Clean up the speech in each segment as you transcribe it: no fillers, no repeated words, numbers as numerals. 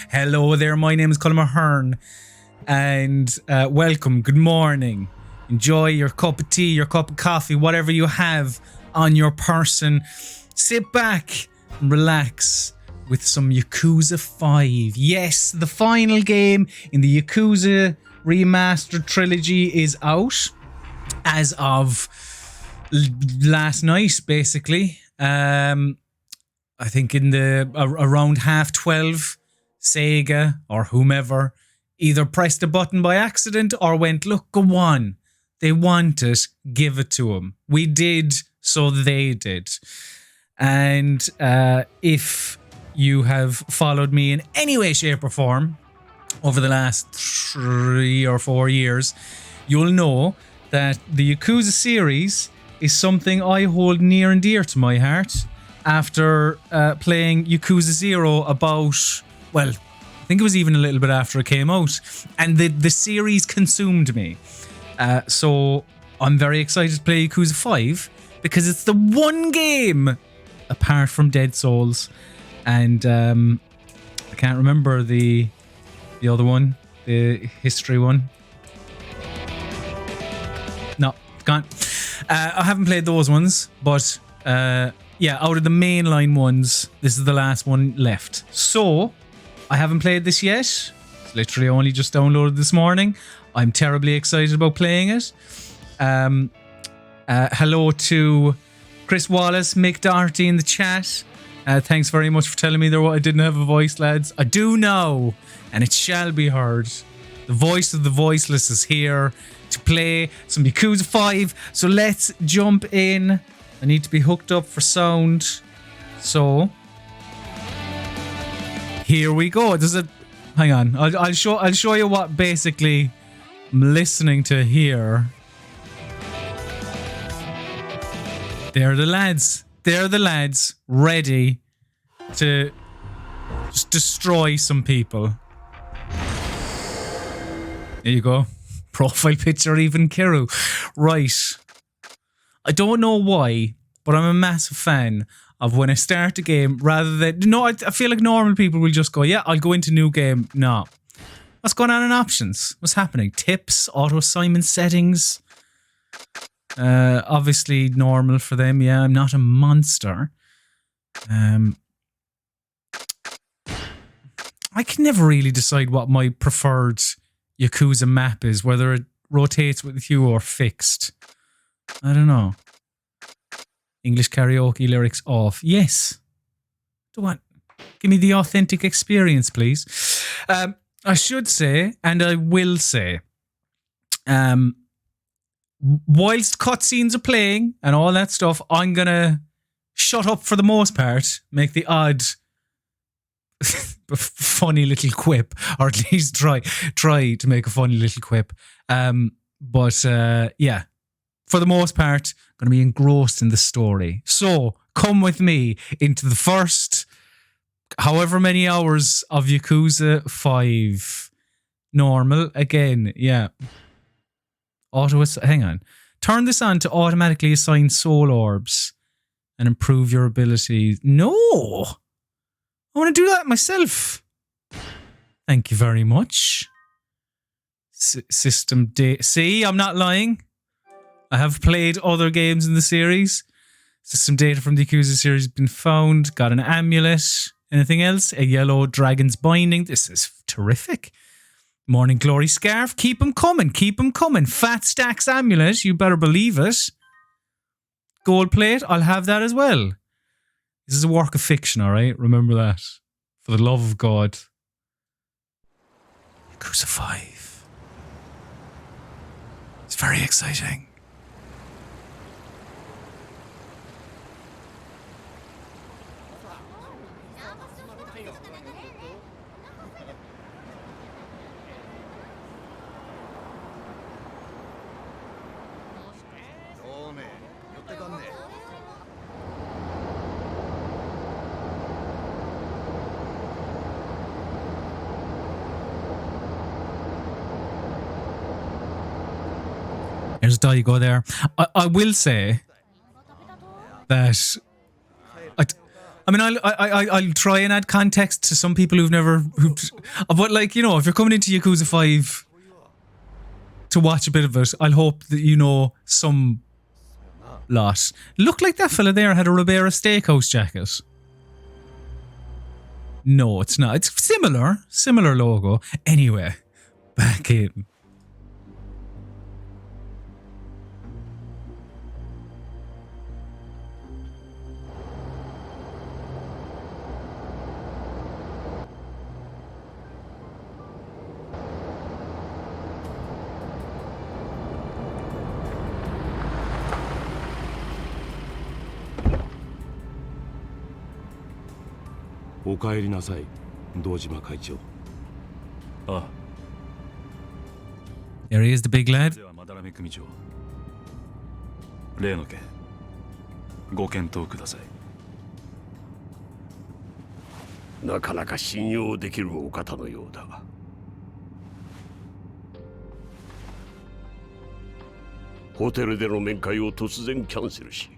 Hello there, my name is ColmAhern, and welcome, good morning. Enjoy your cup of tea, your cup of coffee, whatever you have on your person. Sit back and relax with some Yakuza 5. Yes, the final game in the Yakuza Remastered Trilogy is out as of last night, basically. I think in the around 12:30, Sega or whomever either pressed a button by accident or went, look, go on. They want it, give it to them. We did, so they did. And if you have followed me in any way, shape or form over the last 3 or 4 years, you'll know that the Yakuza series is something I hold near and dear to my heart after playing Yakuza 0 about, well, I think it was even a little bit after it came out, and the series consumed me. So I'm very excited to play Yakuza 5 because it's the one game apart from Dead Souls, and I can't remember the other one, the history one. No, it's gone. I haven't played those ones, but yeah, out of the mainline ones, this is the last one left. So I haven't played this yet. It's literally only just downloaded this morning. I'm terribly excited about playing it. Hello to Chris Wallace, Mick Doherty in the chat. Thanks very much for telling me I didn't have a voice, lads. I do now, and it shall be heard. The voice of the voiceless is here to play some Yakuza 5. So let's jump in. I need to be hooked up for sound. So here we go. Hang on. I'll show you what basically I'm listening to here. They're the lads. They're the lads ready to just destroy some people. There you go. Profile picture, even kiryu. Right. I don't know why, but I'm a massive fan of when I start a game, rather than... No, I feel like normal people will just go, yeah, I'll go into new game. No. What's going on in options? What's happening? Tips, auto-assignment settings. Obviously normal for them. Yeah, I'm not a monster. I can never really decide what my preferred Yakuza map is, whether it rotates with you or fixed. I don't know. English karaoke lyrics off. Yes. Give me the authentic experience, please. I should say, and I will say, whilst cutscenes are playing and all that stuff, I'm gonna shut up for the most part, make the odd funny little quip, or at least try to make a funny little quip. But yeah, for the most part, I'm going to be engrossed in the story. So come with me into the first however many hours of Yakuza 5. Normal again, yeah. Hang on. Turn this on to automatically assign soul orbs and improve your abilities. No! I want to do that myself. Thank you very much. System data. See, I'm not lying. I have played other games in the series. System data from the Yakuza series has been found. Got an amulet. Anything else? A yellow dragon's binding. This is terrific. Morning glory scarf. Keep them coming. Keep them coming. Fat stacks amulet. You better believe it. Gold plate. I'll have that as well. This is a work of fiction, all right? Remember that. For the love of God. Yakuza 5. It's very exciting. There's Daigo there. I will say that I mean, I'll try and add context to some people but like, you know, if you're coming into Yakuza 5 to watch a bit of it, I'll hope that you know some lot. Looked like that fella there had a Ribera Steakhouse jacket. No, it's not. It's similar logo. Anyway, back in. There he is, the big lad. 例の件、ご検討ください。なかなか信用できるお方のようだが。ホテルでの面会を突然キャンセルし、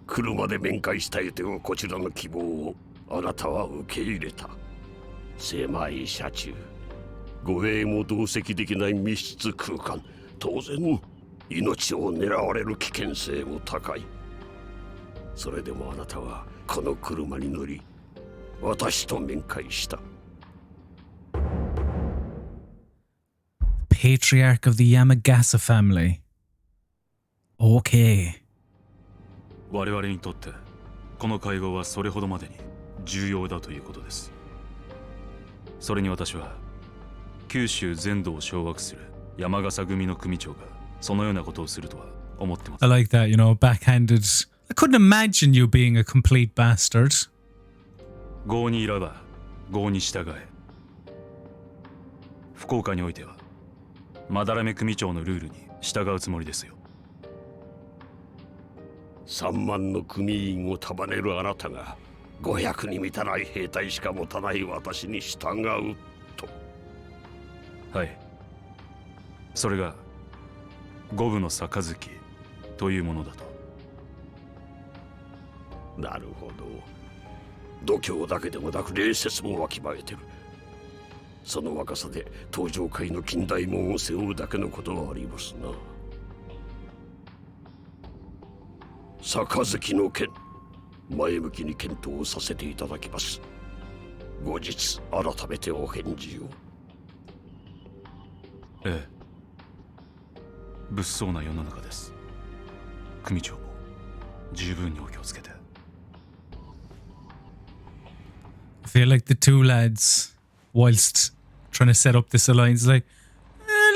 車で面会したいというこちらの希望をあなたは受け入れた。狭い車中、護衛も同席できない密室空間、当然命を狙われる危険性も高い。それでもあなたはこの車に乗り、私と面会した。Patriarch of the Yamagasa family. Okay. 我々にとってこの会合はそれほどまでに重要だということです。それに私は九州全土を掌握する山笠組の組長がそのようなことをするとは思ってます。I like that, you know, backhanded. I couldn't imagine you being a complete bastard. 郷にいらば郷に従え。福岡においては斑目組長のルールに従うつもりですよ。3万の組員を束ねるあなたが500に満たない兵隊しか持たない私に従うと。はい。それが五分の杯というものだと。なるほど。度胸だけでもなく礼節もわきまえてる。その若さで登場界の近代門を背負うだけのことはありますな。杯の件、前向きに検討させていただきます。後日改めてお返事を。ええ。物騒な世の中です。組長も十分にお気をつけて。I feel like the two lads, whilst trying to set up this alliance, like,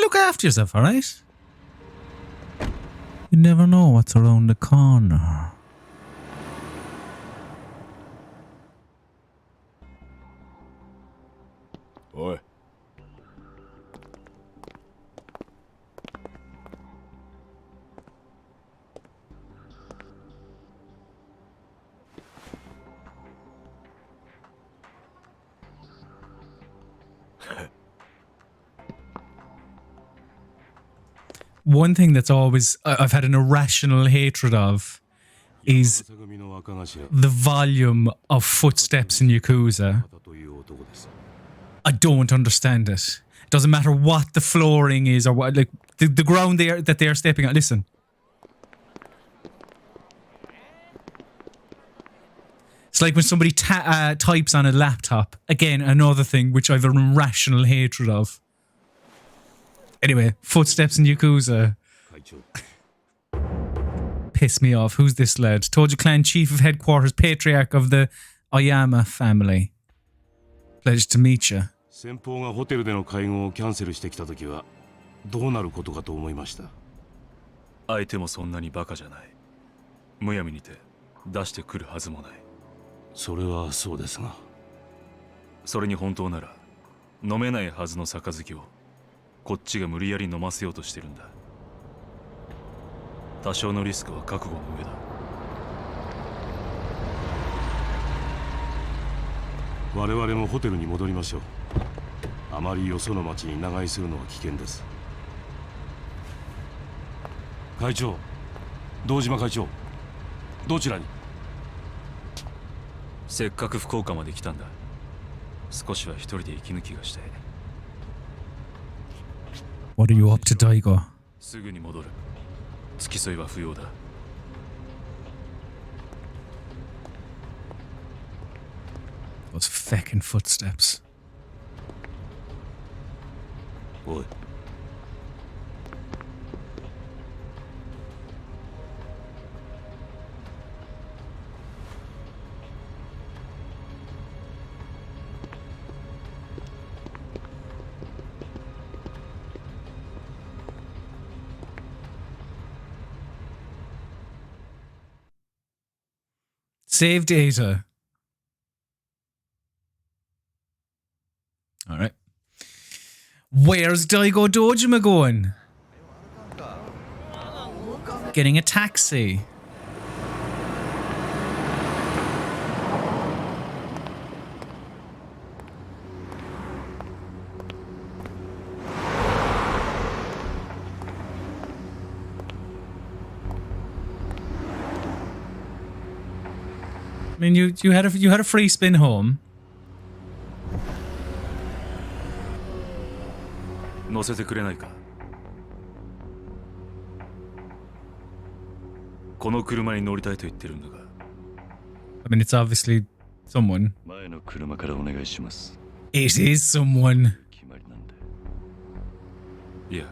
look after yourself, alright? You never know what's around the corner. Oi. One thing that's always I've had an irrational hatred of is the volume of footsteps in Yakuza. I don't understand it. It doesn't matter what the flooring is or what, like the ground that they are stepping on. Listen. It's like when somebody types on a laptop. Again, another thing which I've an irrational hatred of. Anyway, footsteps in Yakuza. Piss me off. Who's this lad? Tojo Clan Chief of Headquarters, Patriarch of the Oyama family. Pleasure to meet you. 先方がホテルでの会合をキャンセルしてきたときはどうなることかと思いました。相手もそんなにバカじゃない。むやみにて出してくるはずもない。それはそうですが。それに本当なら飲めないはずの杯をこっちが無理やり飲ませようとしてるんだ。多少のリスクは覚悟の上だ。我々もホテルに戻りましょう。あまりよその町に長居するのは危険です。会長、堂島会長、どちらに？せっかく福岡まで来たんだ。少しは一人で息抜きがして。 What are you up to, Daigo? すぐに戻る。付き添いは不要だ。 Those feckin' footsteps. おい。 Save data. All right. Where's Daigo Dojima going? Getting a taxi. I mean, you had a free spin home. 乗せてくれないか。この車に乗りたいと言ってるんだが。I mean, it's obviously someone. 前の車からお願いします。 It is someone. 決まりなんで。いや、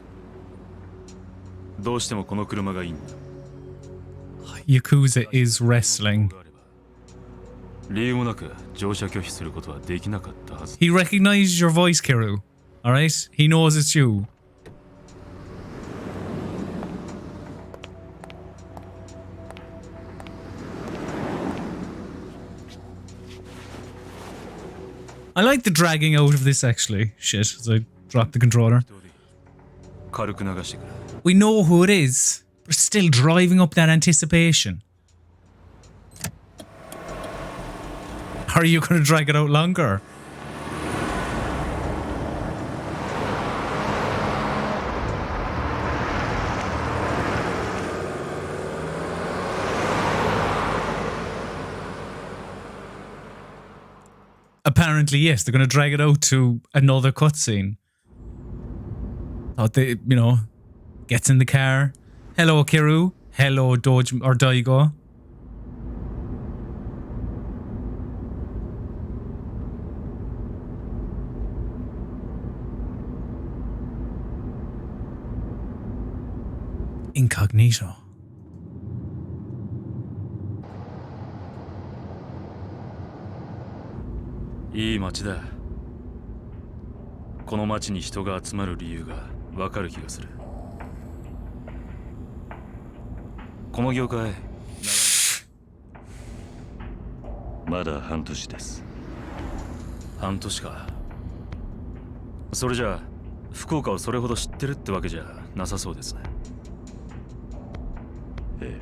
どうしてもこの車がいいんだ。 Yakuza is wrestling. 理由もなく乗車拒否することはできなかったはず。 He recognized your voice, Kiryu. All right, he knows it's you. I like the dragging out of this actually. Shit, as I drop the controller. 軽く流してくれ。 We know who it is, but still driving up that anticipation. Are you going to drag it out longer? Apparently, yes, they're going to drag it out to another cutscene. Thought they, you know, gets in the car. Hello, Kiryu. Hello, Dojima or Daigo. Incognito.いい街だ。この街に人が集まる理由がわかる気がする。この業界まだ半年です。半年か。それじゃあ福岡をそれほど知ってるってわけじゃなさそうですね。え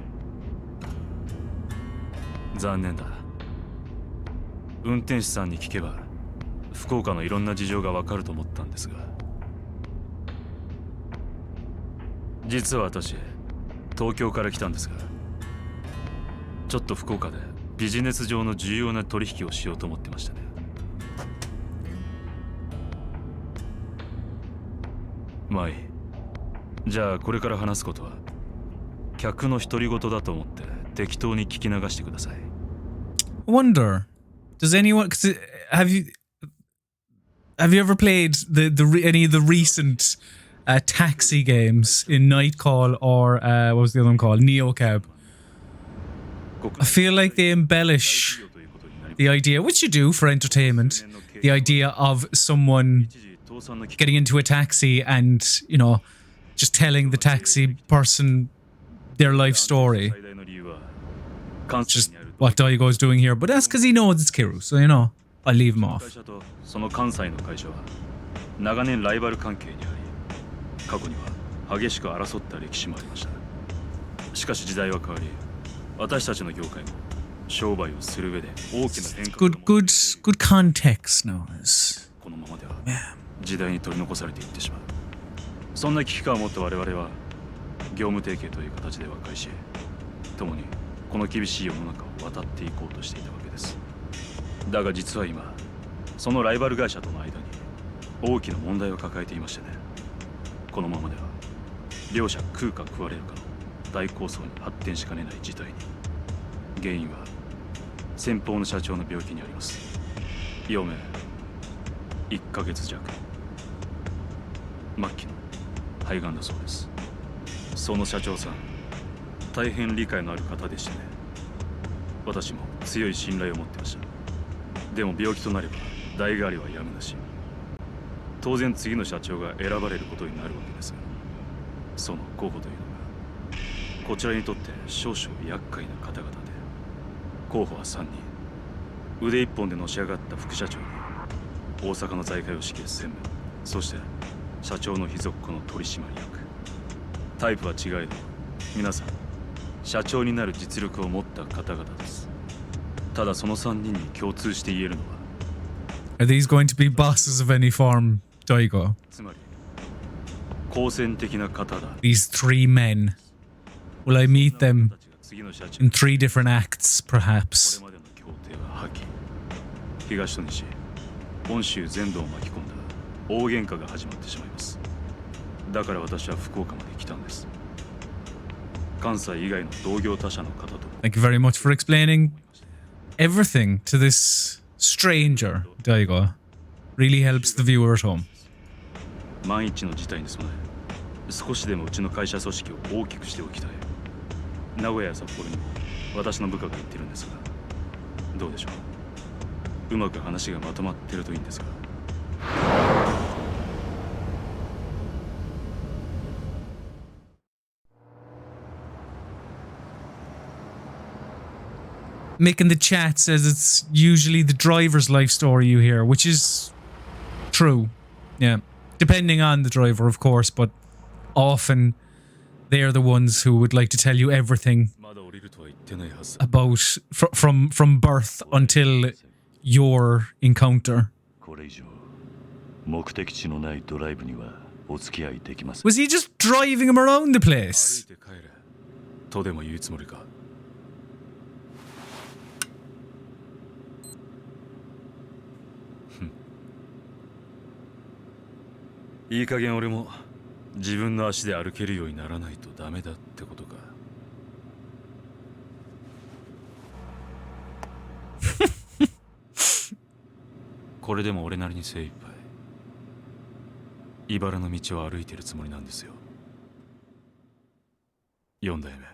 え。残念だ。運転手さんに聞けば福岡のいろんな事情がわかると思ったんですが、実は私東京から来たんですが、ちょっと福岡でビジネス上の重要な取引をしようと思ってましたね。まあいい。じゃあこれから話すことは客の独り言だと思って適当に聞き流してください。 Wonder, does anyone? Cause have you ever played any of the recent taxi games in Nightcall or what was the other one called? Neocab. I feel like they embellish the idea, which you do for entertainment, the idea of someone getting into a taxi and, you know, just telling the taxi person their life story. Just what Daigo's doing here, but that's because he knows it's Kiryu, so you know, I leave him off. その関西の会社は長年ライバル関係にあり、過去には激しく争った歴史もありました。しかし時代は変わり、私たちの業界も商売をする上で大きな変化が。Good context now is. このままでは時代に取り残されていってしまう。そんな危機感を持った我々は業務提携という形で和解し、共にこの厳しい世の中を渡っていこうとしていたわけです。だが実は今そのライバル会社との間に大きな問題を抱えていましてね。このままでは両者食うか食われるかの大抗争に発展しかねない事態に。原因は先方の社長の病気にあります。余命1ヶ月弱、末期の肺がんだそうです。その社長さん、大変理解のある方でしてね。私も強い信頼を持ってました。でも病気となれば代替わりはやむなし。当然次の社長が選ばれることになるわけですが、その候補というのがこちらにとって少々厄介な方々で、候補は3人。腕一本でのし上がった副社長に大阪の財界を指揮専務、そして社長の秘蔵っ子の取締役。タイプは違えど皆さん社長になる実力を持った方々です。ただその3人に共通して言えるのは、 Are these going to be bosses of any form, Daigo? つまり好戦的な方だ。 These three men. Will I meet them in 3 different acts, これ perhaps? までの協定は破棄。東と西、本州全土を巻き込んだ大喧嘩が始まってしまいます。だから私は福岡まで来たんです。関西以外の同業他社の方と。 Thank you very much for explaining everything to this stranger, Daigo. Really helps the viewer at home. 万一の事態に備え、少しでもうちの会社組織を大きくしておきたい。名古屋や札幌にも私の部下が言ってるんですが、どうでしょう。うまく話がまとまってるといいんですが。Mick in the chat says it's usually the driver's life story you hear, which is true. Yeah. Depending on the driver, of course, but often they're the ones who would like to tell you everything about from birth until your encounter. Was he just driving him around the place? とでも言うつもりか。いい加減俺も自分の足で歩けるようにならないとダメだってことか。これでも俺なりに精一杯茨の道を歩いてるつもりなんですよ。4代目。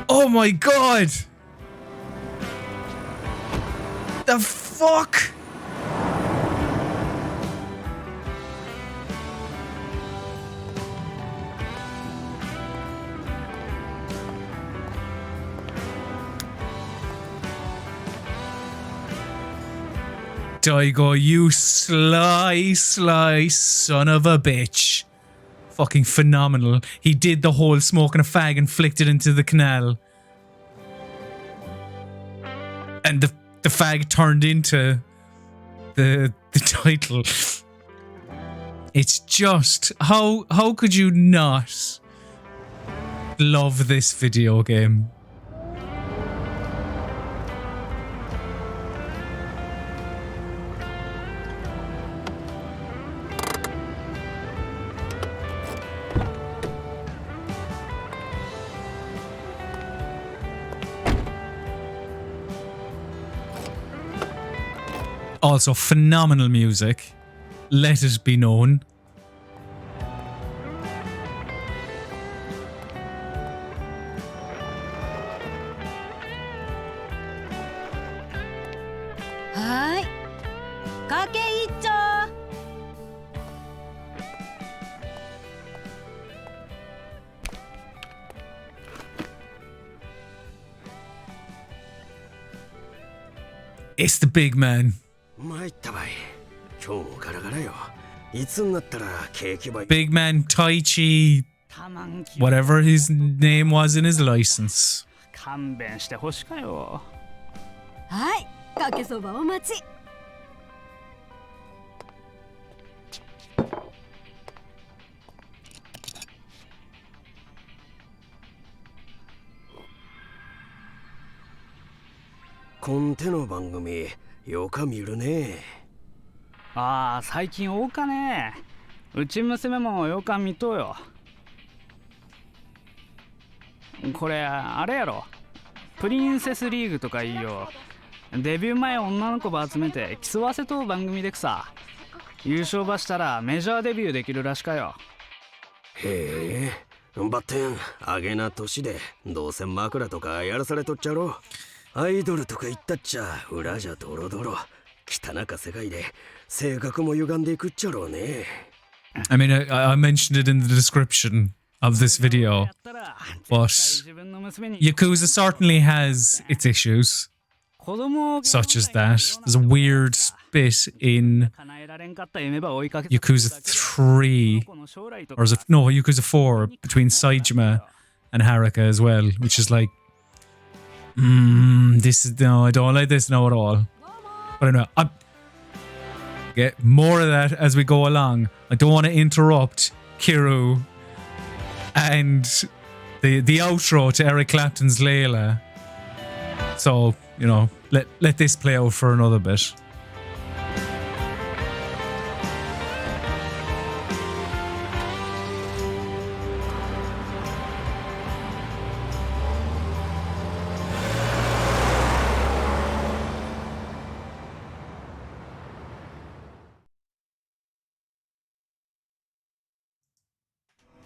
Oh my god! The fuck? Daigo, you sly son of a bitch. Fucking phenomenal. He did the whole smoking a fag and flicked it into the canal. And the fag turned into the title. It's just how could you not love this video game? Also, phenomenal music. Let it be known. Hi. Kakeicho. It's the big man. 参ったばい。今日からからよ。いつになったらケーキばい。 Big man Taichi, whatever his name was in his license. 勘弁してほしかよ。はい。かけそばお待ち。コン手の番組よか見るね。ああ、最近多かね。うち娘もよか見とうよ。これあれやろ、プリンセスリーグとかいいよ。デビュー前女の子ば集めて競わせとう番組でくさ。優勝ばしたらメジャーデビューできるらしかよ。へえ、バッテンあげな年でどうせ枕とかやらされとっちゃろ。アイドルとか言ったっちゃ裏じゃドロドロ汚か世界で性格も歪んでいくっちゃろうね。I mean, I mentioned it in the description of this video, but Yakuza certainly has its issues, such as that. There's a weird bit in Yakuza 3, or is it, no, Yakuza 4, between Saejima and Haruka as well, which is like, this is, no, I don't like this now at all. But I know, I'll get more of that as we go along. I don't want to interrupt Kiryu and the outro to Eric Clapton's Layla. So, you know, let this play out for another bit.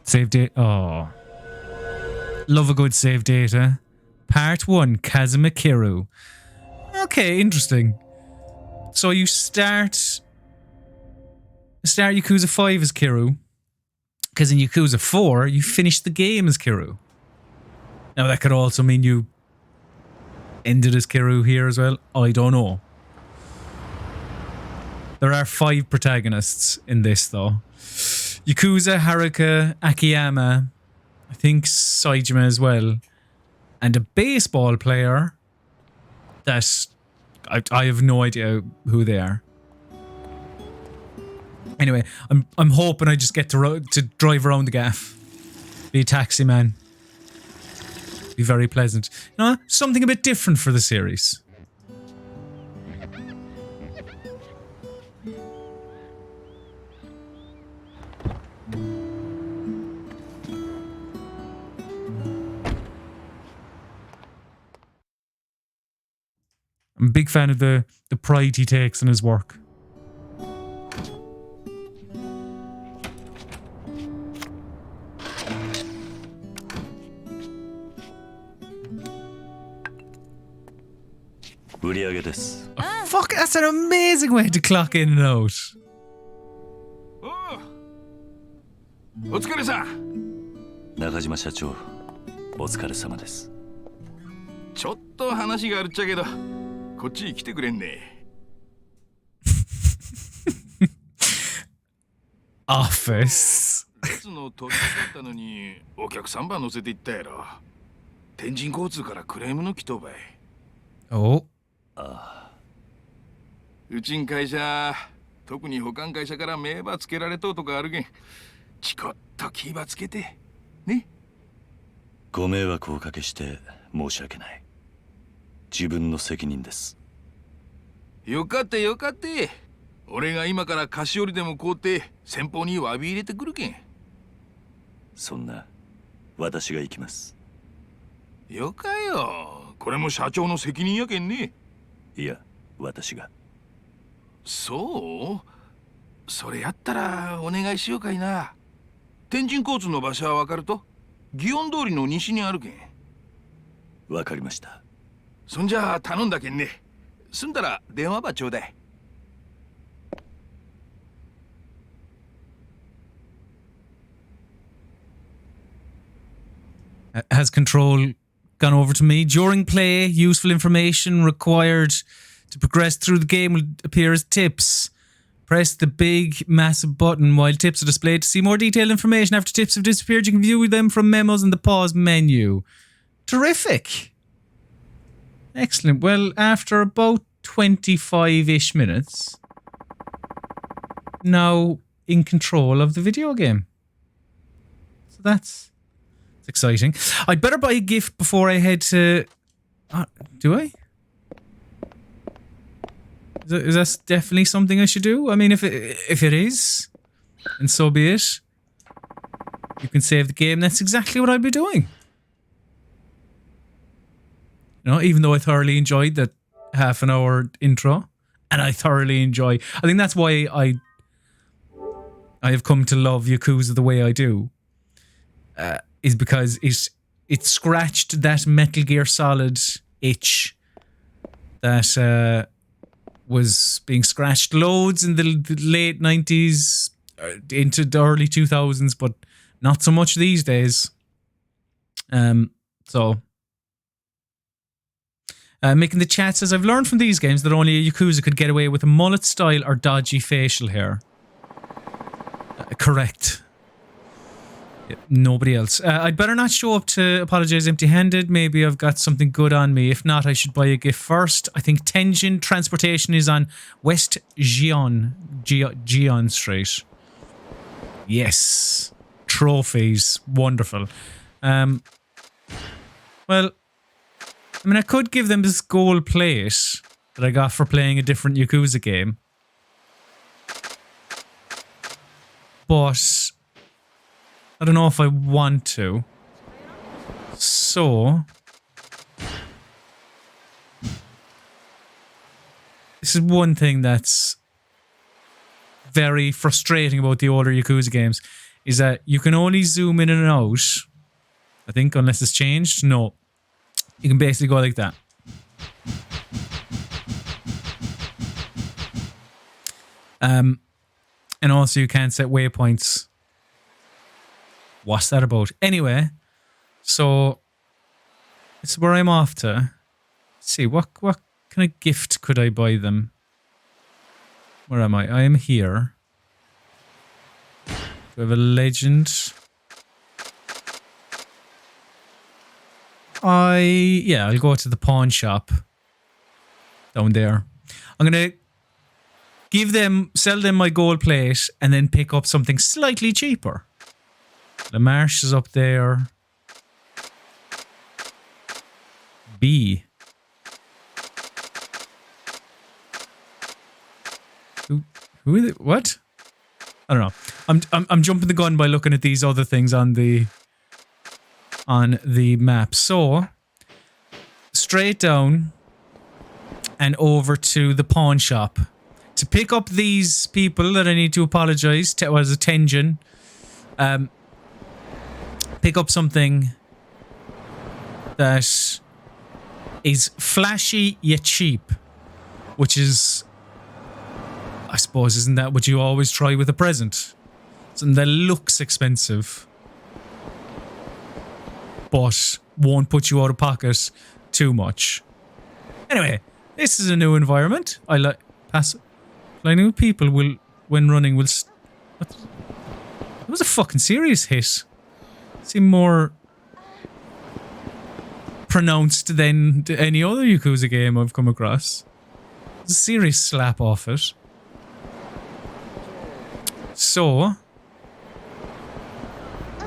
Save date. Oh. Love a good save data. Part 1, Kazuma Kiryu. Okay, interesting. So you start Yakuza 5 as Kiryu, because in Yakuza 4, you finish the game as Kiryu. Now that could also mean you ended as Kiryu here as well. I don't know. There are 5 protagonists in this though. Yakuza, Haruka, Akiyama, I think Saejima as well, and a baseball player that I have no idea who they are. Anyway, I'm hoping I just get to drive around the gaff, be a taxi man, be very pleasant. You know, something a bit different for the series. I'm a big fan of the pride he takes in his work. Oh, fuck, that's an amazing way to clock in and out. お疲れさん。中島社長、お疲れ様です。ちょっと話があるっちゃけど、こっちに来てくれんね。Office. 列の取り掛かったのにお客3番乗せて行ったやろ。天神交通からクレームの来とうばい。Oh. ああ。うちん会社、特に保管会社から名馬つけられとうとかあるけん。チコッと気ばつけてね。ご迷惑をおかけして申し訳ない。自分の責任です。よかったよかった。俺が今から菓子折りでも買うて先方に詫び入れてくるけん。そんな私が行きます。よかよ。これも社長の責任やけんね。いや、私が。そう？それやったらお願いしようかいな。天神交通の場所はわかると？祇園通りの西にあるけん。わかりました。そんじゃ頼んだけんね。済んだら電話ばちょうだい。Has control gone over to me? During play, useful information required to progress through the game will appear as tips. Press the big, massive button while tips are displayed to see more detailed information. After tips have disappeared, you can view them from memos in the pause menu. Terrific. Excellent. Well, after about 25-ish minutes, now in control of the video game. So that's exciting. I'd better buy a gift before I head to... do I? Is that definitely something I should do? I mean, if it is, and so be it. You can save the game. That's exactly what I'd be doing. You know, even though I thoroughly enjoyed that half an hour intro, and I thoroughly enjoy. I think that's why I have come to love Yakuza the way I do. Is because it scratched that Metal Gear Solid itch that was being scratched loads in the late 90s into the early 2000s, but not so much these days. So making the chat says, I've learned from these games that only a Yakuza could get away with a mullet style or dodgy facial hair. Correct. Yeah, nobody else. I'd better not show up to apologize empty-handed. Maybe I've got something good on me. If not, I should buy a gift first. I think Tenjin Transportation is on West Gion Street. Yes. Trophies. Wonderful. Well, I mean, I could give them this gold plate that I got for playing a different Yakuza game. But I don't know if I want to. So this is one thing that's very frustrating about the older Yakuza games, is that you can only zoom in and out, I think, unless it's changed. No. You can basically go like that. And also you can't set waypoints. What's that about? Anyway, so it's where I'm off to. Let's see, what kind of gift could I buy them? Where am I? I am here. Do I have a legend? I'll go to the pawn shop down there. I'm gonna sell them my gold plate and then pick up something slightly cheaper. The Marsh is up there. B. Who is it? What? I don't know. I'm jumping the gun by looking at these other things on the map. So straight down and over to the pawn shop to pick up these people that I need to apologize to. Was a Tenjin. Pick up something that is flashy yet cheap, which is, I suppose, isn't that what you always try with a present? Something that looks expensive, but won't put you out of pocket too much. Anyway, this is a new environment. I like flying with people will, when running, will. What? That was a fucking serious hit. Seem more pronounced than any other Yakuza game I've come across. It's a serious slap off it. So,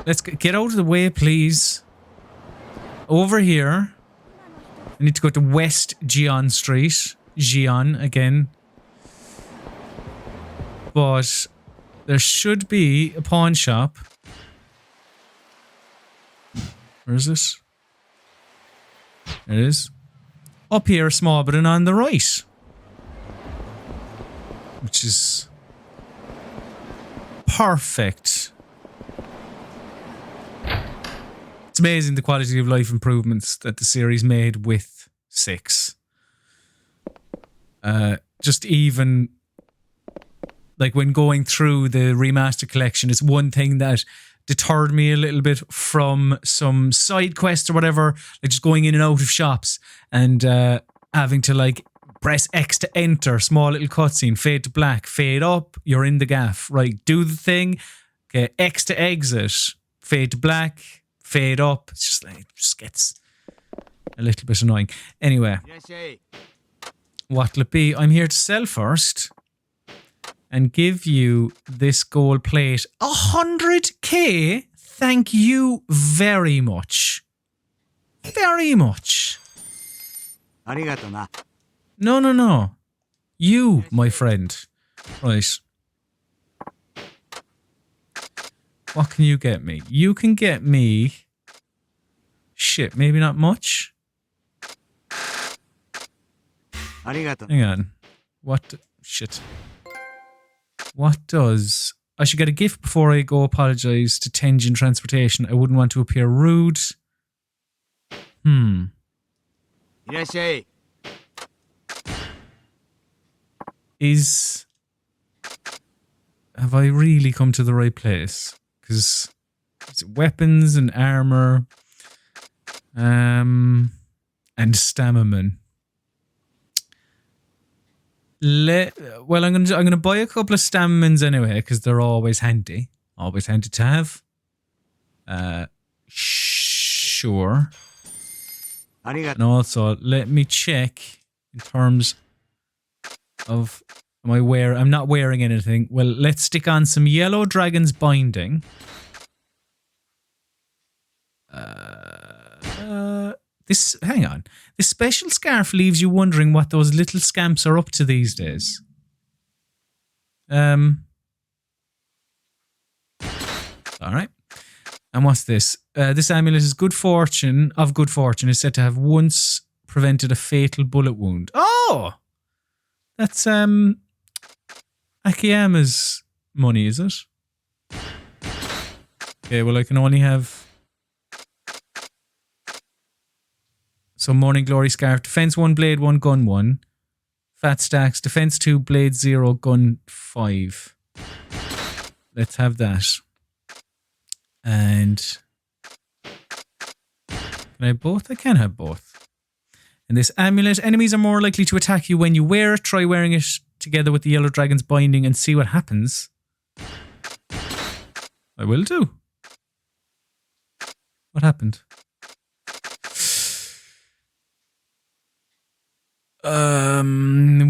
let's get out of the way, please. Over here, I need to go to West Gion Street. Gion again. But there should be a pawn shop. Where is this? It is. Up here, small, but on the right. Which is perfect. It's amazing the quality of life improvements that the series made with 6. Just even like when going through the remastered collection, it's one thing that deterred me a little bit from some side quests or whatever, like just going in and out of shops and having to like press X to enter, small little cutscene, fade to black, fade up, you're in the gaff, right? Do the thing, okay, X to exit, fade to black, fade up. It's just like, it just gets a little bit annoying. Anyway, what'll it be? I'm here to sell first and give you this gold plate. 100k? Thank you very much. Very much. No. You, my friend. Right. What can you get me? You can get me... Shit, maybe not much. Hang on. What... Shit. What does... I should get a gift before I go apologise to Tenjin Transportation. I wouldn't want to appear rude. Is... Have I really come to the right place? Because it's weapons and armour. And stamina. Well, I'm gonna buy a couple of stamens anyway because they're always handy to have. Sure. And also, let me check in terms of I'm not wearing anything. Well, let's stick on some Yellow Dragon's binding. Hang on. This special scarf leaves you wondering what those little scamps are up to these days. Alright. And what's this? This amulet is good fortune is said to have once prevented a fatal bullet wound. Oh! That's Akiyama's money, is it? Okay, well I can only have... So Morning Glory Scarf, Defense 1, Blade 1, Gun 1. Fat Stacks, Defense 2, Blade 0, Gun 5. Let's have that. And... Can I have both? I can have both. And this amulet, enemies are more likely to attack you when you wear it. Try wearing it together with the Yellow Dragon's binding and see what happens. I will do. What happened?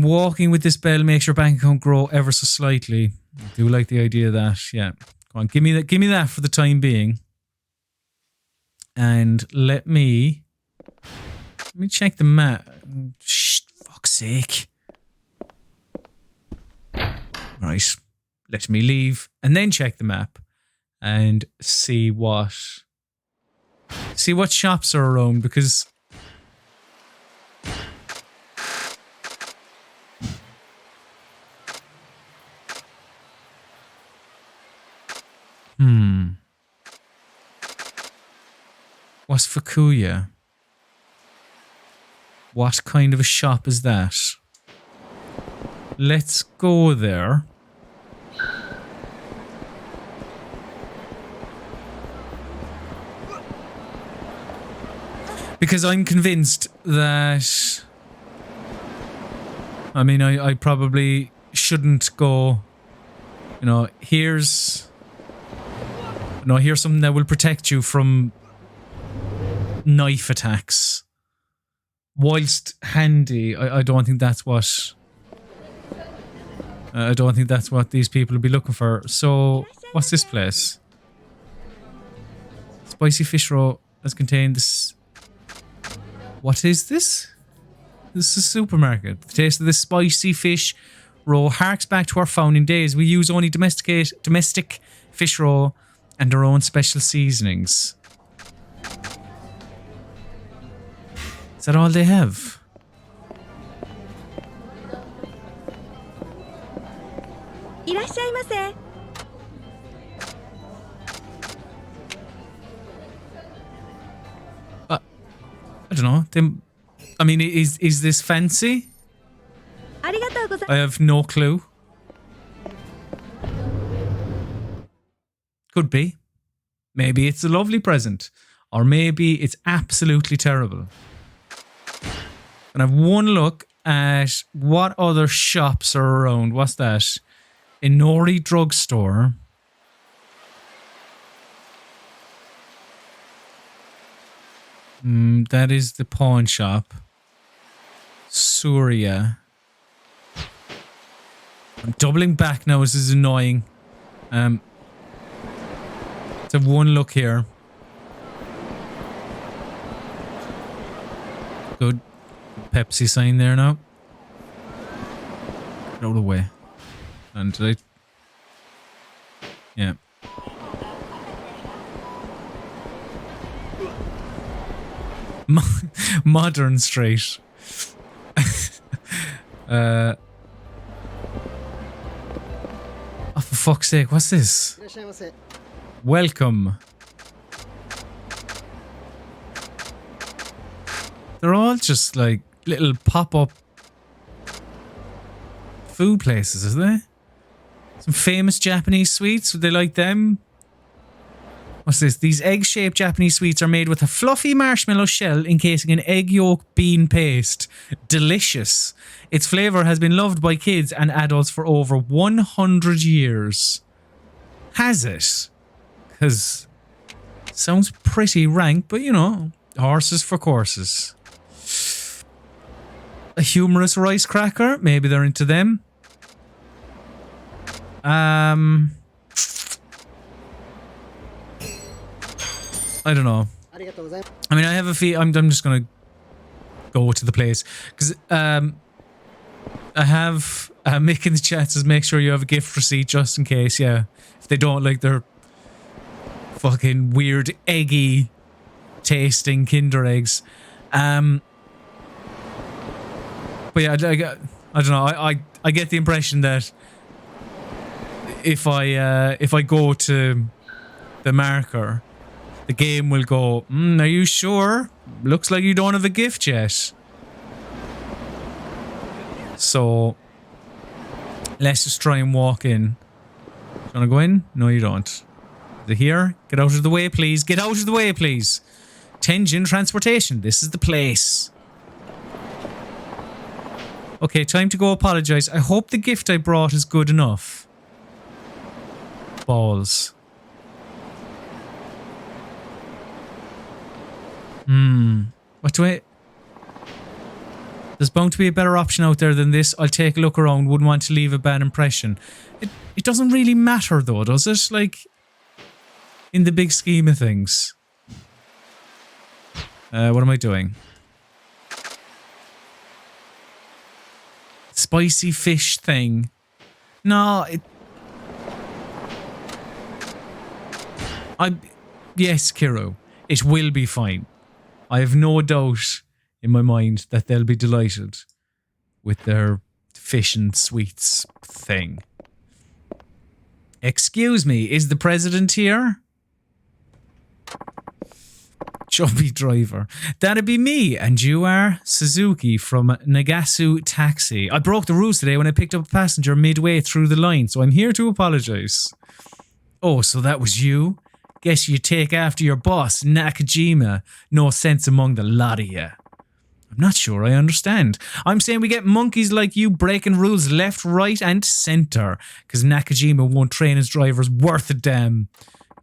Walking with this bell makes your bank account grow ever so slightly. I do like the idea of that. Yeah. Come on, give me that for the time being. And let me check the map. Shh, fuck's sake. Right. Let me leave and then check the map and see what shops are around, because what's Fukuya? What kind of a shop is that? Let's go there. Because I'm convinced that... I mean, I probably shouldn't go... You know, here's something that will protect you from knife attacks. Whilst handy, I don't think that's what... I don't think that's what these people will be looking for. So, what's this place? Spicy fish roll has contained this... What is this? This is a supermarket. The taste of this spicy fish roll harks back to our founding days. We use only domestic fish roll and our own special seasonings. Is that all they have? I don't know. I mean, is this fancy? I have no clue. Could be. Maybe it's a lovely present. Or maybe it's absolutely terrible. And I've one look at what other shops are around. What's that? Inori Drugstore. That is the pawn shop. Surya. I'm doubling back now. This is annoying. Let's have one look here. Good. Pepsi sign there now. Get out of the way. And did I... Yeah. Modern Street. Oh, for fuck's sake, what's this? Welcome. They're all just like little pop-up food places, isn't they? Some famous Japanese sweets, would they like them? What's this? These egg-shaped Japanese sweets are made with a fluffy marshmallow shell encasing an egg yolk bean paste. Delicious. Its flavour has been loved by kids and adults for over 100 years. Has it? Because sounds pretty rank, but you know, horses for courses. A humorous rice cracker? Maybe they're into them. I don't know. I mean, I have a feel. I'm just gonna go to the place because I have Mick in the chat says make sure you have a gift receipt just in case. Yeah, if they don't like their fucking weird eggy tasting Kinder eggs. But yeah, I don't know. I get the impression that if I go to the marker, the game will go, are you sure? Looks like you don't have a gift yet. So, let's just try and walk in. Do you want to go in? No, you don't. Is it here? Get out of the way, please. Get out of the way, please. Tenjin Transportation. This is the place. Okay, time to go apologize. I hope the gift I brought is good enough. Balls. What do I... There's bound to be a better option out there than this. I'll take a look around. Wouldn't want to leave a bad impression. It doesn't really matter though, does it? Like, in the big scheme of things. What am I doing? Spicy fish thing. No, yes, Kiro. It will be fine. I have no doubt in my mind that they'll be delighted with their fish and sweets thing. Excuse me, is the president here? Chubby driver. That'd be me, and you are Suzuki from Nagasu Taxi. I broke the rules today when I picked up a passenger midway through the line, so I'm here to apologize. Oh, so that was you? Guess you take after your boss, Nakajima. No sense among the lot of you. I'm not sure I understand. I'm saying we get monkeys like you breaking rules left, right, and centre. Because Nakajima won't train his drivers worth a damn.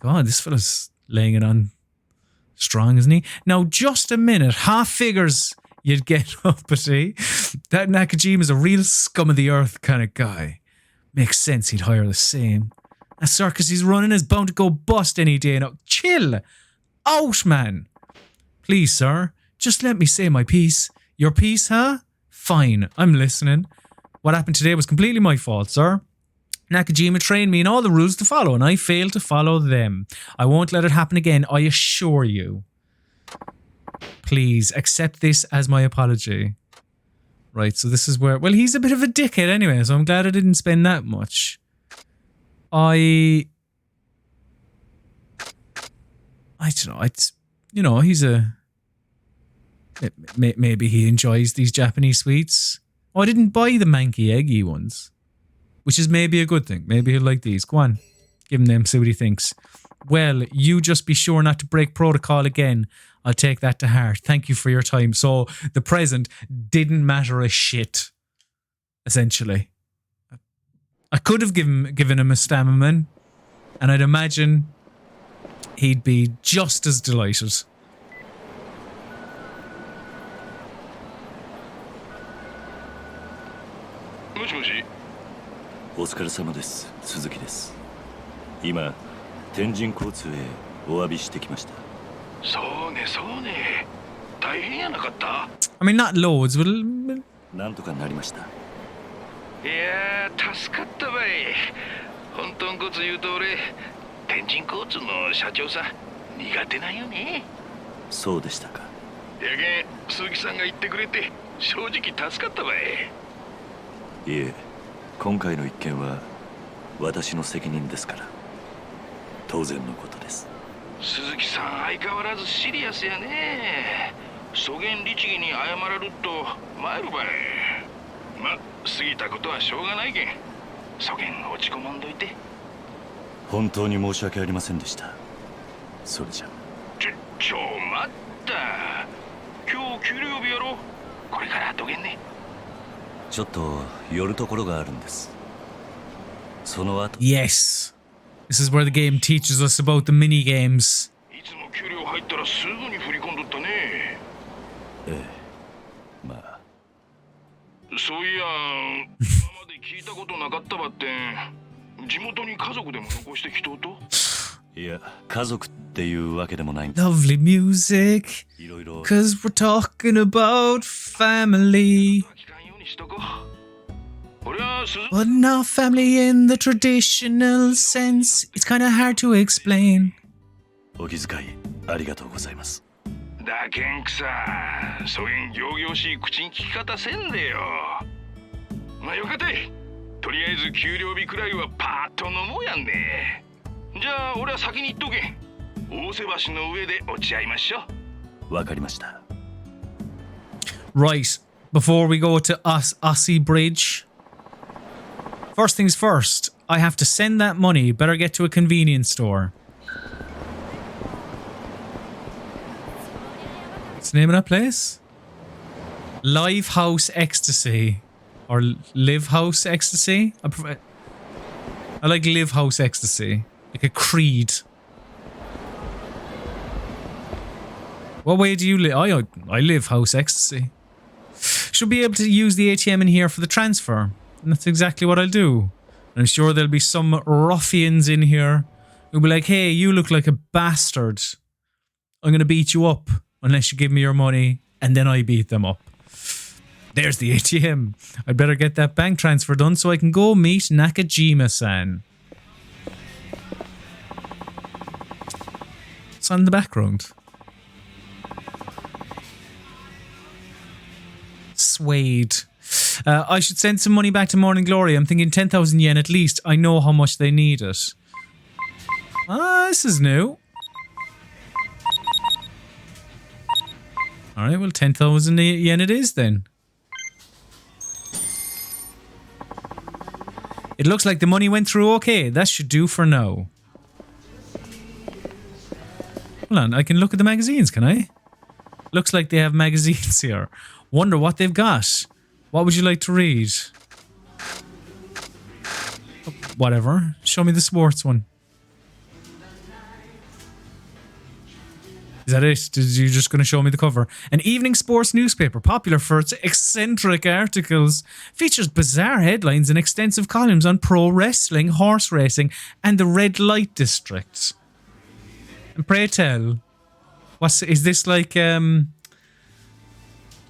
God, this fella's laying it on strong, isn't he? Now, just a minute. Half figures you'd get uppity. That Nakajima's a real scum of the earth kind of guy. Makes sense he'd hire the same. A circus he's running is bound to go bust any day now. Chill out, man. Please, sir, just let me say my piece. Your piece, huh? Fine, I'm listening. What happened today was completely my fault, sir. Nakajima trained me in all the rules to follow, and I failed to follow them. I won't let it happen again, I assure you. Please, accept this as my apology. Right, so this is where... Well, he's a bit of a dickhead anyway, so I'm glad I didn't spend that much. I don't know. It's, you know, he's a... Maybe he enjoys these Japanese sweets. Oh, I didn't buy the manky eggy ones. Which is maybe a good thing. Maybe he'll like these. Go on. Give him them, see what he thinks. Well, you just be sure not to break protocol again. I'll take that to heart. Thank you for your time. So, the present didn't matter a shit. Essentially. I could have given him a Stammerman, and I'd imagine he'd be just as delighted. もしもし。お疲れ様です。鈴木です。今、天神交通へお詫びしてきました。そうね、そうね。大変やなかった？ I mean, not loads, but... なんとかなりました。いやー助かったばい。本当のこと言うと俺天神交通の社長さ苦手なんよね。そうでしたか。やけん鈴木さんが言ってくれて正直助かったばい。いえ、今回の一件は私の責任ですから当然のことです。鈴木さん相変わらずシリアスやね。そげん律儀に謝らると参るばい。ま、過ぎたことはしょうがないけんそげん落ち込まんどいて。本当に申し訳ありませんでした。それじゃ。待った。今日給料日やろ。これからどげんね。ちょっと寄るところがあるんです。その後。 Yes. This is where the game teaches us about the mini games. いつも給料入ったらすぐに振り込んどったね。ええ、まあそういや今まで聞いたことなかったばってん。地元に家族でも残してきとうと。いや、家族っていうわけでもない。 Lovely music. いろいろ。 Cause we're talking about family. 聞かんようにしとこう。俺はBut not family in the traditional sense. It's kind of hard to explain. お気遣いありがとうございます。だけんくさ、そげん仰々しい口に聞き方せんでよ。まあよかったい。とりあえず給料日くらいはパーッと飲もうやんね。じゃあ俺は先に行っとけん。大瀬橋の上で落ち合いましょう。わかりました。 Right, before we go to Aussie Bridge. First things first, I have to send that money. Better get to a convenience store. What's the name of that place? Live House Ecstasy. Or Live House Ecstasy? I like Live House Ecstasy. Like a creed. What way do you live? I live House Ecstasy. Should be able to use the ATM in here for the transfer. And that's exactly what I'll do. And I'm sure there'll be some ruffians in here who'll be like, hey, you look like a bastard. I'm going to beat you up unless you give me your money. And then I beat them up. There's the ATM. I'd better get that bank transfer done so I can go meet Nakajima-san. It's on in the background. Suede. I should send some money back to Morning Glory. I'm thinking 10,000 yen at least. I know how much they need it. Ah, this is new. Alright, well 10,000 yen it is then. It looks like the money went through okay. That should do for now. Hold on, I can look at the magazines, can I? Looks like they have magazines here. Wonder what they've got. What would you like to read? Whatever. Show me the sports one. Is that it? Did you just going to show me the cover? An evening sports newspaper, popular for its eccentric articles, features bizarre headlines and extensive columns on pro wrestling, horse racing, and the red light district. And pray tell, is this like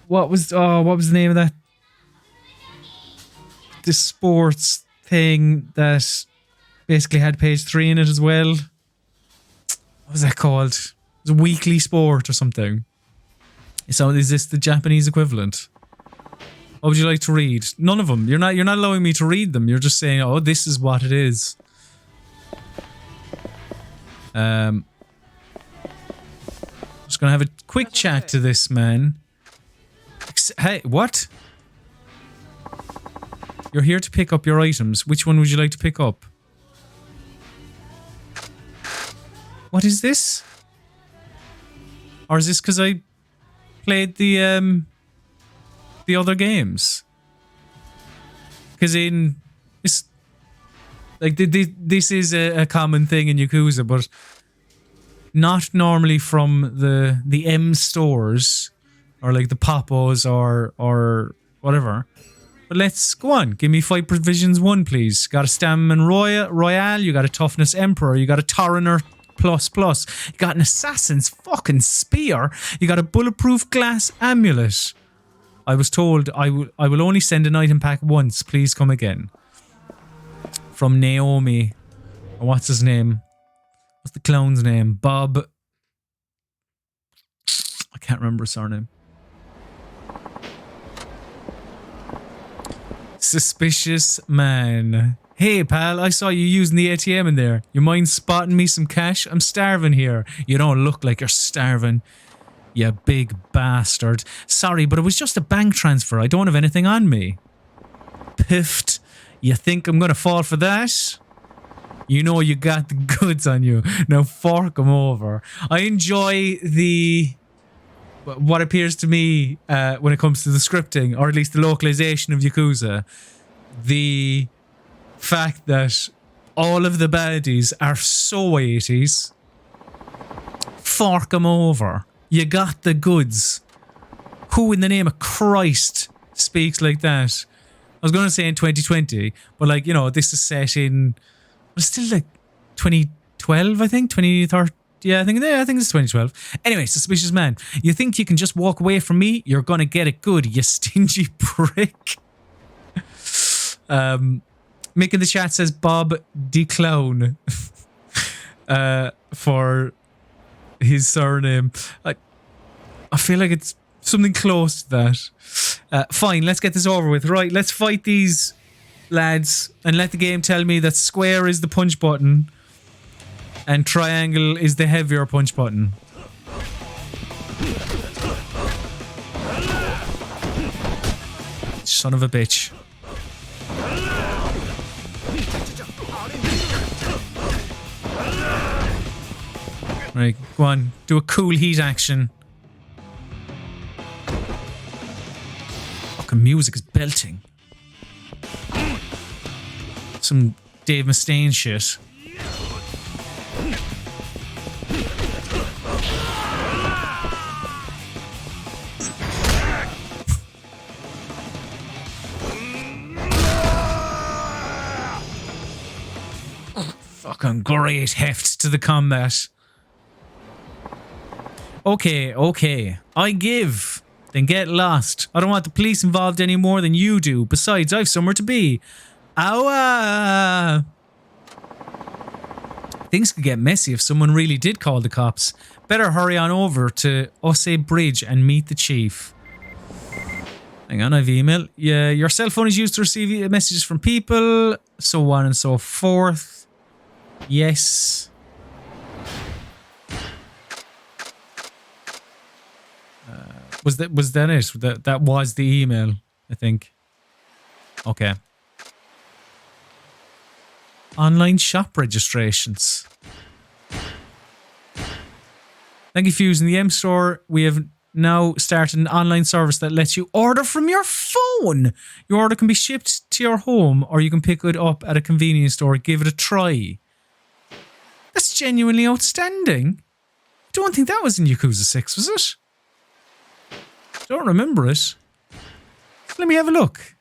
what was the name of that? This sports thing that basically had page 3 in it as well. What was that called? It was a weekly sport or something. So is this the Japanese equivalent? What would you like to read? None of them. You're not allowing me to read them. You're just saying, oh, this is what it is. Just gonna have a quick chat to this man. Hey, what? You're here to pick up your items. Which one would you like to pick up? What is this? Or is this because I played the other games? Because in this, like this is a common thing in Yakuza, but not normally from the M stores or like the Popos or whatever. But let's go on. Give me Fight Provisions 1, please. Got a Stamina Royale. You got a Toughness Emperor. You got a Torrenter Plus. You got an Assassin's fucking Spear. You got a Bulletproof Glass Amulet. I was told I will only send an item pack once. Please come again. From Naomi. What's his name? What's the clown's name? Bob. I can't remember his surname. Suspicious man. Hey pal, I saw you using the ATM in there. You mind spotting me some cash? I'm starving here. You don't look like you're starving. You big bastard. Sorry, but it was just a bank transfer. I don't have anything on me. Piffed. You think I'm gonna fall for that? You know you got the goods on you. Now fork them over. I enjoy what appears to me when it comes to the scripting, or at least the localization of Yakuza, the fact that all of the baddies are so 80s. Fork them over. You got the goods. Who in the name of Christ speaks like that? I was going to say in 2020, but like, you know, this is set in, it's still like 2012, I think, 2013. Yeah, I think it's 2012. Anyway, suspicious man. You think you can just walk away from me? You're gonna get it good, you stingy prick. Mick in the chat says Bob DeClown for his surname. I feel like it's something close to that. Fine, let's get this over with. Right, let's fight these lads and let the game tell me that square is the punch button and triangle is the heavier punch button. Son of a bitch. Right, go on. Do a cool heat action. Fucking music is belting. Some Dave Mustaine shit. Fucking great heft to the combat. Okay. I give. Then get lost. I don't want the police involved any more than you do. Besides, I've somewhere to be. Ow! Things could get messy if someone really did call the cops. Better hurry on over to Ose Bridge and meet the chief. Hang on, I've emailed. Yeah, your cell phone is used to receive messages from people, so on and so forth. Yes. Was that it? That was the email, I think. Okay. Online shop registrations. Thank you for using the M Store. We have now started an online service that lets you order from your phone. Your order can be shipped to your home, or you can pick it up at a convenience store. Give it a try. That's genuinely outstanding. I don't think that was in Yakuza 6, was it? I don't remember it. Let me have a look.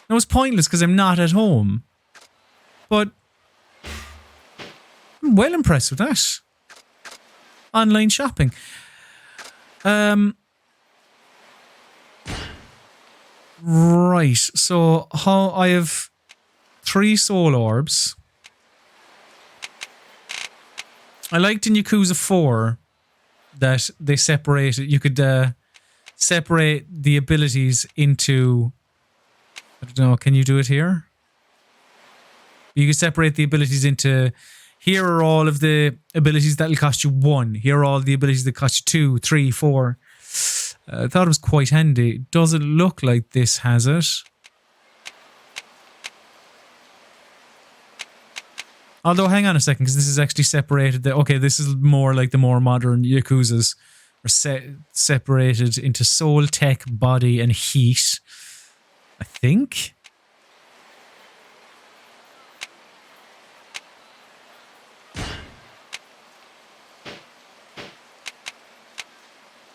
It was pointless because I'm not at home. But I'm well impressed with that. Online shopping. Right. So how I have 3 soul orbs. I liked in Yakuza 4 that they separated. You could separate the abilities into. I don't know. Can you do it here? You can separate the abilities into. Here are all of the abilities that'll cost you 1. Here are all the abilities that cost you 2, 3, 4. I thought it was quite handy. Doesn't look like this has it. Although, hang on a second, because this is actually separated. Okay, this is more like the more modern Yakuzas are separated into soul, tech, body, and heat. I think.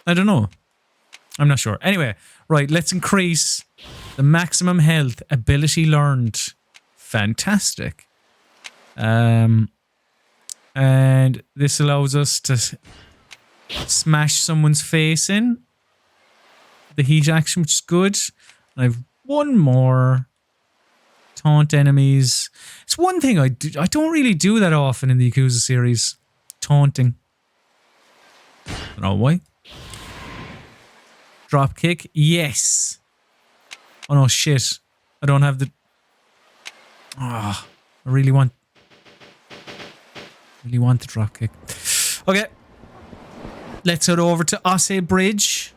I don't know. I'm not sure. Anyway, right, let's increase the maximum health ability learned. Fantastic. And this allows us to smash someone's face in. the heat action, which is good. And I've one more. Taunt enemies. It's one thing I don't really do that often in the Yakuza series. Taunting. I don't know why. Drop kick. Yes. Oh no, shit. I don't have the... Ah, I really want the drop kick. Okay. Let's head over to Ase Bridge.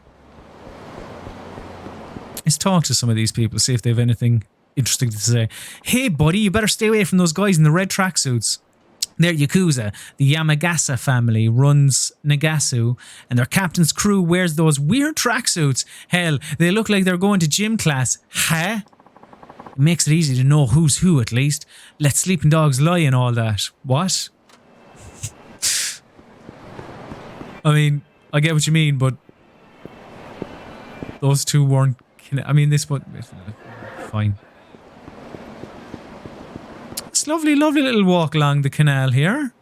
Let's talk to some of these people, see if they have anything interesting to say. Hey, buddy, you better stay away from those guys in the red tracksuits. They're Yakuza. The Yamagasa family runs Nagasu, and their captain's crew wears those weird tracksuits. Hell, they look like they're going to gym class. Huh? It makes it easy to know who's who, at least. Let sleeping dogs lie and all that. What? I mean, I get what you mean, but those two weren't... I mean, this one... Fine. It's lovely, lovely little walk along the canal here.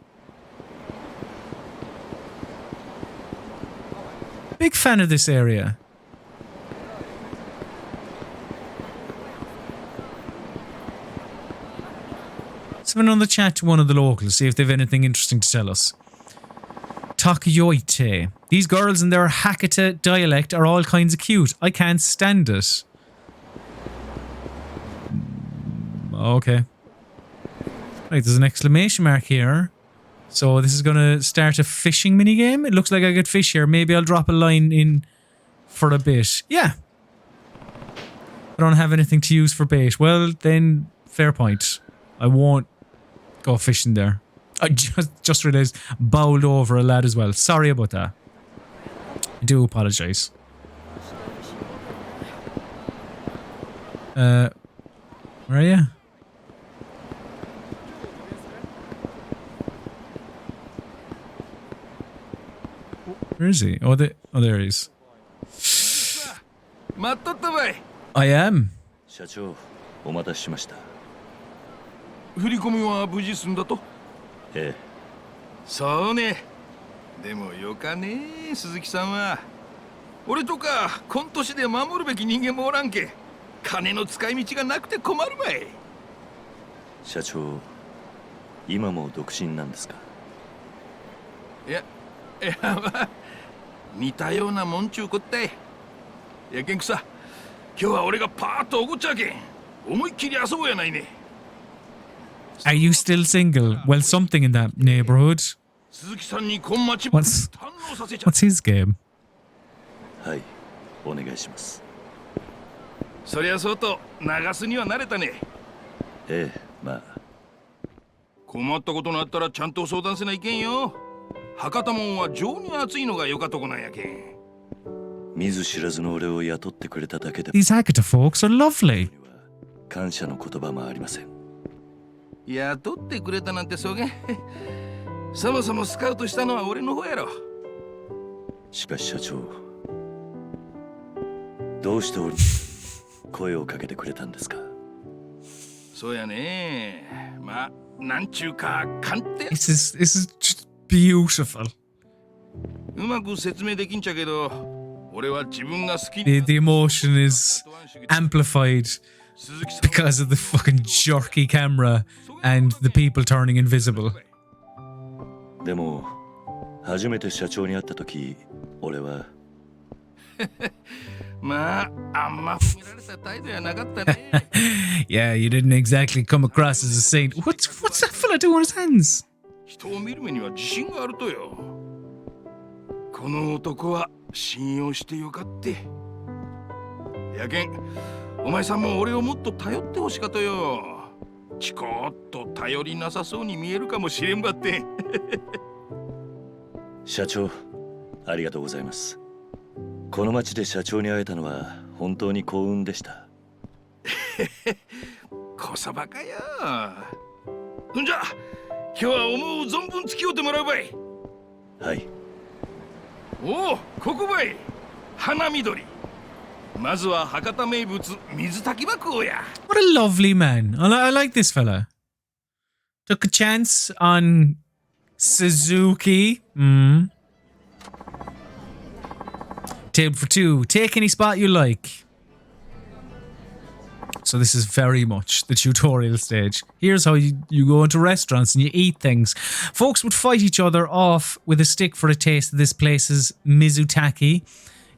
Big fan of this area. Let's have another chat to one of the locals, see if they have anything interesting to tell us. Takuyoite. These girls in their Hakata dialect are all kinds of cute. I can't stand it. Okay. Right, there's an exclamation mark here. So this is going to start a fishing minigame. It looks like I get fish here. Maybe I'll drop a line in for a bit. Yeah. I don't have anything to use for bait. Well, then, fair point. I won't go fishing there. I just realised, bowled over a lad as well. Sorry about that. I do apologise. Where are you? Where is he? Oh, there he is. I am. 社長、お待たせしました。振り込みは無事済んだと？ええ。そうね。でもよかね、鈴木さんは。俺とか今年で守るべき人間もおらんけ。金の使い道がなくて困るばい。社長、今も独身なんですか？いやまあ似たようなもんちゅうこったい。やけんくさ、今日は俺がパーッとおごっちゃうけん。思いっきり遊ぼうやないね。Are you still single? Well, something in that neighborhood. 鈴木さんにこんまち What's his game? はい、お願いします。そりゃそうと流すには慣れたね。ええ、まあ。困ったことがあったらちゃんと相談せないけんよ。博多門は情に熱いのがよかとこなんやけん。見ず知らずの俺を雇ってくれただけで。These Hakata folks are lovely. 感謝の言葉もありません。雇ってくれたなんてそげ。そもそもスカウトしたのは俺の方やろ。しかし社長、どうして俺に声をかけてくれたんですか？そうやね。まあ、なんちゅうか鑑定。This is just beautiful. うまく説明できんちゃけど、俺は自分が好き。The emotion is amplified because of the fucking jerky camera and the people turning invisible. でも初めて社長に会った時、俺はまあ、あんま褒められた態度やなかったね。Yeah, you didn't exactly come across as a saint. What's that fella doing with his hands? 人を見る目には自信があるとよ。この男は信用してよかって。やけん、お前さんも俺をもっと頼ってほしかとよ。ちこっと頼りなさそうに見えるかもしれんばって。社長、ありがとうございます。この町で社長に会えたのは本当に幸運でした。こそばかよ。んじゃ、今日は思う存分付き合ってもらうばい。はい。おお、ここばい。花緑。まずは博多名物水炊き爆をや。What a lovely man. I like this fella. Took a chance on Table for two. Take any spot you like. So this is very much the tutorial stage. Here's how you go into restaurants and you eat things. Folks would fight each other off with a stick for a taste of this place's Mizutaki.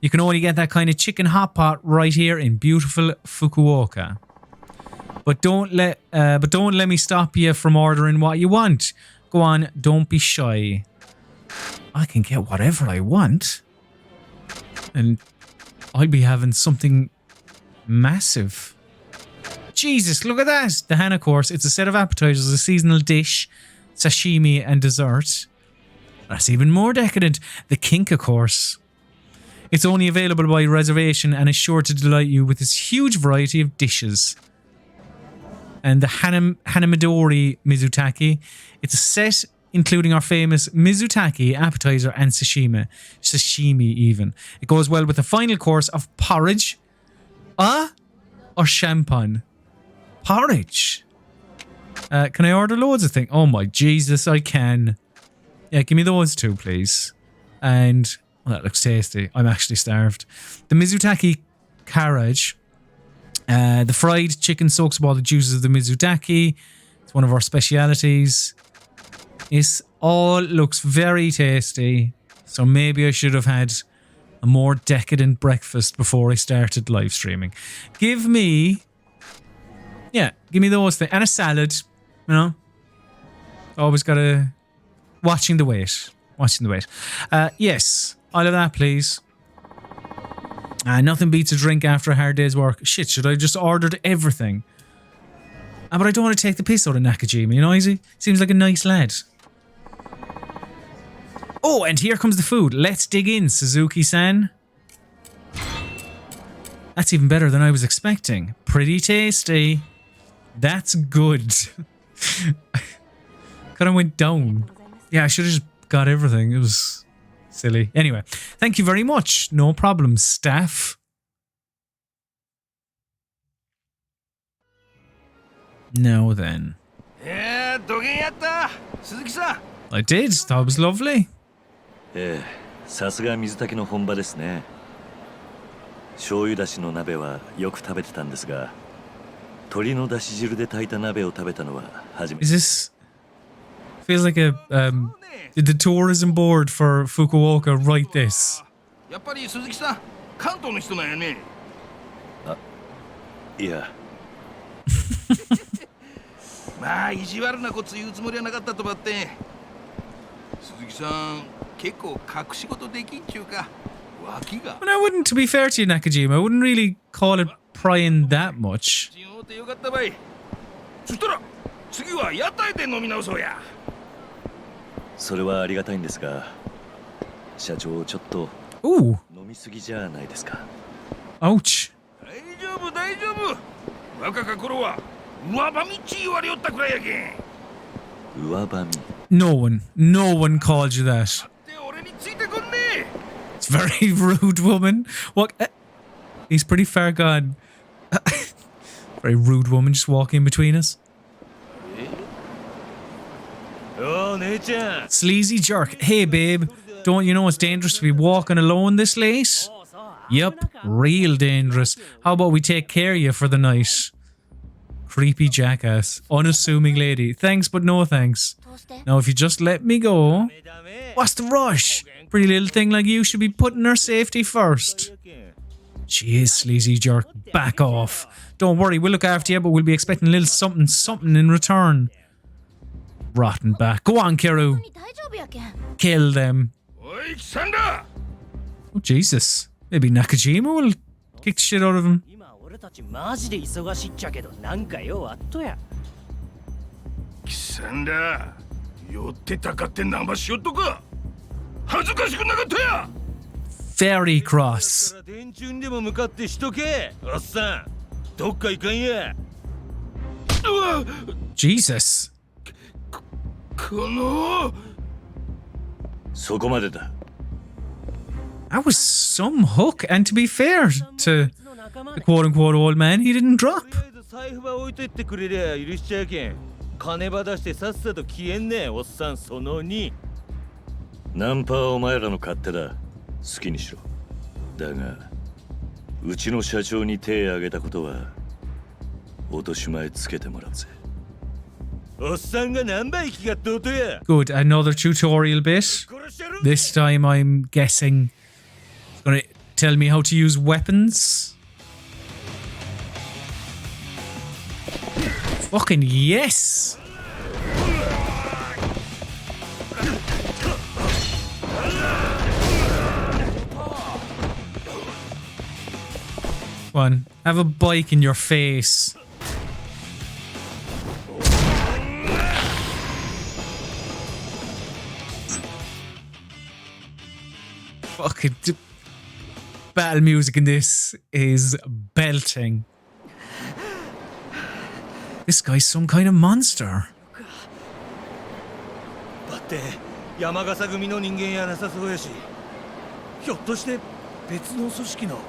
You can only get that kind of chicken hot pot right here in beautiful Fukuoka. But don't let me stop you from ordering what you want. Go on, don't be shy. I can get whatever I want. And I'll be having something massive. Jesus, look at that! The Hana course. It's a set of appetizers, a seasonal dish, sashimi, and dessert. That's even more decadent. The Kinka course. It's only available by reservation and is sure to delight you with this huge variety of dishes. And the Hanamidori Mizutaki. It's a set including our famous Mizutaki, appetizer, and sashimi. Sashimi, even. It goes well with the final course of porridge. Or champagne? Porridge. Can I order loads of things? Oh my Jesus, I can. Yeah, give me those two, please. And oh, that looks tasty. I'm actually starved. The Mizutaki Karaj. The fried chicken soaks up all the juices of the Mizutaki. It's one of our specialities. This all looks very tasty. So maybe I should have had a more decadent breakfast before I started live streaming. Give me those things. And a salad, you know. Always gotta... Watching the weight. Yes, I'll have that, please. Nothing beats a drink after a hard day's work. Shit, should I just ordered everything? But I don't want to take the piss out of Nakajima, you know, he seems like a nice lad. Oh, and here comes the food. Let's dig in, Suzuki-san. That's even better than I was expecting. Pretty tasty. That's good. Kind of went down. Yeah, I should have just got everything. It was silly. Anyway, thank you very much. No problem, staff. Now then. Yeah, I did. That was lovely. さすが水炊きの本場ですね。醤油だしの鍋はよく食べてたんですが、鶏のだし汁で炊いた鍋を食べたのは初めて。 Is this feels like a did the tourism board for Fukuoka write this? やっぱり鈴木さん、関東の人なんやね。いや。まあ意地悪なこと言うつもりはなかったとばって。鈴木さん。 But I wouldn't, to be fair to you, Nakajima, I wouldn't really call it prying that much. Ooh. Ouch. No one called you that. It's very rude, woman. What? He's pretty far gone. Very rude woman just walking between us. Sleazy jerk. Hey, babe. Don't you know it's dangerous to be walking alone this late? Yep, real dangerous. How about we take care of you for the night? Creepy jackass. Unassuming lady. Thanks, but no thanks. Now, if you just let me go... What's the rush? Pretty little thing like you should be putting her safety first. Jeez, sleazy jerk. Back off. Don't worry, we'll look after you, but we'll be expecting a little something in return. Rotten back. Go on, Kiryu. Kill them. Oh, Jesus. Maybe Nakajima will kick the shit out of him. マジで忙しいっちゃけどなんかよあっとやキサンダ寄ってたかって生しよっとか恥ずかしくなかったや Very cross 電柱にでも向かってしとけおっさんどっか行かんや Jesus このそこまでだ That was some hook, and to be fair to the quote-unquote old man, he didn't drop. 財布は置いといてくれりゃ許しちゃうけん金ば出してさっさと消えんねおっさんその2ナンパはお前らの勝手だ好きにしろだがうちの社長に手を挙げたことは落とし前つけてもらうぜ。おっさんが何倍気がとうとや。 Good, another tutorial bit. This time I'm guessing it's gonna tell me how to use weapons. Fucking yes! Come on, have a bike in your face. Fucking battle music in this is belting. This guy's some kind of monster. だって山笠組の人間やなさそうやし、ひょっとして別の組織の。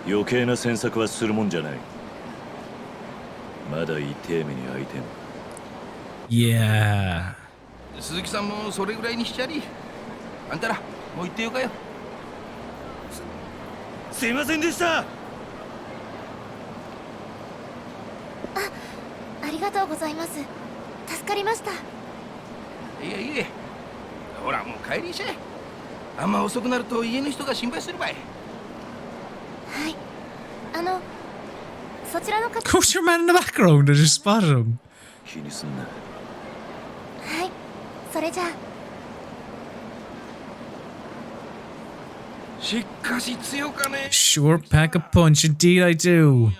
余計な詮索はするもんじゃない。まだ痛え目に遭いてん。Yeah. 鈴木さんもそれぐらいにしちゃり。あんたらもう行ってよかよ。すいませんでした。ありがとうございます。助かりました。いえいえ。ほらもう帰りしゃい。あんま遅くなると家の人が心配するばい。はい。そちらの方。Who's your man in the background? I just spotted him. 気にすんな。はい。それじゃあ。しかし強かね。 Sure pack a punch, indeed I do.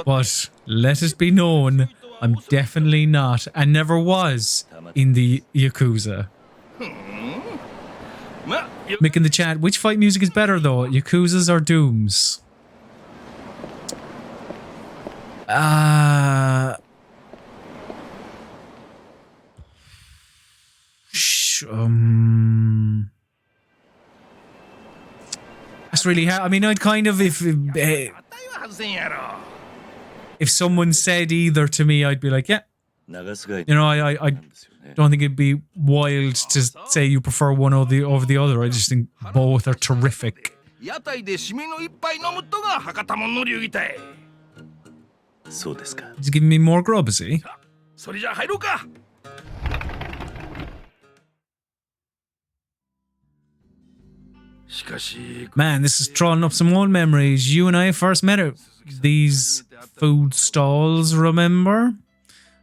But let it be known, I'm definitely not, and never was, in the Yakuza. Mick in the chat, which fight music is better though, Yakuza's or Doom's? That's really hard. I mean, I'd kind of, if someone said either to me, I'd be like, yeah. You know, I don't think it'd be wild to say you prefer one over the other. I just think both are terrific. He's giving me more grub, is he? Man, this is throwing up some old memories. You and I first met at these food stalls, remember?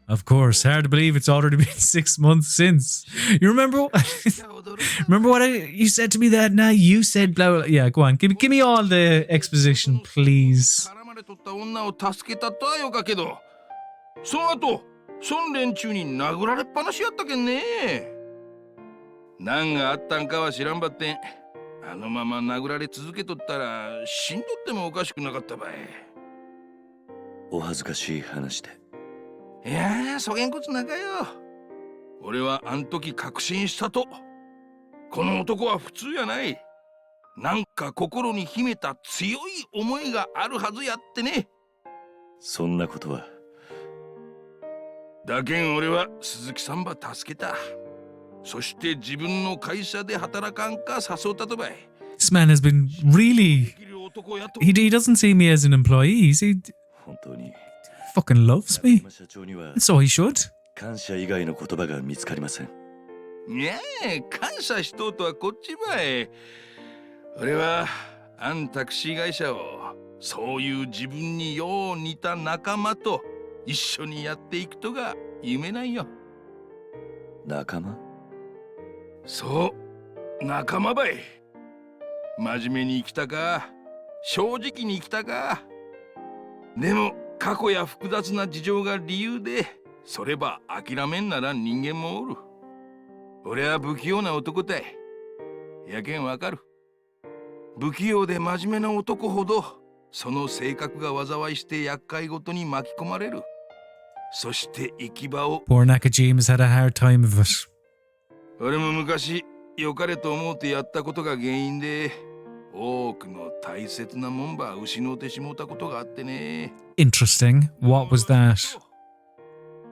Of course, hard to believe it's already been 6 months since. You remember? Remember what you said to me that night? You said blah, blah. Yeah, go on. Give me all the exposition, please. その後、孫連中に殴られっぱなしやったけんね。何があったんかは知らんばってん。あのまま殴られ続けとったら死んどってもおかしくなかったばい。お恥ずかしい話で。いやー、そげんこつなんかよ。俺はあん時確信したと。この男は普通やない。なんか心に秘めた強い思いがあるはずやってね。そんなことは。だけん俺は鈴木さんば助けた。そして自分の会社で働かんか誘ったとばい。This man has been really... He doesn't see me as an employee. He fucking loves me. So he should. 感謝以外の言葉が見つかりません。いやー、感謝しとうとはこっちばい。俺はアンタクシー会社をそういう自分によう似た仲間と一緒にやっていくとが夢なんよ。仲間？そう、仲間ばい。真面目に生きたか、正直に生きたか。でも過去や複雑な事情が理由でそれば諦めんなら人間もおる。俺は不器用な男たい。やけんわかる。不器用で真面目な男ほどその性格が災いして厄介ごとに巻き込まれる。そして行き場を。Poor Nakajima's had a hard time of it. 俺も昔良かれと思うてやったことが原因で多くの大切なもんば失うてしもうたことがあってね。Interesting. What was that?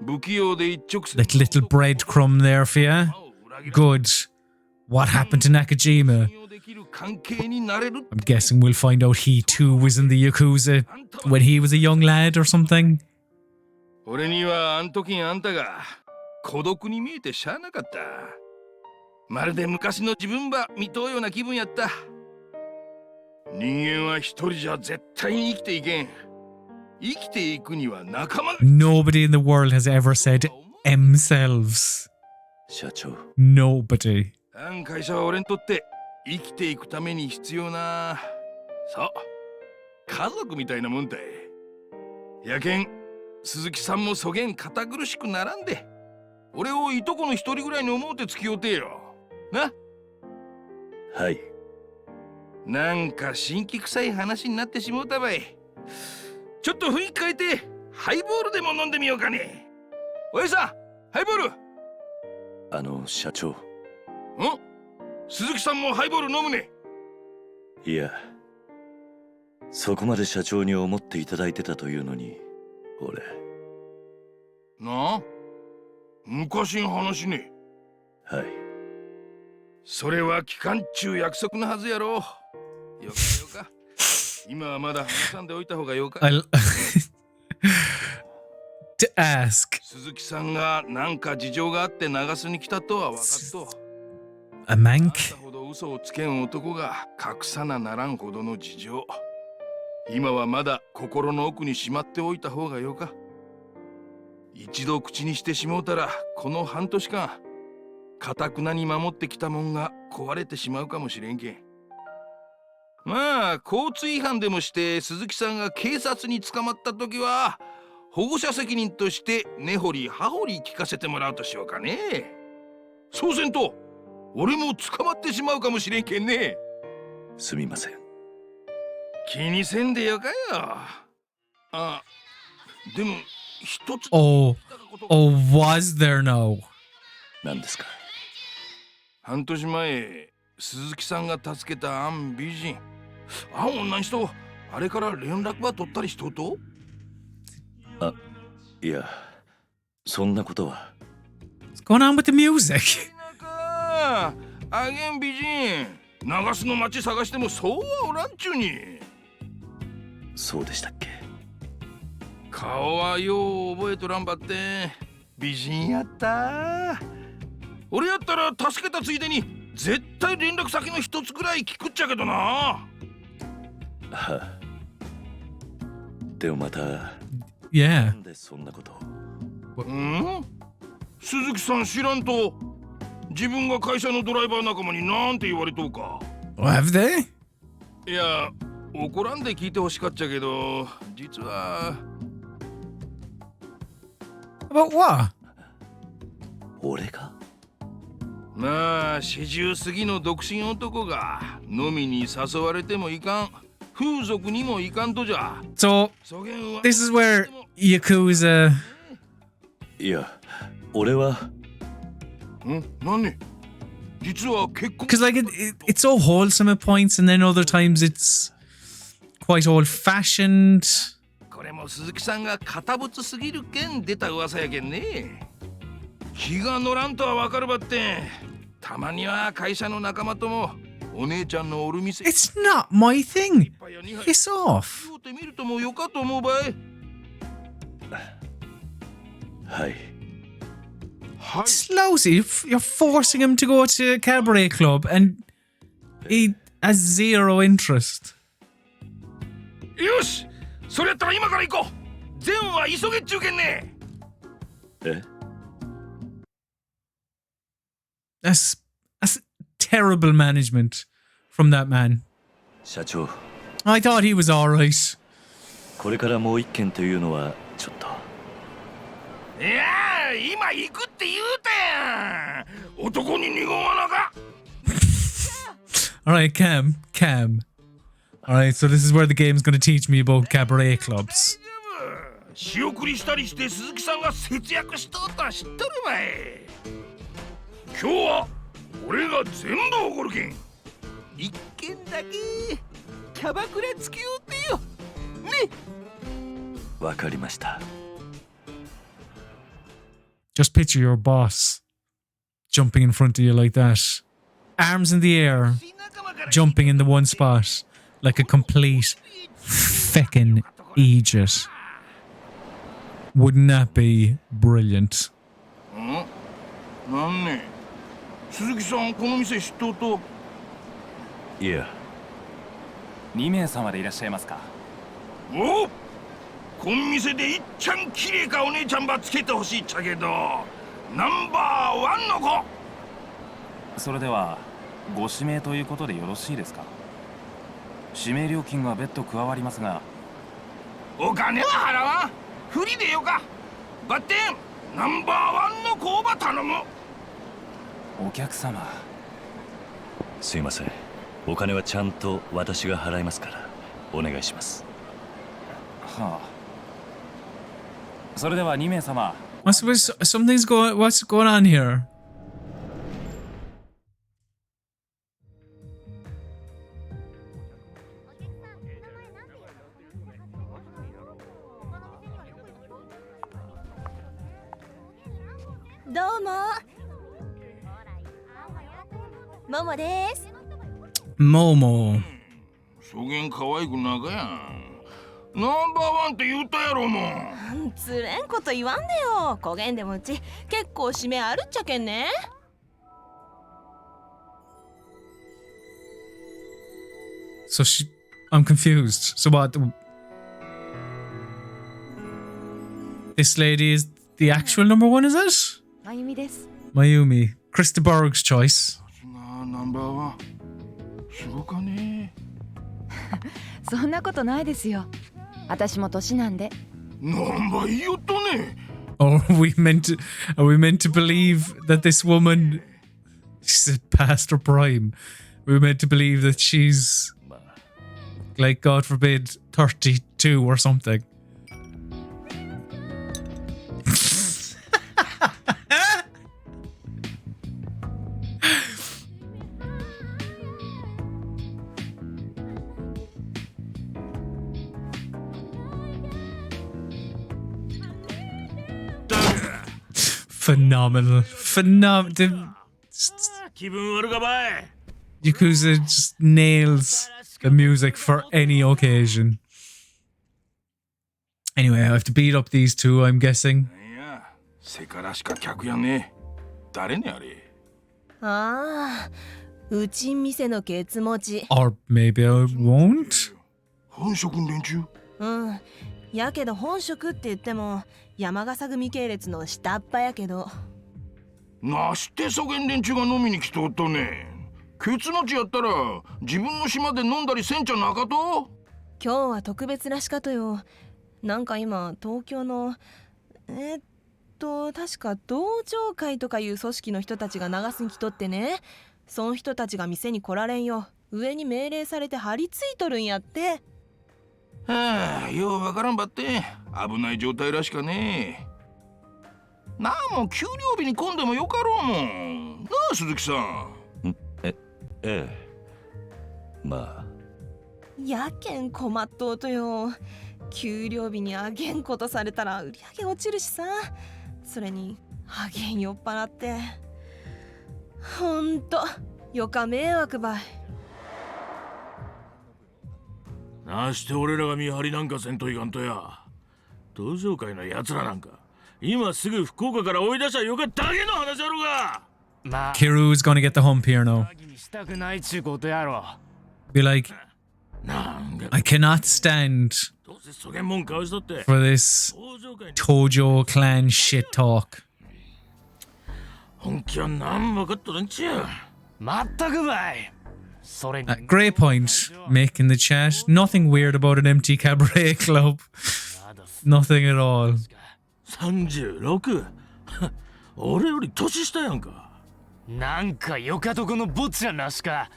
不器用で一直線。Little breadcrumb there for you. Good. What happened to Nakajima? I'm guessing we'll find out he too was in the Yakuza when he was a young lad or something. 俺にはあん時あんたが孤独に見えてしゃあなかった。まるで昔の自分ば見とうような気分やった。人間は一人じゃ絶対に生きていけん。生きていくには仲間が。 Nobody in the world has ever said themselves. 社長。 Nobody. 会社は俺にとって生きていくために必要な、そう家族みたいなもんだい。やけん鈴木さんもそげん堅苦しくならんで、俺をいとこの一人ぐらいに思うて付き合うてよな。はい。なんか新規臭い話になってしもうたばい。ちょっと雰囲気変えてハイボールでも飲んでみようかね。おやさん、ハイボール。社長。鈴木さんもハイボール飲むね。いや、そこまで社長に思っていただいてたというのに、俺。なあ、昔の話ね。はい。それは期間中約束のはずやろう。よかよか。今はまだ話さんでおいた方がよか。To ask. 鈴木さんがなんか事情があって流すに来たとは分かっと。A mank? あんたほど嘘をつけん男が隠さなならんほどの事情。今はまだ心の奥にしまっておいた方がよか。一度口にしてしもうたらこの半年間堅くなに守ってきたもんが壊れてしまうかもしれんけん。まあ交通違反でもして鈴木さんが警察に捕まった時は保護者責任として根掘り葉掘り聞かせてもらうとしようかね。そうせんと俺も捕まってしまうかもしれんけんね。すみません。気にせんでよかよ。あ、でも一つ。Oh, was there no? 何ですか。半年前鈴木さんが助けたアン美人、あん女の人、あれから連絡は取ったりしとうと。いや、そんなことは。What's going on with the music? あげん美人、長洲の町探してもそうはおらんちゅうに。そうでしたっけ。顔はよう覚えとらんばって美人やった。俺やったら助けたついでに絶対連絡先の一つくらい聞くっちゃけどな。はあ、でもまた。Yeah. なんでそんなこと。鈴木さん知らんと自分が会社のドライバー仲間になんて言われとうか。Have they? いや、怒らんで聞いてほしかっちゃけど、実は。About what? 俺が。まあ40過ぎの独身男が飲みに誘われてもいかん、風俗にもいかんとじゃ。 So, this is where Yakuza... いや、俺は。何？実は結婚。 Because like it's so wholesome at points, and then other times it's quite old-fashioned. これも鈴木さんが堅物すぎるけん出た噂やけんね。気が乗らんとはわかるばって、たまには会社の仲間ともお姉ちゃんのおる店。 It's not my thing. Piss off. ってみるともよかと思うばい。はい。Slousy, you're forcing him to go to a cabaret club and he has zero interest. よし、それやったら今から行こう。善は急げっちゅうけんね。え？ That's terrible management from that man. 社長。I thought he was alright. これからもう一件というのはちょっと。いやー、今行くって言うたやん。男に二言はなか。Alright, Cam. Alright, so this is where the game's going to teach me about cabaret clubs. 仕送りしたりして鈴木さんが節約しとったら知っとるばい。今日は俺が全部おごるけん。一件だけキャバクラ付き合うてよ。ね。わかりました。Just picture your boss jumping in front of you like that. Arms in the air. jumping in the one spot like a complete feckin' idiot. Wouldn't that be brilliant? なんね鈴木さんこの店知っとうといや2名様でいらっしゃいますかおっこん店でいっちゃん綺麗かお姉ちゃんばつけてほしいっちゃけどナンバーワンの子それではご指名ということでよろしいですか指名料金が別途加わりますがお金は払わんフリでよかバッテンナンバーワンの子ば頼むお客様すいませんお金はちゃんと私が払いますからお願いしますはあそれでは2名様 What's going on here? Momo. そげん可愛くなかやんナンバーワンって言ったやろもんつれんこと言わんでよこげんでもうち結構指名あるっちゃけんね So I'm confused. So what? This lady is the actual number one, is it? まゆみです Mayumi. Krista Berg's choice. ナンバーワンすごかねそんなことないですよ私も年なんでなんば言いよっとね Or are we meant to believe that this woman she's past her prime? We're meant to believe that she's like, God forbid, 32 or something. Phenomenal. Yakuza just nails the music for any occasion. Anyway, I have to beat up these two, I'm guessing. せからしか客やね誰ねあれああうちん店のケツ持ち Or maybe I won't? 本職連中うんやけど本職って言っても山笠組系列の下っ端やけどなしてそげん連中が飲みに来とったねケツ持ちやったら自分の島で飲んだりせんちゃなかと今日は特別なしかとよなんか今東京の確か同情会とかいう組織の人たちが流すに来とってねその人たちが店に来られんよ上に命令されて張り付いとるんやってはあようわからんばって危ない状態らしかねなんも給料日に混んでもよかろうもんなあ鈴木さんええまあやけん困っとうとよ給料日にあげんことされたら売り上げ落ちるしさそれにあげん酔っ払ってほんとよか迷惑ばいなして俺らが見張りなんかせんといかんとや同情会のやつらなんか今すぐ福岡から追い出したよかだけの話やろがまあ Kiru's gonna get the hump here now. Be like, I cannot stand for this Tojo clan shit talk. 本気は何も分かっとるんちやまったくばいそれに Great point, Mick in the chat. Nothing weird about an empty cabaret club. Nothing at all. 36? 俺より年下やんかなんかよかとこの坊ちゃんらしか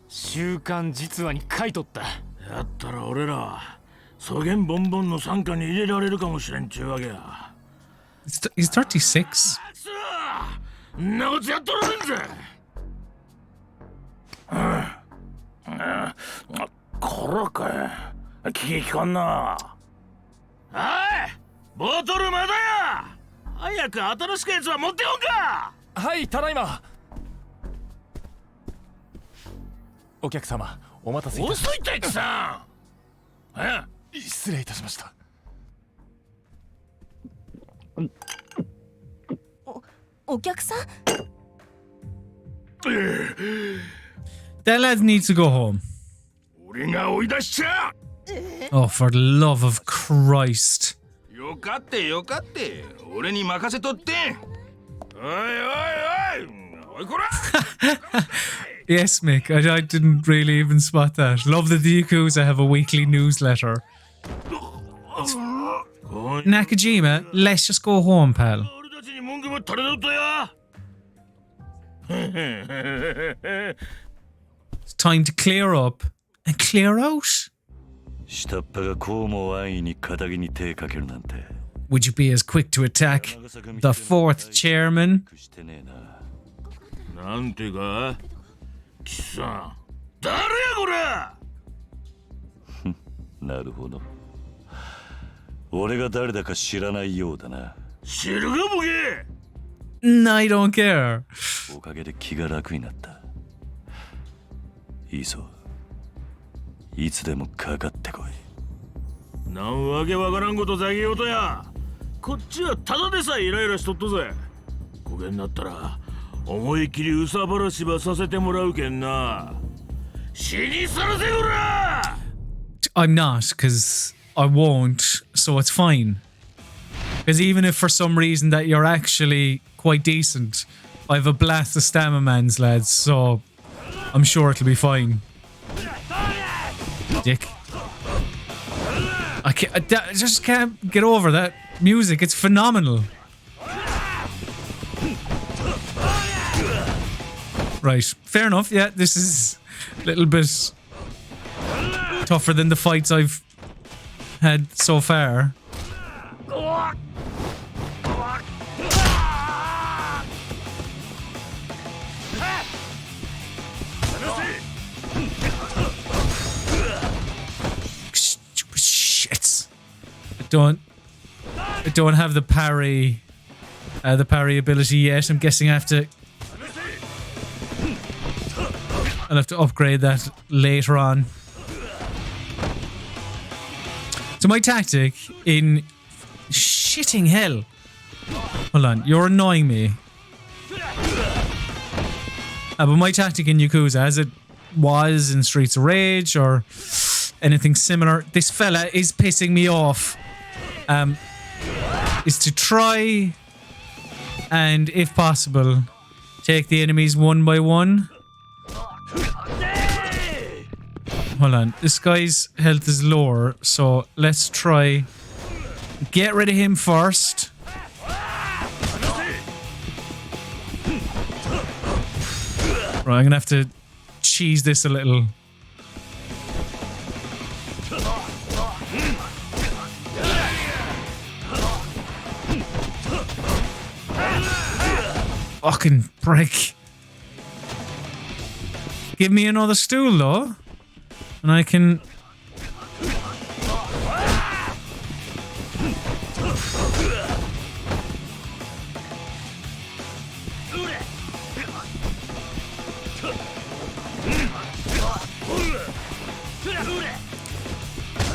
週刊実話に書いとったやったら俺らそげんボンボンの傘下に入れられるかもしれんちゅうわけや He's 36. んなことやっとられんぜこらかい気きかんなおいボトルまだや早く新しくやつは持っておんかはいただいまお客様、お待たせいたしました。遅いって言ってさ。失礼いたしました。お客さん？ That lad needs to go home. 俺が追い出しちゃ。Oh, for the love of Christ. よかってよかって。俺に任せとって。おいおいおい。おいこら。Yes, Mick, I didn't really even spot that. Love that the Yakuza have a weekly newsletter. Nakajima, let's just go home, pal. It's time to clear up and clear out. Would you be as quick to attack the fourth chairman? なんてか貴さん誰やこれなるほど俺が誰だか知らないようだな知るかボケ No, I don't care おかげで気が楽になったいいぞいつでもかかってこいなんわけわからんことざげようとやこっちはただでさえイライラしとったぜこげになったら思い切りうさばらしばさせてもらうけんな死にさらせこら I'm not, because I won't, so it's fine. Because even if for some reason that you're actually quite decent, I have a blast of Stammermans, lads, so I'm sure it'll be fine. Dick. I just can't get over that music, it's phenomenal. Right, fair enough, yeah, this is a little bit tougher than the fights I've had so far. Shit. I don't have the parry ability yet. I'm guessing I'll have to upgrade that later on. So my tactic in shitting hell. Hold on, you're annoying me. But my tactic in Yakuza, as it was in Streets of Rage or anything similar, this fella is pissing me off. Is to try and, if possible, take the enemies one by one. Hold on, this guy's health is lower, so let's try get rid of him first. Right, I'm gonna have to cheese this a little. Fucking prick. Give me another stool though. And I can...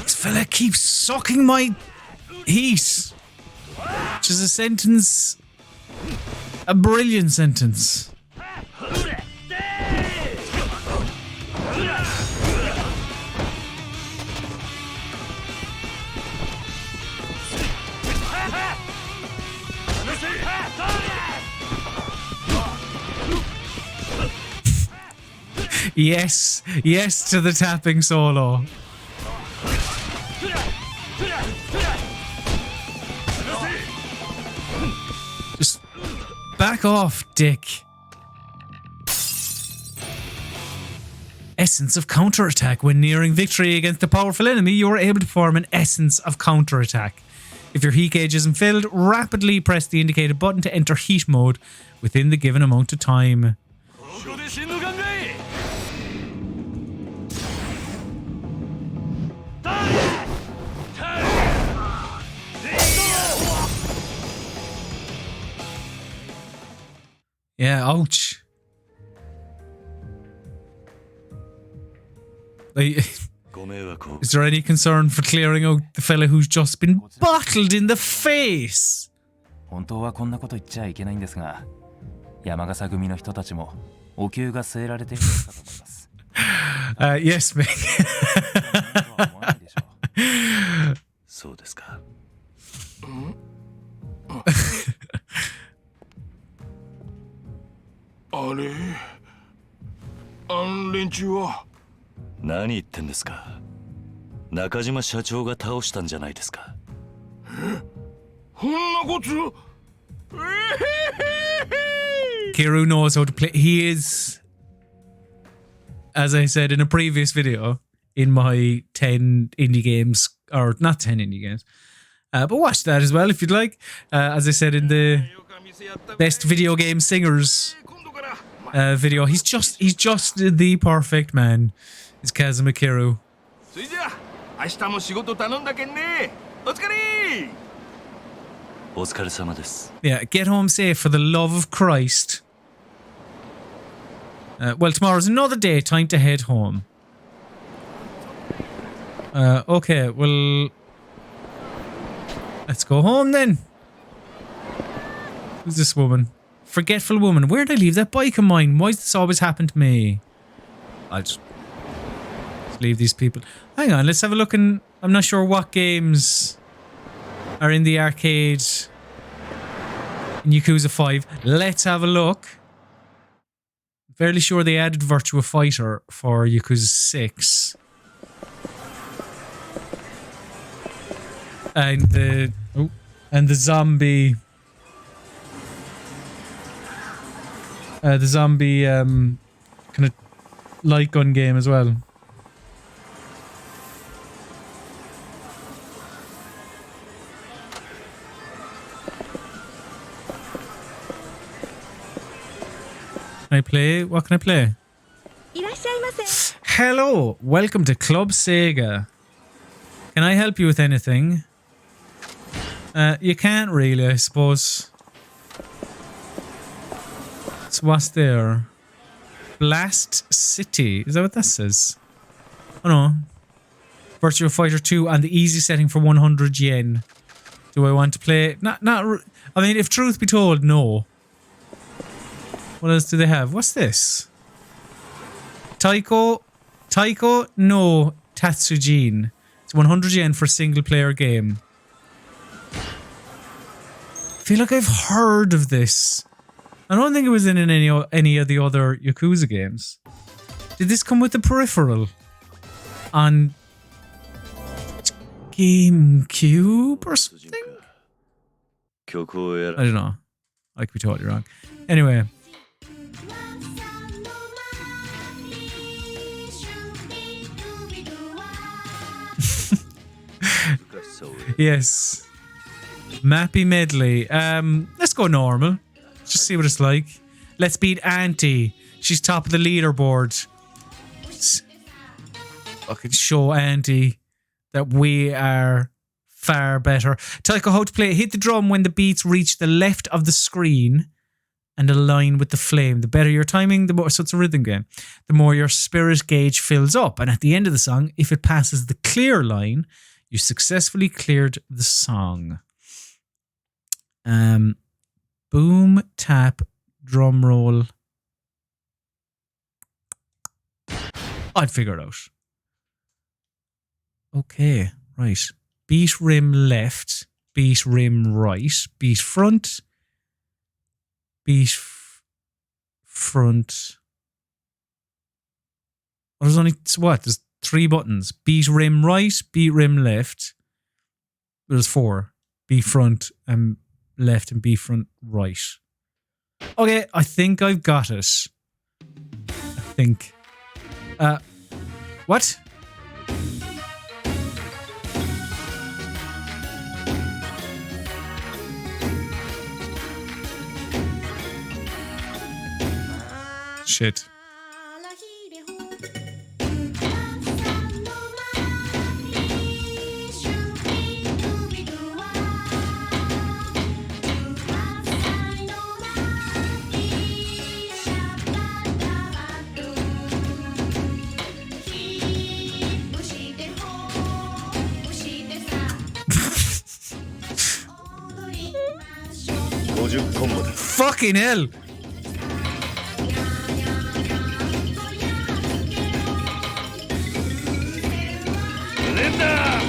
This fella keeps sucking my heat. Which is a sentence... A brilliant sentence. Yes, yes to the tapping solo. Just back off, dick. Essence of counterattack. When nearing victory against a powerful enemy, you are able to perform an essence of counterattack. If your heat gauge isn't filled, rapidly press the indicated button to enter heat mode within the given amount of time. Yeah, ouch. Like, is there any concern for clearing out the fella who's just been bottled in the face? 本当はこんなこと言っちゃいけないんですが、山笠組の人たちもお灸が据えられているかと思います。Yes, Mick. そうですか。あれ、連中は何言ってんですか。中島社長が倒したんじゃないですか。こんなこと。Kiryu knows how to play. He is, as I said in a previous video, in my 10 indie games, or not 10 indie games, but watch that as well if you'd like. As I said in the best video game singers video, he's just the perfect man. Is Kazuma Kiryu. それじゃあ明日も仕事頼んだけんね。お疲れ。お疲れ様です。 Yeah, get home safe for the love of Christ. Well, tomorrow's another day. Time to head home. Okay, well, let's go home then. Who's this woman? Forgetful woman. Where did I leave that bike of mine? Why does this always happen to me? I'll just leave these people. Hang on, let's have a look. I'm not sure what games are in the arcade in Yakuza 5. Let's have a look. Fairly sure they added Virtua Fighter for Yakuza 6. And the zombie kind of light gun game as well. Can I play? What can I play? Hello, welcome to Club Sega. Can I help you with anything? You can't really, I suppose. So what's there? Blast City. Is that what that says? Oh no. Virtua Fighter 2 and the easy setting for 100 yen. Do I want to play? I mean, if truth be told, no. What else do they have? What's this? Taiko no Tatsujin. It's 100 yen for a single player game. I feel like I've heard of this. I don't think it was in any of the other Yakuza games. Did this come with the peripheral? On GameCube or something? I don't know. I could be totally wrong. Anyway. Yes. Mappy medley. Let's go normal. Just see what it's like. Let's beat Auntie. She's top of the leaderboard. Fucking show Auntie that we are far better. Taiko, how to play. Hit the drum when the beats reach the left of the screen and align with the flame. The better your timing, the more. So it's a rhythm game. The more your spirit gauge fills up. And at the end of the song, if it passes the clear line, you successfully cleared the song. Boom, tap, drum roll. I'd figure it out. Okay, right. Beat rim left, beat rim right, beat front, beat front. Oh, there's only what? There's 3 buttons. Beat rim right, beat rim left. There's 4. Beat front and left and beat front right. Okay, I think I've got it. I think. What? Shit. Fucking hell! Linda!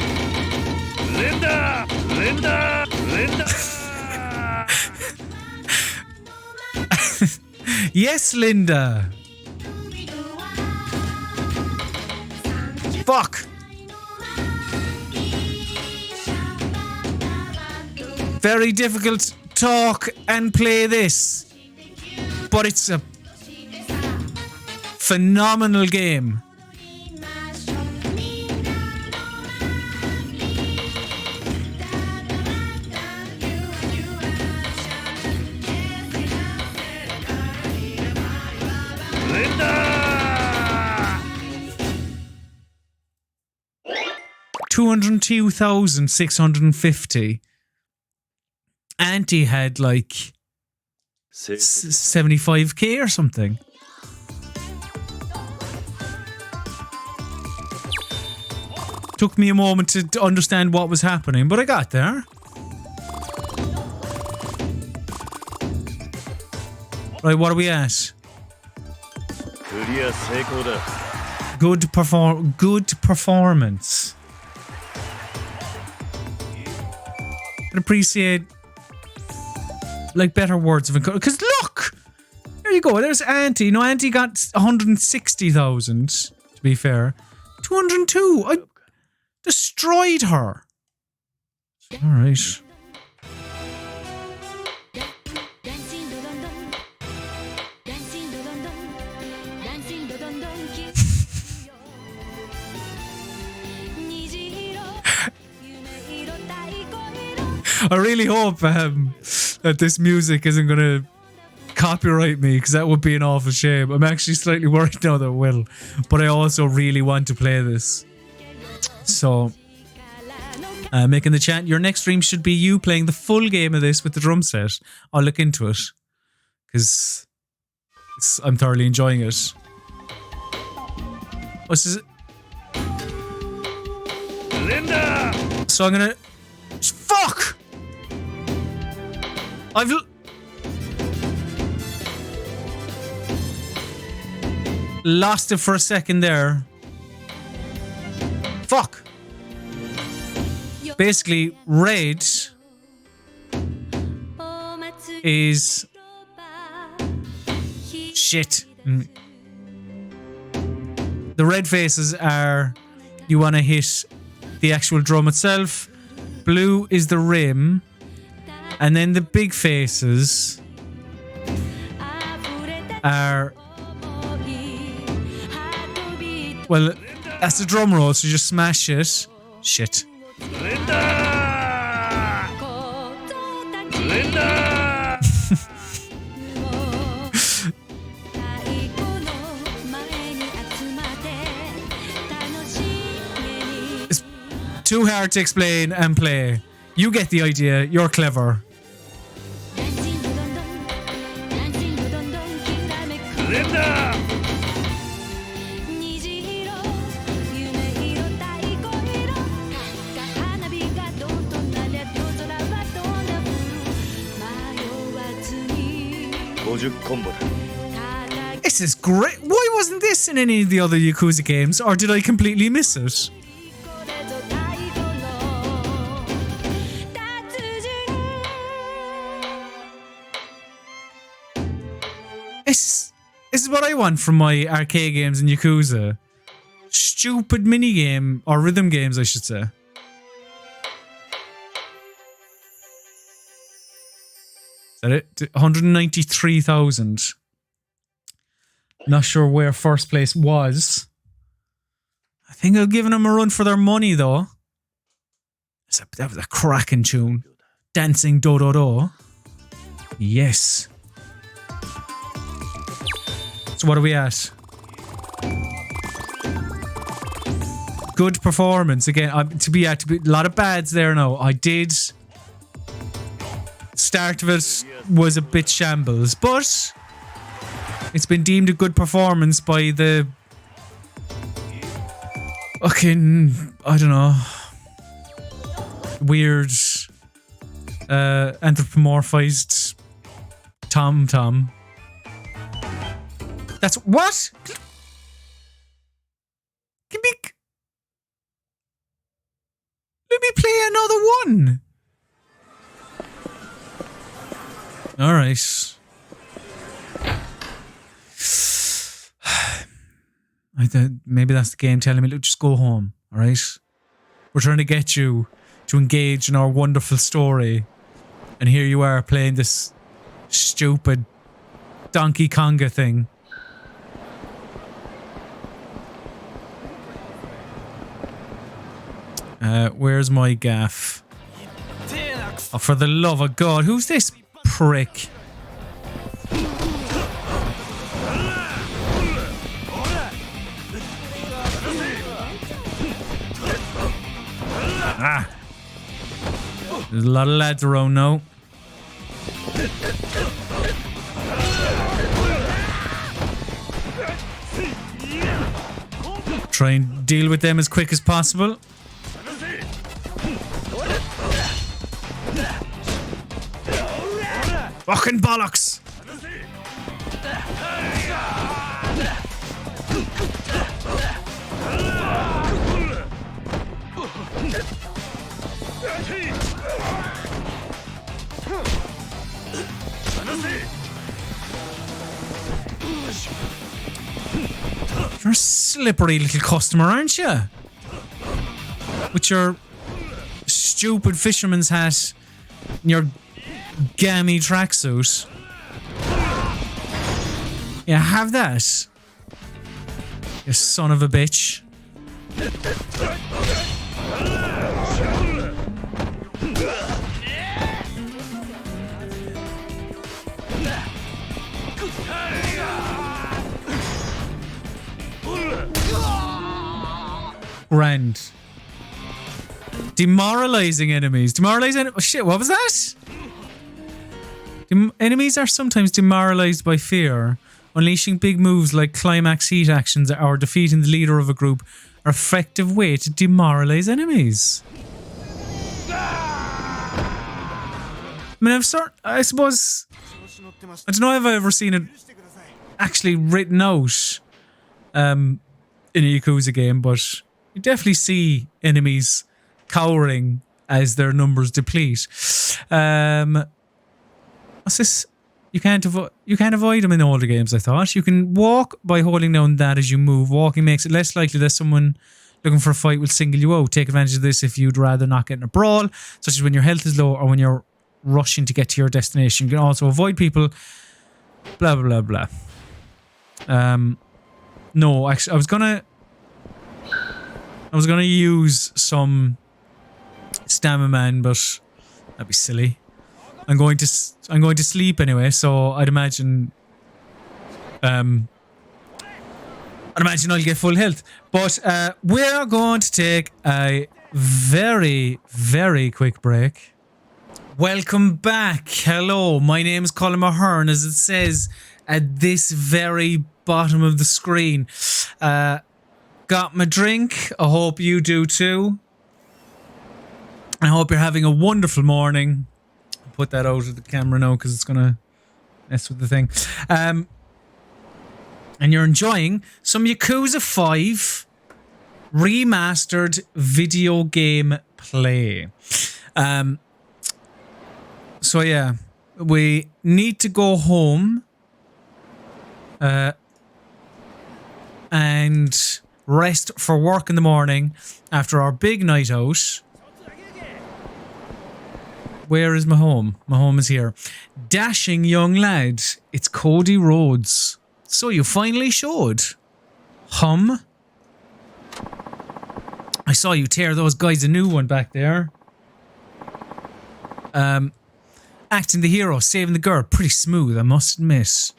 Yes, Linda! Fuck! Very difficult to talk and play this, but it's a phenomenal game. Linda! 202,650. Auntie had like 75k or something. Took me a moment to understand what was happening, but I got there. Right, what are we at? Good performance. I'd appreciate like better words of encouragement. Because look! There you go. There's Auntie. No, Auntie got 160,000, to be fair. 202. I destroyed her. Alright. I really hope that this music isn't going to copyright me, because that would be an awful shame. I'm actually slightly worried now that it will, but I also really want to play this. So, making the chat, your next stream should be you playing the full game of this with the drum set. I'll look into it, because I'm thoroughly enjoying it. What's this? Linda! So I'm gonna... Fuck! I've... lost it for a second there. Fuck! Basically, red is... shit. The red faces are... you want to hit the actual drum itself. Blue is the rim. And then the big faces are... well, that's the drum roll, so just smash it. Shit. Linda! Linda! It's too hard to explain and play. You get the idea. You're clever. Linda! This is great. Why wasn't this in any of the other Yakuza games? Or did I completely miss it? This is what I want from my arcade games in Yakuza. Stupid minigame, or rhythm games, I should say. Is that it? 193,000. Not sure where first place was. I think I've given them a run for their money, though. That was a cracking tune. Dancing Do Do Do. Yes. So what are we at? Good performance. Again, to be a lot of bads there now. I did... start of it was a bit shambles, but it's been deemed a good performance by the fucking, I don't know, weird anthropomorphized Tom. That's what? Let me play another one. All right. I thought maybe that's the game telling me, look, just go home. All right. We're trying to get you to engage in our wonderful story, and here you are playing this stupid Donkey Konga thing. Where's my gaff? Oh, for the love of God, who's this prick? Ah! There's a lot of lads around now. Try and deal with them as quick as possible. Fucking bollocks! You're a slippery little customer, aren't you? With your stupid fisherman's hat and your gammy tracksuit. Yeah, have that. You son of a bitch. Grand. Demoralizing enemies. Oh shit, what was that? Enemies are sometimes demoralized by fear. Unleashing big moves like climax heat actions or defeating the leader of a group are effective way to demoralize enemies. I mean, I suppose, I don't know if I've ever seen it actually written out in a Yakuza game, but you definitely see enemies cowering as their numbers deplete. What's this? You can't avoid them in older games, I thought. You can walk by holding down that as you move. Walking makes it less likely that someone looking for a fight will single you out. Take advantage of this if you'd rather not get in a brawl, such as when your health is low or when you're rushing to get to your destination. You can also avoid people. Blah blah blah blah. No, actually, I was gonna use some stamina man, but that'd be silly. I'm going to sleep anyway, so I'd imagine I'll get full health. But we're going to take a very, very quick break. Welcome back. Hello, my name is ColmAhern, as it says at this very bottom of the screen. Got my drink. I hope you do too. I hope you're having a wonderful morning. I'll put that out of the camera now because it's going to mess with the thing. And you're enjoying some Yakuza 5 remastered video game play. So yeah, we need to go home and rest for work in the morning after our big night out. Where is my home? My home is here. Dashing young lad. It's Cody Rhodes. So you finally showed. I saw you tear those guys a new one back there. Acting the hero, saving the girl. Pretty smooth, I must admit.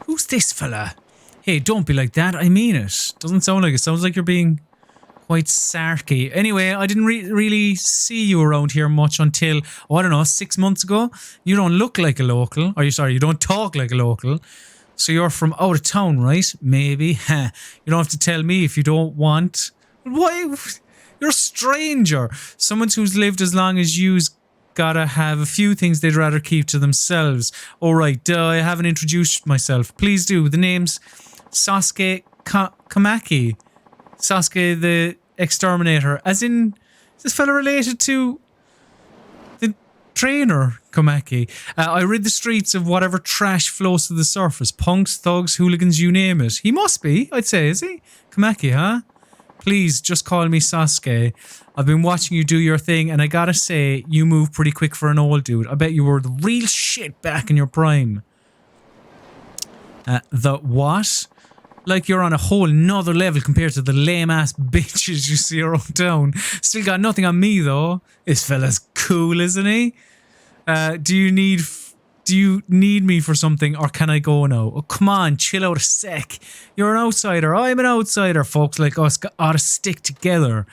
Who's this fella? Hey, don't be like that. I mean it. Doesn't sound like it. Sounds like you're being quite sarky. Anyway, I didn't really see you around here much until, I don't know, 6 months ago. You don't look like a local. You don't talk like a local. So you're from out of town, right? Maybe. You don't have to tell me if you don't want. Why? You're a stranger. Someone who's lived as long as you's gotta have a few things they'd rather keep to themselves. Alright, I haven't introduced myself. Please do. The name's Sasuke Kamaki. Sasuke the Exterminator. As in, is this fella related to the trainer Kamaki? I rid the streets of whatever trash flows to the surface. Punks, thugs, hooligans, you name it. He must be, I'd say, is he? Kamaki, huh? Please, just call me Sasuke. I've been watching you do your thing, and I gotta say, you move pretty quick for an old dude. I bet you were the real shit back in your prime. The what? Like you're on a whole nother level compared to the lame-ass bitches you see around town. Still got nothing on me, though. This fella's cool, isn't he? Do you need me for something, or can I go now? Oh, come on, chill out a sec. You're an outsider. I'm an outsider. Folks like us ought to stick together,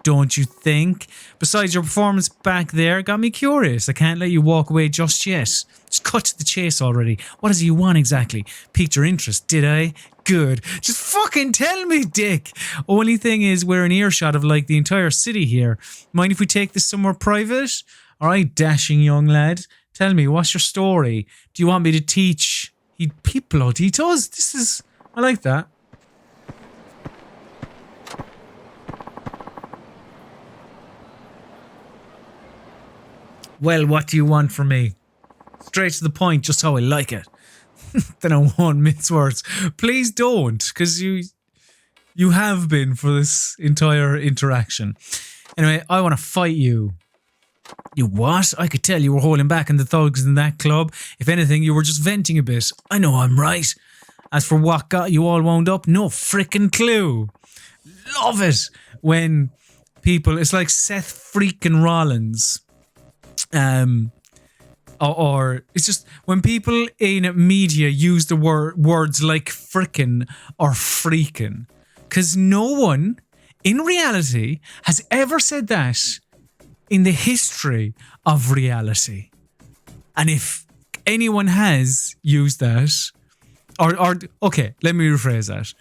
don't you think? Besides, your performance back there got me curious. I can't let you walk away just yet. Just cut to the chase already. What is it you want exactly? Piqued your interest, did I? Good. Just fucking tell me, dick. Only thing is, we're in earshot of like the entire city here. Mind if we take this somewhere private? Alright, dashing young lad. Tell me, what's your story? Do you want me to teach? He bloody does. This is... I like that. Well, what do you want from me? Straight to the point, just how I like it. Then I won't mince words. Please don't, because you have been for this entire interaction. Anyway, I want to fight you. You what? I could tell you were holding back on the thugs in that club. If anything, you were just venting a bit. I know I'm right. As for what got you all wound up, no frickin' clue. Love it when people... It's like Seth freaking Rollins. Or it's just when people in media use the words like frickin' or freakin'. Because no one in reality has ever said that in the history of reality. And if anyone has used that, or okay, let me rephrase that.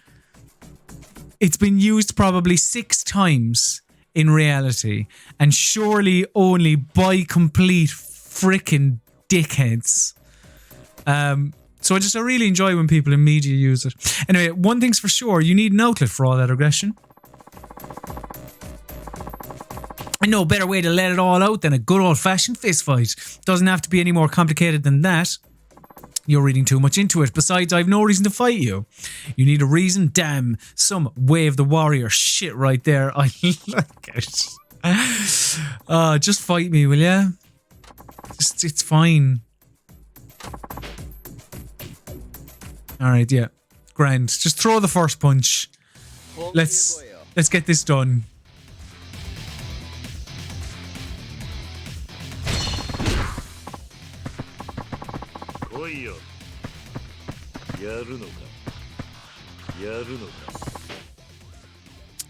It's been used probably 6 times in reality, and surely only by complete frickin' dickheads. So I really enjoy when people in media use it. Anyway, one thing's for sure, you need an outlet for all that aggression. And no better way to let it all out than a good old-fashioned fist fight. Doesn't have to be any more complicated than that. You're reading too much into it. Besides, I've no reason to fight you. You need a reason? Damn, some way of the warrior shit right there. I like it. Just fight me, will ya? It's fine. Alright, yeah. Grand. Just throw the first punch. Let's get this done.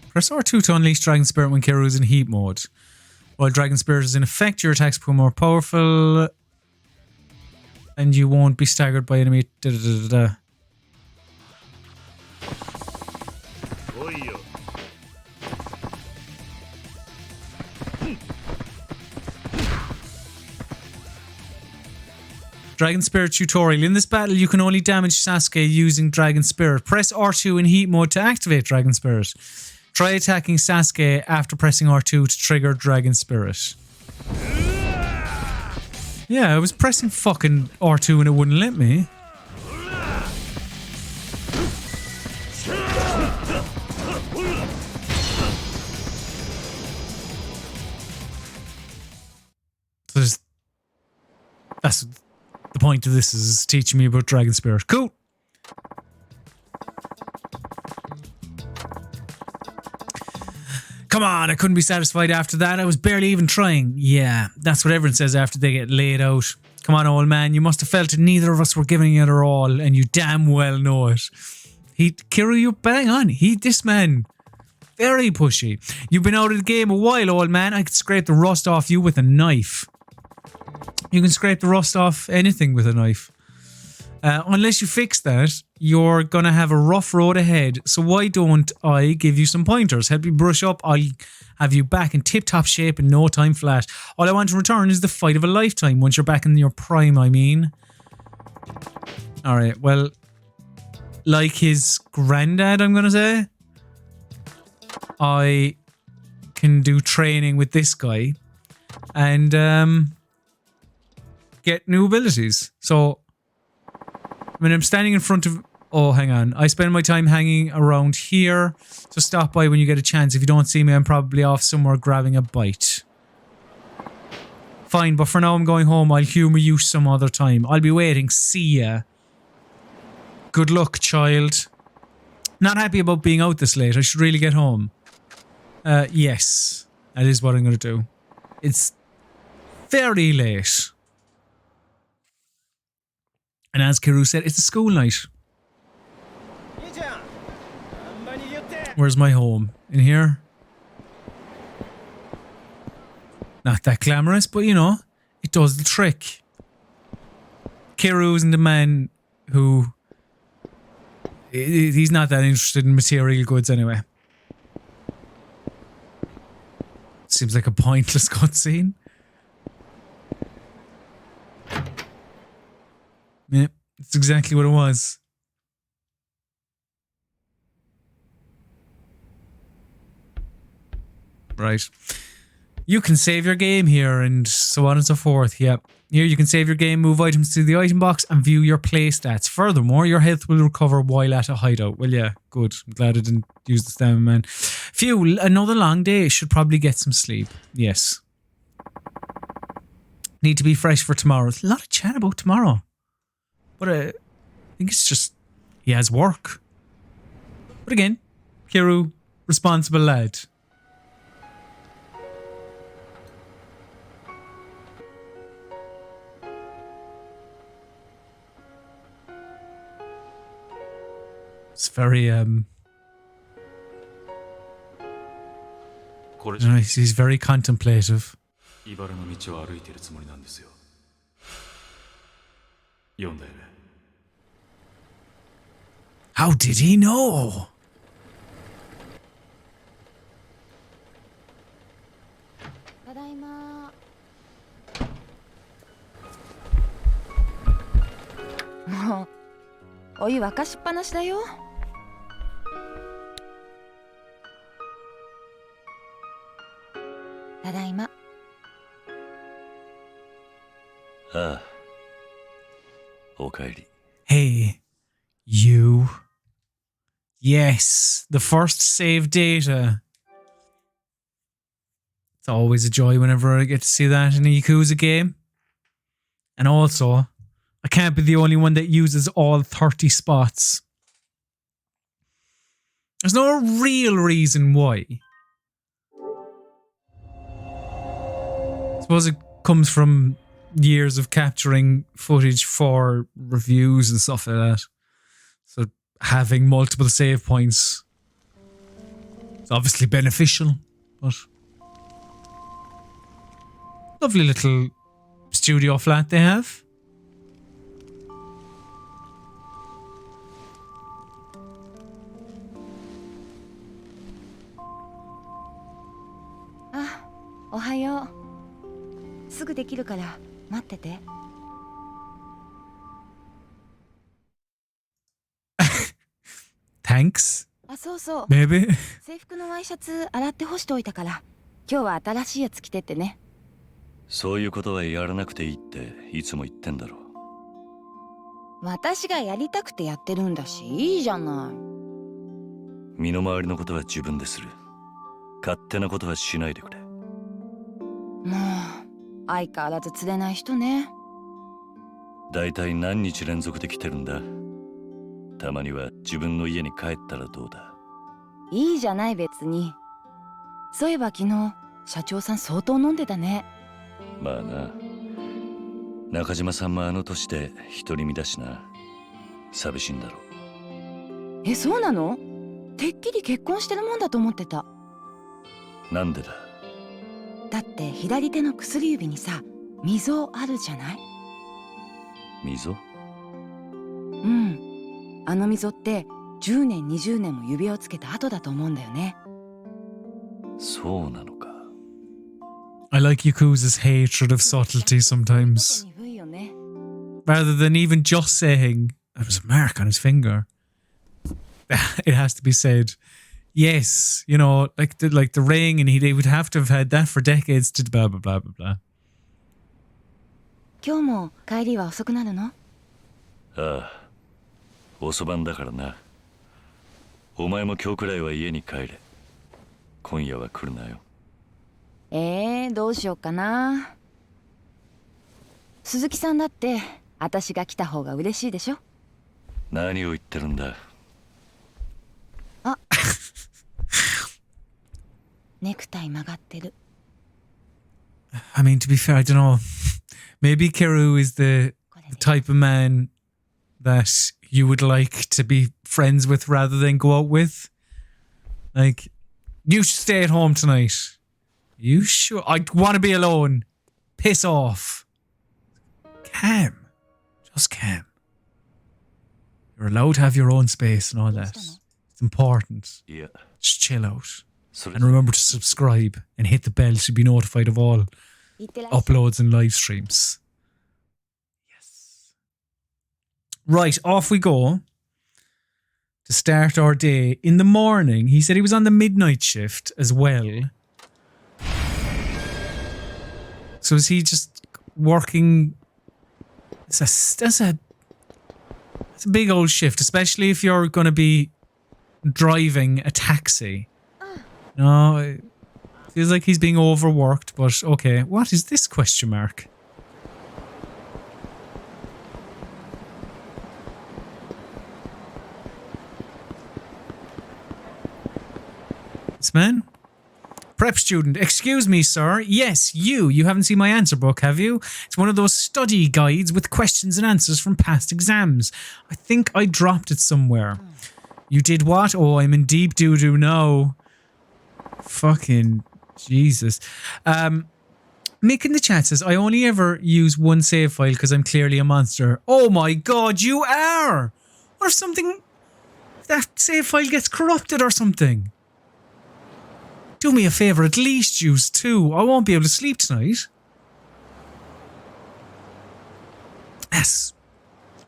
Press R2 to unleash Dragon Spirit when Kiryu is in heat mode. While Dragon Spirit is in effect, your attacks become more powerful and you won't be staggered by enemy. Dragon Spirit tutorial. In this battle, you can only damage Sasuke using Dragon Spirit. Press R2 in heat mode to activate Dragon Spirit. Try attacking Sasuke after pressing R2 to trigger Dragon Spirit. Yeah, I was pressing fucking R2 and it wouldn't let me. So that's the point of this, is teaching me about Dragon Spirit. Cool. Come on, I couldn't be satisfied after that. I was barely even trying. Yeah, that's what everyone says after they get laid out. Come on, old man, you must have felt that neither of us were giving it our all, and you damn well know it. Kiryu, you bang on. This man, very pushy. You've been out of the game a while, old man. I could scrape the rust off you with a knife. You can scrape the rust off anything with a knife. Unless you fix that, you're going to have a rough road ahead. So why don't I give you some pointers? Help you brush up. I'll have you back in tip-top shape in no time flat. All I want in return is the fight of a lifetime once you're back in your prime, I mean. Alright, well, like his granddad, I'm going to say, I can do training with this guy and get new abilities. So, when I'm standing in front of... Oh, hang on. I spend my time hanging around here. So stop by when you get a chance. If you don't see me, I'm probably off somewhere grabbing a bite. Fine, but for now I'm going home. I'll humour you some other time. I'll be waiting. See ya. Good luck, child. Not happy about being out this late. I should really get home. Yes. That is what I'm going to do. It's very late. And as Kiryu said, it's a school night. Where's my home? In here? Not that glamorous, but you know, it does the trick. Kiryu isn't the man who... He's not that interested in material goods anyway. Seems like a pointless cutscene. Yeah, it's exactly what it was. Right. You can save your game here and so on and so forth. Yep. Here you can save your game, move items to the item box and view your play stats. Furthermore, your health will recover while at a hideout. Well, yeah, good. I'm glad I didn't use the stamina man. Phew, another long day. Should probably get some sleep. Yes. Need to be fresh for tomorrow. There's a lot of chat about tomorrow. But I think it's just he has work. But again, Kiryu, responsible lad. It's very he's very contemplative. How did he know?もうお湯沸かしっぱなしだよ。ただいま。ああ。おかえり。Hey, you. Yes, the first save data. It's always a joy whenever I get to see that in a Yakuza game. And also, I can't be the only one that uses all 30 spots. There's no real reason why. I suppose it comes from years of capturing footage for reviews and stuff like that. So having multiple save points is obviously beneficial, but lovely little studio flat they have. Ah, おはよう。すぐできるから待ってて。Thanks. あ、そうそう。Maybe. 制服のワイシャツ洗って干しておいたから、今日は新しいやつ着てってね。そういうことはやらなくていいっていつも言ってんだろう。私がやりたくてやってるんだし、いいじゃない。身の回りのことは自分でする。勝手なことはしないでくれ。もう相変わらず釣れない人ね。だいたい何日連続で来てるんだ。たまには自分の家に帰ったらどうだ。いいじゃない別に。そういえば昨日社長さん相当飲んでたね。まあな。中島さんもあの年で独り身だしな。寂しいんだろう。え、そうなの？てっきり結婚してるもんだと思ってた。なんでだ？だって左手の薬指にさ、溝あるじゃない？溝？うん。あの溝って10年20年も指輪をつけた後だと思うんだよね。そうなのか。I like Yakuza's hatred of subtlety sometimes. Rather than even just saying, there was a mark on his finger. It has to be said, yes, you know, like the ring, and they would have to have had that for decades to blah, blah, blah, blah, blah. 今日も帰りは遅くなるの？ああ、遅番だからな。お前も今日くらいは家に帰れ。今夜は来るなよ。どうしようかな。鈴木さんだって私が来た方が嬉しいでしょ。何を言ってるんだ。あ、ネクタイ曲がってる。I mean, to be fair, I don't know. Maybe Kiryu is the type of man that you would like to be friends with rather than go out with. Like, you should stay at home tonight. You sure? I want to be alone. Piss off. Calm. Just calm. You're allowed to have your own space and all that. It's important. Yeah. Just chill out. And remember to subscribe and hit the bell to be notified of all uploads and live streams. Yes. Right, off we go to start our day. In the morning, he said he was on the midnight shift as well. So is he just working? That's a big old shift, especially if you're going to be driving a taxi. No, it feels like he's being overworked, but okay. What is this question mark? This man? Prep student. Excuse me, sir. Yes, you. You haven't seen my answer book, have you? It's one of those study guides with questions and answers from past exams. I think I dropped it somewhere. You did what? Oh, I'm in deep doo-doo now. Fucking Jesus. Mick in the chat says, I only ever use one save file because I'm clearly a monster. Oh my god, you are! What if something... that save file gets corrupted or something? Do me a favour, at least use 2. I won't be able to sleep tonight. Yes.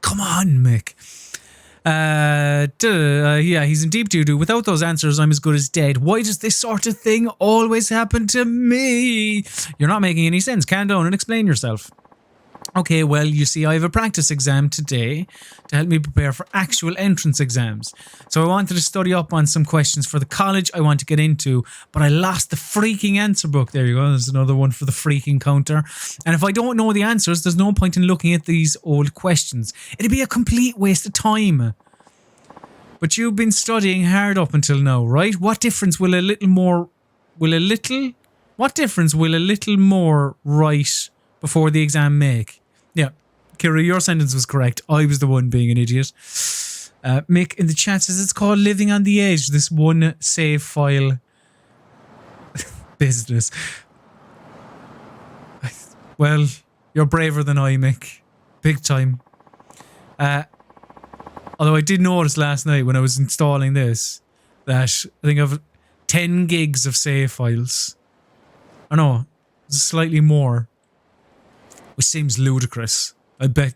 Come on, Mick. Yeah, he's in deep doo-doo. Without those answers, I'm as good as dead. Why does this sort of thing always happen to me? You're not making any sense. Calm down and explain yourself. Okay, well, you see, I have a practice exam today to help me prepare for actual entrance exams. So I wanted to study up on some questions for the college I want to get into, but I lost the freaking answer book. There you go. There's another one for the freaking counter. And if I don't know the answers, there's no point in looking at these old questions. It'd be a complete waste of time. But you've been studying hard up until now, right? What difference will a little more... What difference will a little more right before the exam make? Yeah, Kira, your sentence was correct. I was the one being an idiot. Mick in the chat says it's called living on the edge. This one save file business. Well, you're braver than I, Mick. Big time. Although I did notice last night when I was installing this that I think I've 10 gigs of save files. Oh no, it's slightly more. Which seems ludicrous. I bet.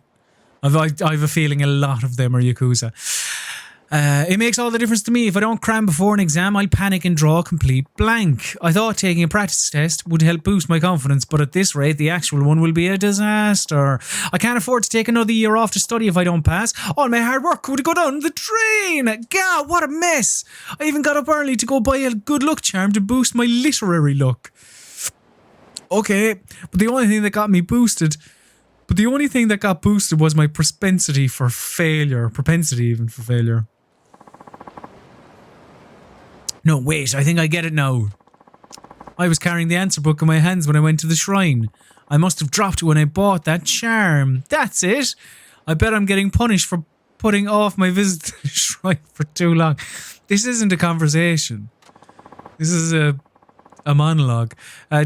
I have a feeling a lot of them are Yakuza. It makes all the difference to me. If I don't cram before an exam, I'll panic and draw a complete blank. I thought taking a practice test would help boost my confidence, but at this rate, the actual one will be a disaster. I can't afford to take another year off to study if I don't pass. All my hard work would go down the drain. God, what a mess. I even got up early to go buy a good luck charm to boost my literary luck. Okay, but the only thing that got boosted was my propensity for failure. Propensity even for failure. No, wait, I think I get it now. I was carrying the answer book in my hands when I went to the shrine. I must have dropped it when I bought that charm. That's it. I bet I'm getting punished for putting off my visit to the shrine for too long. This isn't a conversation. This is a A monologue.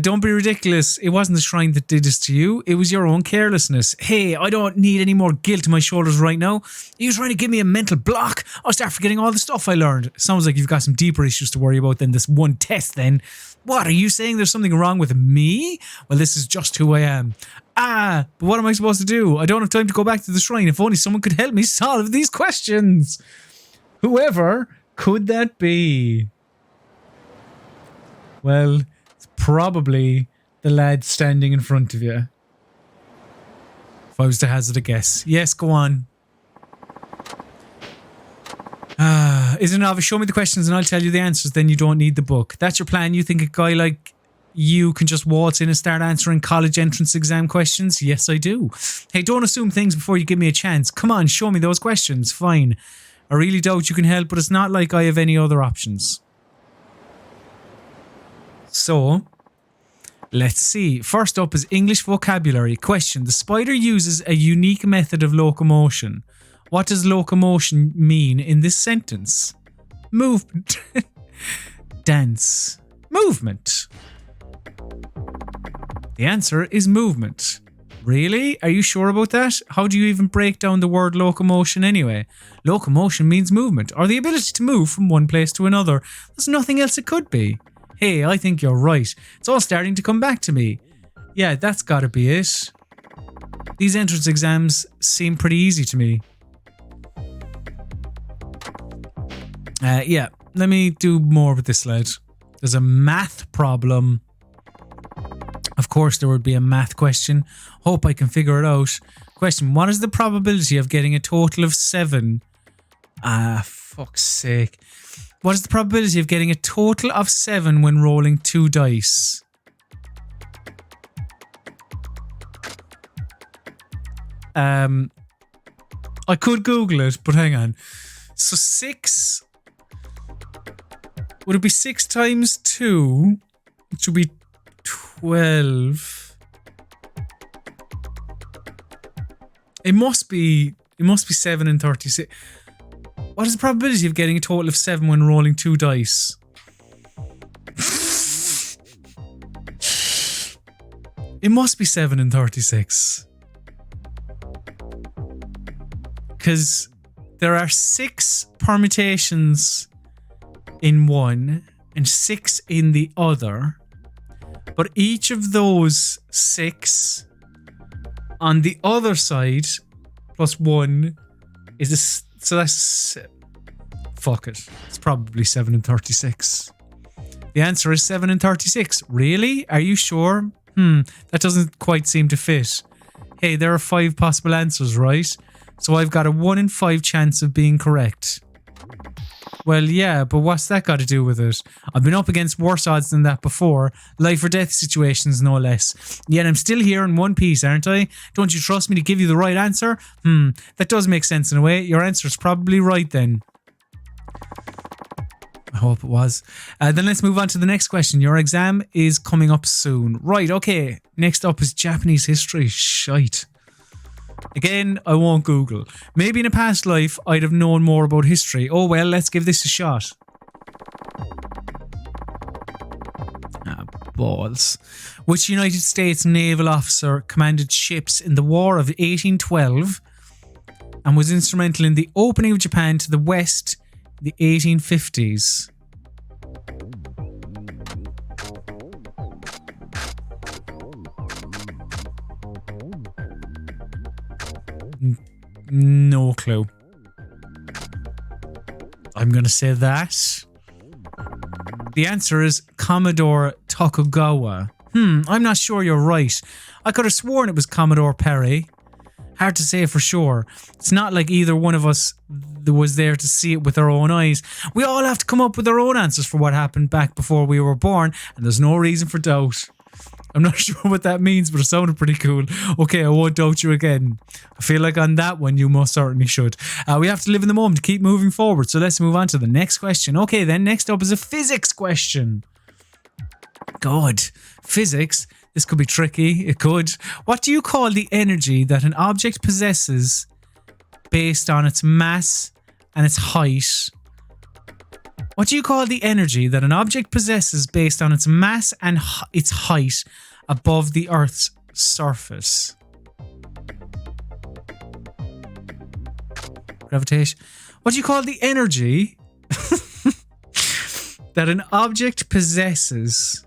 Don't be ridiculous. It wasn't the shrine that did this to you. It was your own carelessness. Hey, I don't need any more guilt on my shoulders right now. Are you trying to give me a mental block? I'll start forgetting all the stuff I learned. Sounds like you've got some deeper issues to worry about than this one test then. What, are you saying there's something wrong with me? Well, this is just who I am. But what am I supposed to do? I don't have time to go back to the shrine. If only someone could help me solve these questions. Whoever could that be? Well, it's probably the lad standing in front of you. If I was to hazard a guess. Yes, go on. Isn't it obvious? Show me the questions and I'll tell you the answers. Then you don't need the book. That's your plan? You think a guy like you can just waltz in and start answering college entrance exam questions? Yes, I do. Hey, don't assume things before you give me a chance. Come on, show me those questions. Fine. I really doubt you can help, but it's not like I have any other options. So, let's see. First up is English vocabulary. Question. The spider uses a unique method of locomotion. What does locomotion mean in this sentence? Movement. Dance. Movement. The answer is movement. Really? Are you sure about that? How do you even break down the word locomotion anyway? Locomotion means movement, or the ability to move from one place to another. There's nothing else it could be. Hey, I think you're right. It's all starting to come back to me. Yeah, that's gotta be it. These entrance exams seem pretty easy to me. Yeah, let me do more with this slide. There's a math problem. Of course, there would be a math question. Hope I can figure it out. Question, what is the probability of getting a total of 7? Fuck's sake. What is the probability of getting a total of 7 when rolling 2 dice? I could Google it, but hang on. So 6... Would it be 6 times 2? Which would be 12. It must be 7 and 36. What is the probability of getting a total of 7 when rolling 2 dice? It must be 7 and 36. Because there are 6 permutations in one and 6 in the other. But each of those 6 on the other side plus 1 is a... So that's... Fuck it. It's probably 7 and 36. The answer is 7 and 36. Really? Are you sure? That doesn't quite seem to fit. Hey, there are 5 possible answers, right? So I've got a 1 in 5 chance of being correct. Well, yeah, but what's that got to do with it? I've been up against worse odds than that before. Life or death situations, no less. Yet I'm still here in one piece, aren't I? Don't you trust me to give you the right answer? That does make sense in a way. Your answer's probably right then. I hope it was. Then let's move on to the next question. Your exam is coming up soon. Right, okay. Next up is Japanese history. Shite. Again, I won't Google. Maybe in a past life, I'd have known more about history. Oh well, let's give this a shot. Balls. Which United States naval officer commanded ships in the War of 1812 and was instrumental in the opening of Japan to the West in the 1850s? No clue. I'm going to say that. The answer is Commodore Tokugawa. I'm not sure you're right. I could have sworn it was Commodore Perry. Hard to say for sure. It's not like either one of us was there to see it with our own eyes. We all have to come up with our own answers for what happened back before we were born, and there's no reason for doubt. I'm not sure what that means, but it sounded pretty cool. Okay, I won't doubt you again. I feel like on that one, you most certainly should. We have to live in the moment to keep moving forward, so let's move on to the next question. Okay, then next up is a physics question. God, physics? This could be tricky. It could. What do you call the energy that an object possesses based on its mass and its height? What do you call the energy that an object possesses based on its mass and its height above the Earth's surface? Gravitation. What do you call the energy that an object possesses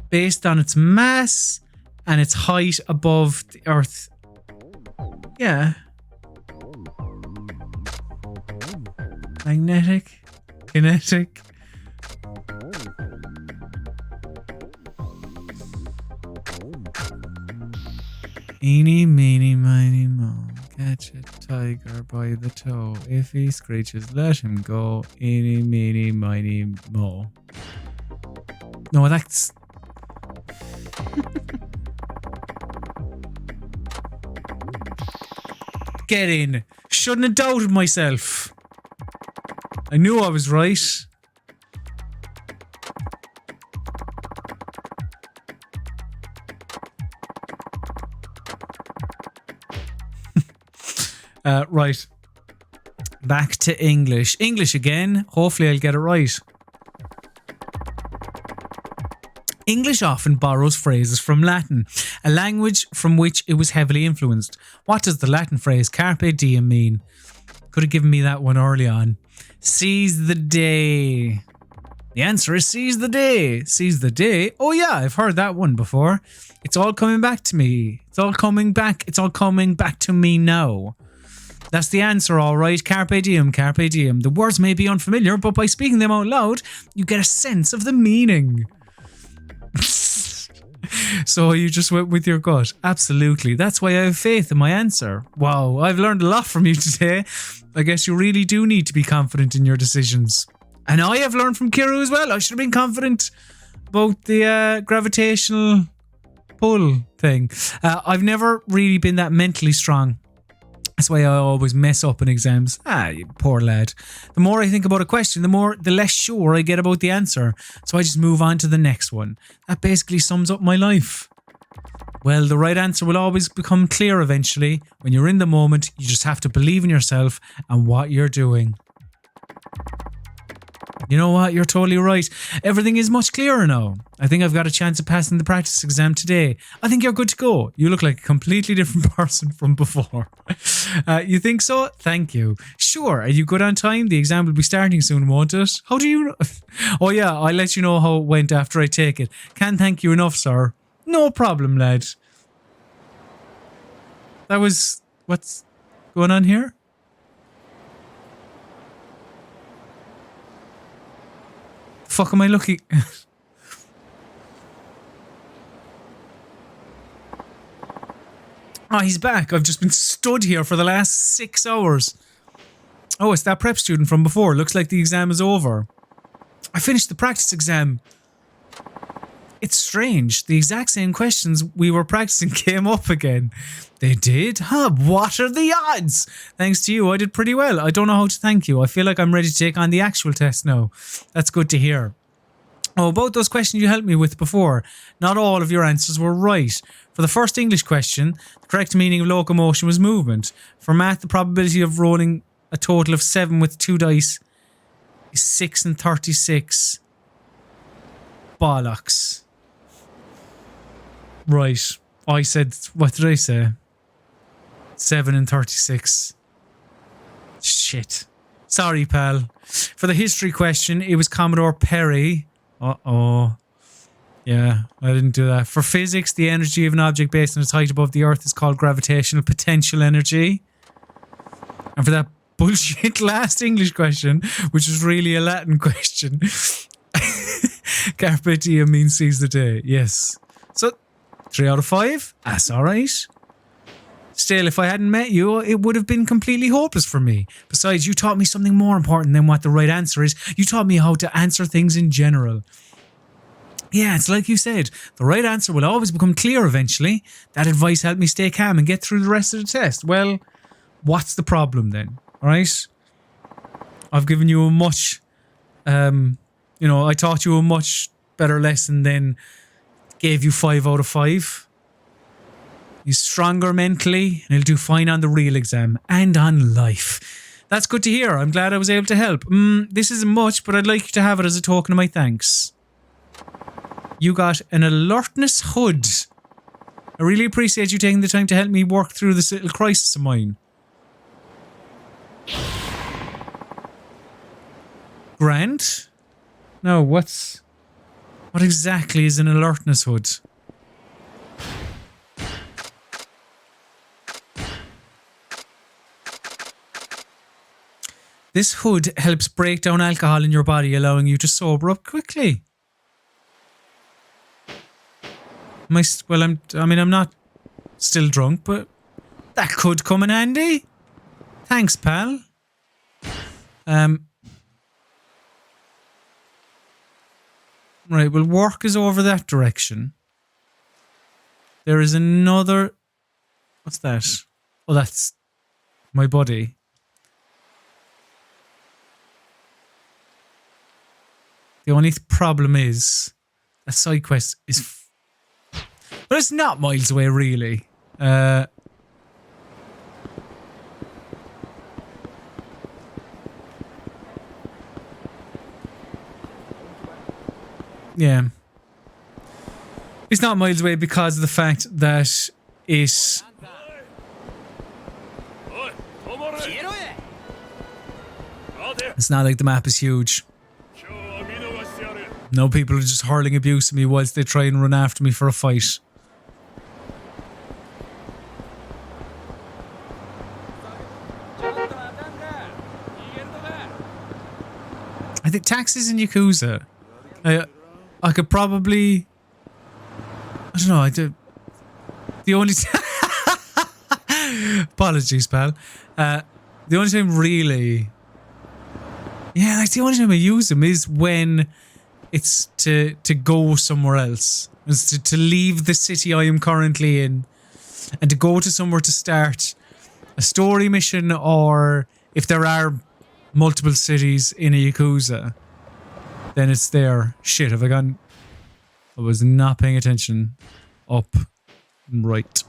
based on its mass and its height above the Earth? Yeah. Magnetic. Kinetic. Eeny, meeny, miny, mo. Catch a tiger by the toe. If he screeches, let him go. Eeny, meeny, miny, mo. No, that's... Get in. Shouldn't have doubted myself. I knew I was right. Right. Back to English. English again. Hopefully I'll get it right. English often borrows phrases from Latin, a language from which it was heavily influenced. What does the Latin phrase carpe diem mean? Could have given me that one early on. Seize the day. The answer is seize the day. Seize the day. Oh yeah, I've heard that one before. It's all coming back to me. It's all coming back. It's all coming back to me now. That's the answer, all right. Carpe diem, carpe diem. The words may be unfamiliar, but by speaking them out loud, you get a sense of the meaning. So you just went with your gut. Absolutely. That's why I have faith in my answer. Wow, I've learned a lot from you today. I guess you really do need to be confident in your decisions. And I have learned from Kiryu as well. I should have been confident about the gravitational pull thing. I've never really been that mentally strong. That's why I always mess up in exams. You poor lad. The more I think about a question, the less sure I get about the answer. So I just move on to the next one. That basically sums up my life. Well, the right answer will always become clear eventually. When you're in the moment, you just have to believe in yourself and what you're doing. You know what? You're totally right. Everything is much clearer now. I think I've got a chance of passing the practice exam today. I think you're good to go. You look like a completely different person from before. You think so? Thank you. Sure. Are you good on time? The exam will be starting soon, won't it? How do you know? Oh yeah, I'll let you know how it went after I take it. Can't thank you enough, sir. No problem, lad. That was... What's going on here? Fuck am I looking? Oh, he's back. I've just been stood here for the last 6 hours. Oh, it's that prep student from before. Looks like the exam is over. I finished the practice exam. It's strange. The exact same questions we were practicing came up again. They did? Huh, what are the odds? Thanks to you, I did pretty well. I don't know how to thank you. I feel like I'm ready to take on the actual test now. That's good to hear. Oh, about those questions you helped me with before. Not all of your answers were right. For the first English question, the correct meaning of locomotion was movement. For math, the probability of rolling a total of 7 with 2 dice is 6 and 36. Bollocks. Right. I said, what did I say? 7 and 36. Shit. Sorry, pal. For the history question, it was Commodore Perry. Uh-oh. Yeah, I didn't do that. For physics, the energy of an object based on its height above the Earth is called gravitational potential energy. And for that bullshit last English question, which was really a Latin question, carpe diem means seize the day. Yes. So, 3 out of 5. That's alright. Still, if I hadn't met you, it would have been completely hopeless for me. Besides, you taught me something more important than what the right answer is. You taught me how to answer things in general. Yeah, it's like you said. The right answer will always become clear eventually. That advice helped me stay calm and get through the rest of the test. Well, what's the problem then? Alright? I've given you a much... I taught you a much better lesson than gave you 5 out of 5. He's stronger mentally and he'll do fine on the real exam and on life. That's good to hear. I'm glad I was able to help. This isn't much, but I'd like you to have it as a token of my thanks. You got an alertness hood. I really appreciate you taking the time to help me work through this little crisis of mine. Grant? No, what exactly is an alertness hood? This hood helps break down alcohol in your body, allowing you to sober up quickly. I'm not still drunk, but that could come in handy. Thanks, pal. Right, well, work is over that direction. There is another... What's that? Oh, that's my buddy. The only problem is that side quest is... But it's not miles away, really. Yeah. It's not miles away because of the fact that it's not like the map is huge. No, people are just hurling abuse at me whilst they try and run after me for a fight. I think TAXIS and Yakuza. I could probably... I don't know, the only... Apologies, pal. The only time really... Yeah, like the only time I use them is when it's to go somewhere else. It's to leave the city I am currently in and to go to somewhere to start a story mission, or if there are multiple cities in a Yakuza, then it's there. Shit, have I gone... I was not paying attention. Up. Right.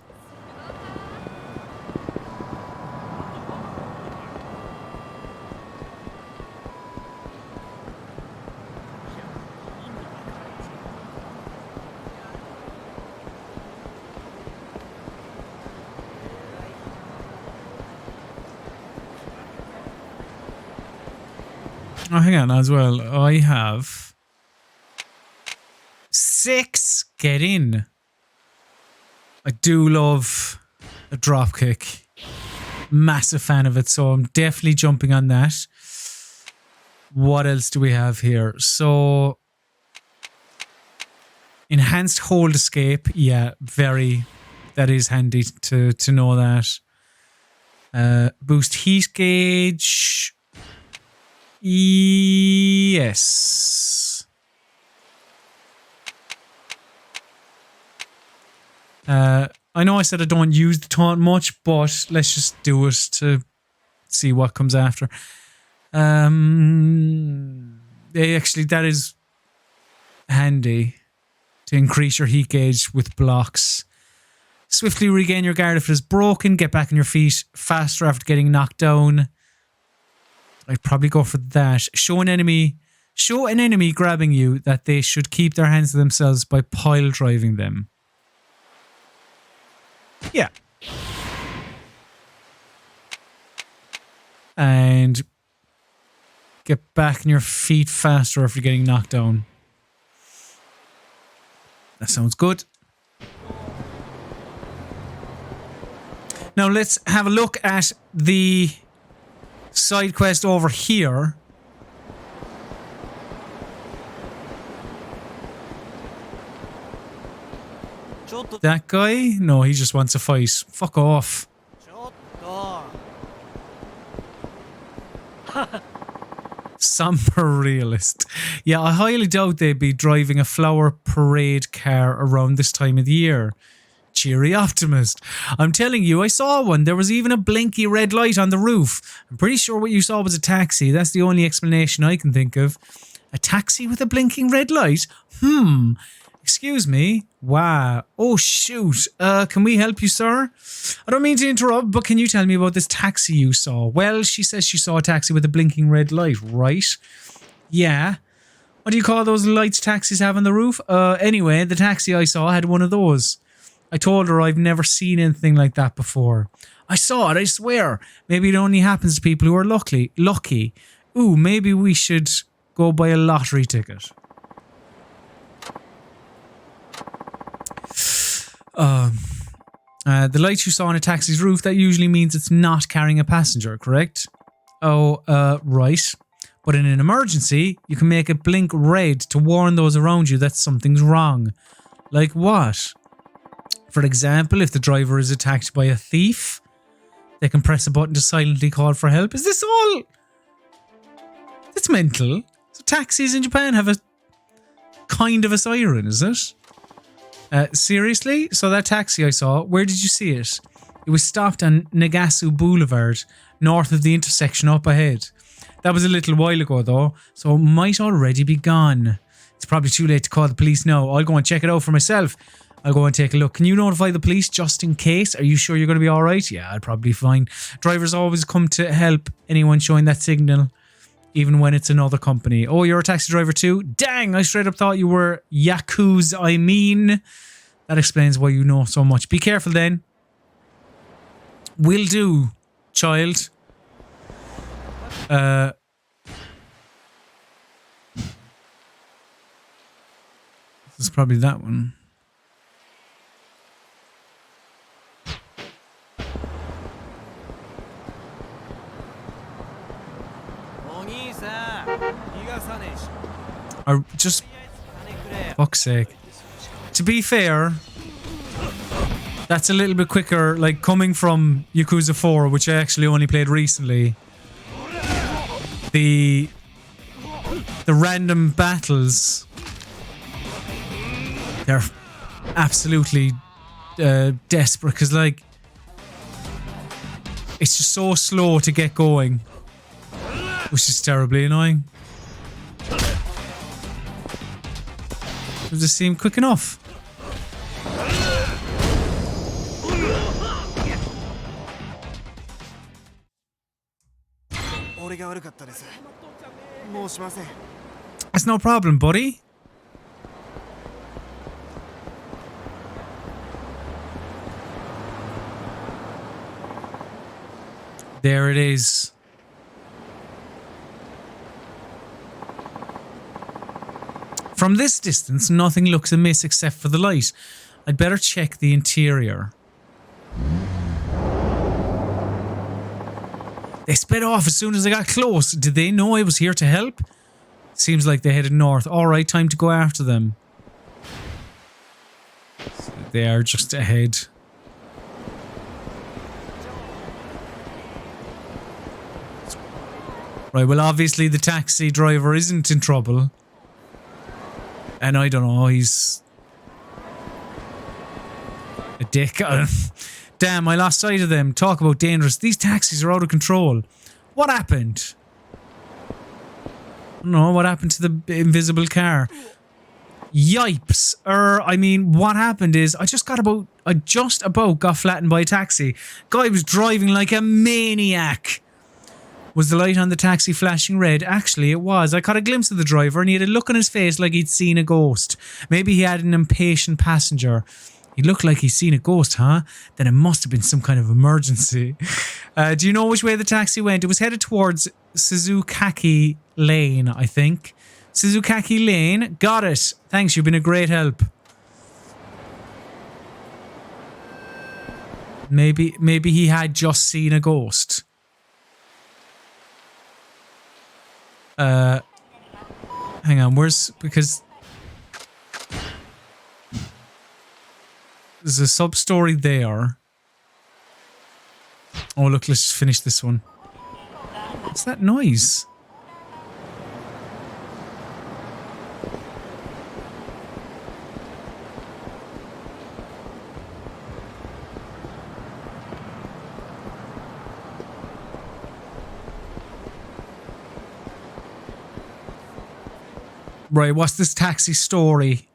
Oh, hang on as well. I have 6. Get in. I do love a dropkick. Massive fan of it, so I'm definitely jumping on that. What else do we have here? So, enhanced hold escape. Yeah, very. That is handy to know that. Boost heat gauge. Yes. I know I said I don't use the taunt much, but let's just do it to see what comes after. Actually, that is handy to increase your heat gauge with blocks. Swiftly regain your guard if it is broken. Get back on your feet faster after getting knocked down. I'd probably go for that. Show an enemy grabbing you that they should keep their hands to themselves by pile driving them. Yeah. And get back on your feet faster after getting knocked down. That sounds good. Now let's have a look at the side quest over here. That guy? No, he just wants a fight. Fuck off. Somber realist. Yeah, I highly doubt they'd be driving a flower parade car around this time of the year. Cheery optimist. I'm telling you, I saw one. There was even a blinky red light on the roof. I'm pretty sure what you saw was a taxi. That's the only explanation I can think of. A taxi with a blinking red light? excuse me. Wow. Oh, shoot. Can we help you, sir? I don't mean to interrupt, but can you tell me about this taxi you saw? Well, she says she saw a taxi with a blinking red light, right? Yeah. What do you call those lights taxis have on the roof? Anyway, the taxi I saw had one of those. I told her I've never seen anything like that before. I saw it, I swear. Maybe it only happens to people who are lucky. Ooh, maybe we should go buy a lottery ticket. The light you saw on a taxi's roof, that usually means it's not carrying a passenger, correct? Oh, right. But in an emergency, you can make it blink red to warn those around you that something's wrong. Like what? For example, if the driver is attacked by a thief, they can press a button to silently call for help. Is this all? It's mental. So taxis in Japan have a kind of a siren, is it? Seriously? So that taxi I saw, where did you see it? It was stopped on Nagasu Boulevard, north of the intersection up ahead. That was a little while ago though, so it might already be gone. It's probably too late to call the police now. I'll go and check it out for myself. I'll go and take a look. Can you notify the police just in case? Are you sure you're going to be alright? Yeah, I'll probably be fine. Drivers always come to help anyone showing that signal, even when it's another company. Oh, you're a taxi driver too? Dang, I straight up thought you were Yakuza, I mean. That explains why you know so much. Be careful then. Will do, child. This is probably that one. Or just, fuck's sake. To be fair, that's a little bit quicker, like coming from Yakuza 4, which I actually only played recently. The random battles, they're absolutely desperate, because like it's just so slow to get going, which is terribly annoying. It just seemed quick enough. That's no problem, buddy. There it is. From this distance, nothing looks amiss except for the light. I'd better check the interior. They sped off as soon as I got close. Did they know I was here to help? Seems like they headed north. Alright, time to go after them. They are just ahead. Right, well obviously the taxi driver isn't in trouble. And I don't know, he's a dick. Damn, I lost sight of them. Talk about dangerous. These taxis are out of control. What happened? I don't know, what happened to the invisible car? Yipes. I mean, what happened is I just about got flattened by a taxi. Guy was driving like a maniac. Was the light on the taxi flashing red? Actually, it was. I caught a glimpse of the driver and he had a look on his face like he'd seen a ghost. Maybe he had an impatient passenger. He looked like he'd seen a ghost, huh? Then it must have been some kind of emergency. Do you know which way the taxi went? It was headed towards Suzukaki Lane, I think. Suzukaki Lane. Got it. Thanks, you've been a great help. Maybe he had just seen a ghost. Hang on, because there's a sub-story there. Oh look, let's just finish this one. What's that noise? Right, what's this taxi story?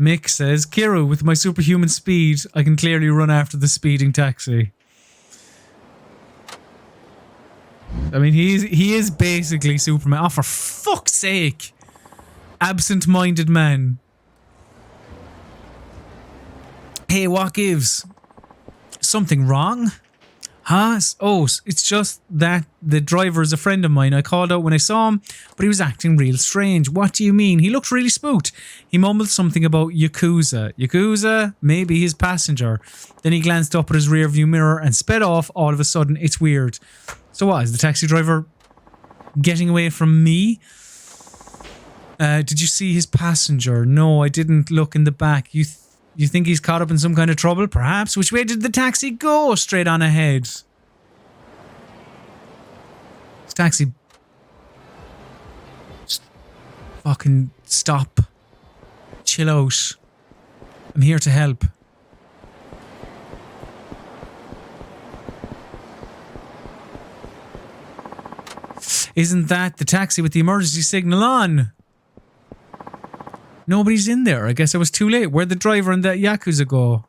Mick says, Kiryu, with my superhuman speed, I can clearly run after the speeding taxi. I mean, he is basically Superman. Oh, for fuck's sake. Absent-minded man. Hey, what gives? Something wrong? Huh? Oh, it's just that the driver is a friend of mine. I called out when I saw him, but he was acting real strange. What do you mean? He looked really spooked. He mumbled something about Yakuza. Yakuza? Maybe his passenger. Then he glanced up at his rearview mirror and sped off. All of a sudden, it's weird. So what? Is the taxi driver getting away from me? Did you see his passenger? No, I didn't look in the back. You think he's caught up in some kind of trouble? Perhaps. Which way did the taxi go? Straight on ahead. This taxi... Just fucking stop. Chill out. I'm here to help. Isn't that the taxi with the emergency signal on? Nobody's in there. I guess I was too late. Where'd the driver and that Yakuza go?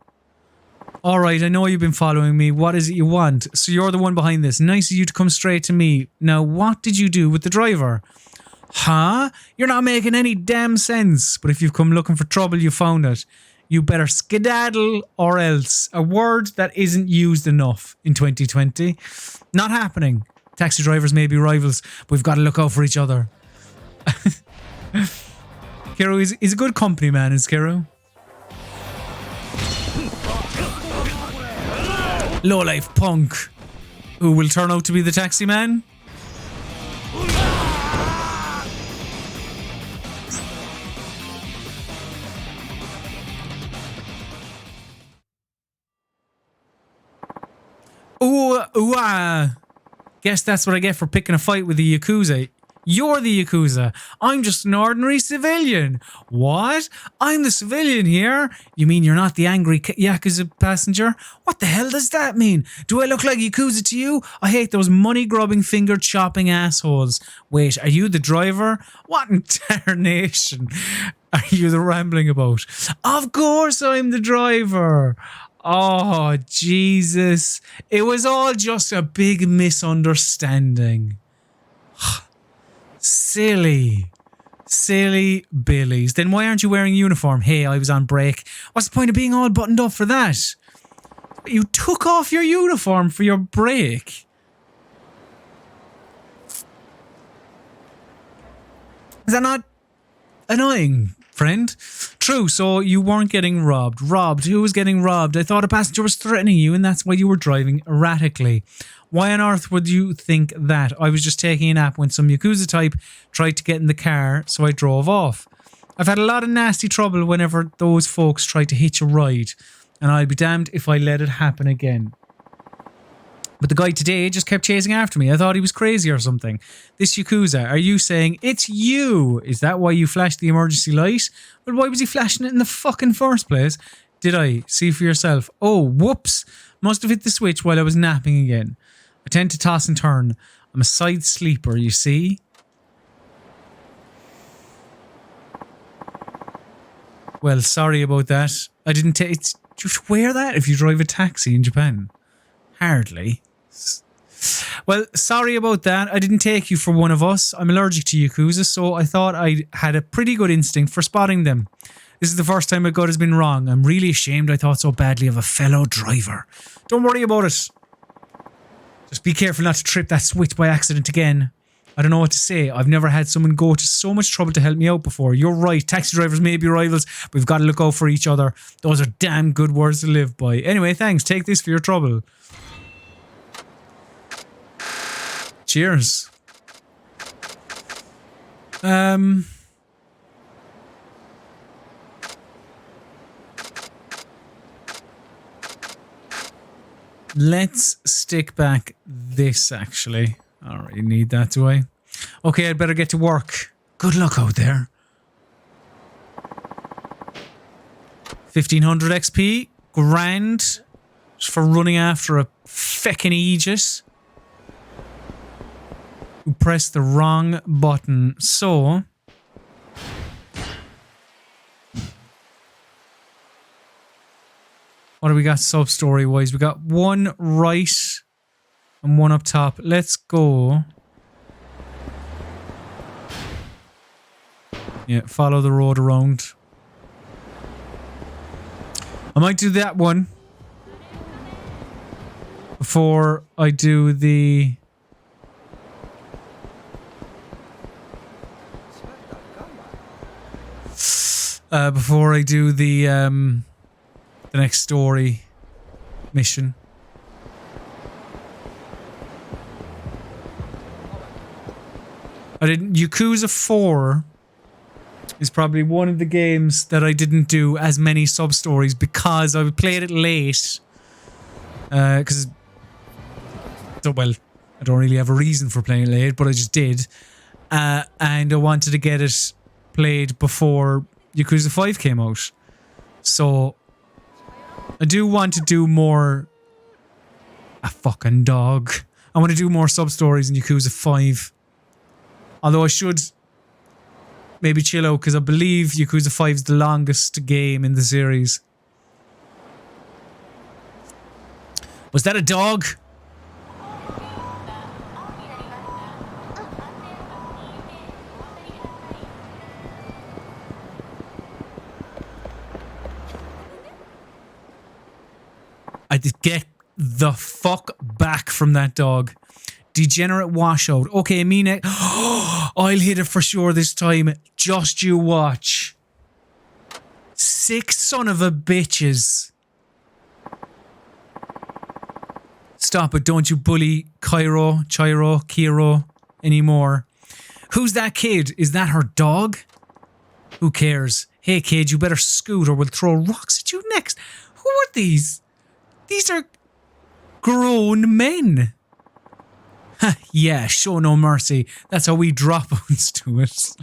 Alright, I know you've been following me. What is it you want? So you're the one behind this. Nice of you to come straight to me. Now, what did you do with the driver? Huh? You're not making any damn sense. But if you've come looking for trouble, you found it. You better skedaddle or else. A word that isn't used enough in 2020. Not happening. Taxi drivers may be rivals, but we've got to look out for each other. Kiryu is a good company man, is Kiryu. Lowlife punk, who will turn out to be the taxi man. Guess that's what I get for picking a fight with the Yakuza. You're the Yakuza. I'm just an ordinary civilian. What? I'm the civilian here? You mean you're not the angry Yakuza passenger? What the hell does that mean? Do I look like Yakuza to you? I hate those money-grubbing, finger-chopping assholes. Wait, are you the driver? What in tarnation are you the rambling about? Of course I'm the driver. Oh, Jesus. It was all just a big misunderstanding. Silly Billies. Then why aren't you wearing a uniform? Hey, I was on break. What's the point of being all buttoned up for that? You took off your uniform for your break. Is that not annoying, friend? True, so you weren't getting robbed. Robbed? Who was getting robbed? I thought a passenger was threatening you and that's why you were driving erratically. Why on earth would you think that? I was just taking a nap when some Yakuza type tried to get in the car, so I drove off. I've had a lot of nasty trouble whenever those folks try to hitch a ride, and I'll be damned if I let it happen again. But the guy today just kept chasing after me. I thought he was crazy or something. This Yakuza, are you saying it's you? Is that why you flashed the emergency light? Well, why was he flashing it in the fucking first place? Did I? See for yourself. Oh, whoops. Must have hit the switch while I was napping again. I tend to toss and turn. I'm a side sleeper, you see? Well, sorry about that. I didn't take... Do you wear that if you drive a taxi in Japan? Hardly. Well, sorry about that. I didn't take you for one of us. I'm allergic to Yakuza, so I thought I had a pretty good instinct for spotting them. This is the first time my gut has been wrong. I'm really ashamed I thought so badly of a fellow driver. Don't worry about it. Just be careful not to trip that switch by accident again. I don't know what to say. I've never had someone go to so much trouble to help me out before. You're right. Taxi drivers may be rivals, but we've got to look out for each other. Those are damn good words to live by. Anyway, thanks. Take this for your trouble. Cheers. Let's stick back this, actually. I don't really need that, do I? Okay, I'd better get to work. Good luck out there. 1500 XP. Grand. Just for running after a feckin' Aegis. Who pressed the wrong button. So... What do we got sub-story wise? We got one right and one up top. Let's go. Yeah, follow the road around. I might do that one before I do the... before I do the next story mission. I didn't... Yakuza 4 is probably one of the games that I didn't do as many sub-stories because I played it late. Because... well, I don't really have a reason for playing it late, but I just did. And I wanted to get it played before Yakuza 5 came out. So... I do want to do more... A fucking dog. I want to do more sub-stories in Yakuza 5. Although I should maybe chill out because I believe Yakuza 5 is the longest game in the series. Was that a dog? I did get the fuck back from that dog. Degenerate washout. Okay, Mina. I'll hit it for sure this time. Just you watch. 6 son of a bitches. Stop it. Don't you bully Kiro anymore. Who's that kid? Is that her dog? Who cares? Hey kid, you better scoot or we'll throw rocks at you next. Who are these? These are grown men. Yeah, show no mercy. That's how we drop ons to it.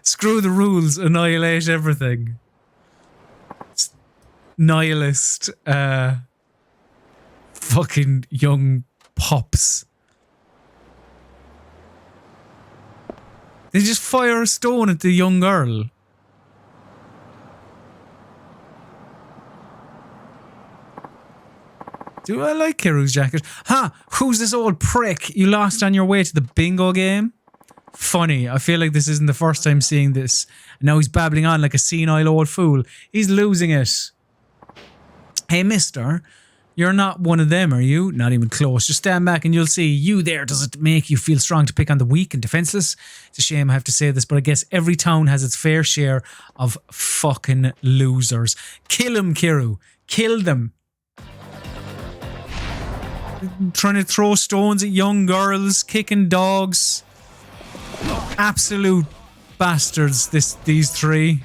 Screw the rules, annihilate everything. Nihilist, fucking young pups. They just fire a stone at the young girl. Do I like Kiru's jacket? Huh, who's this old prick you lost on your way to the bingo game? Funny, I feel like this isn't the first time seeing this. And now he's babbling on like a senile old fool. He's losing it. Hey mister, you're not one of them, are you? Not even close. Just stand back and you'll see. You there, does it make you feel strong to pick on the weak and defenseless? It's a shame I have to say this, but I guess every town has its fair share of fucking losers. Kill him, Kiru. Kill them. Trying to throw stones at young girls, kicking dogs. Absolute bastards, these three.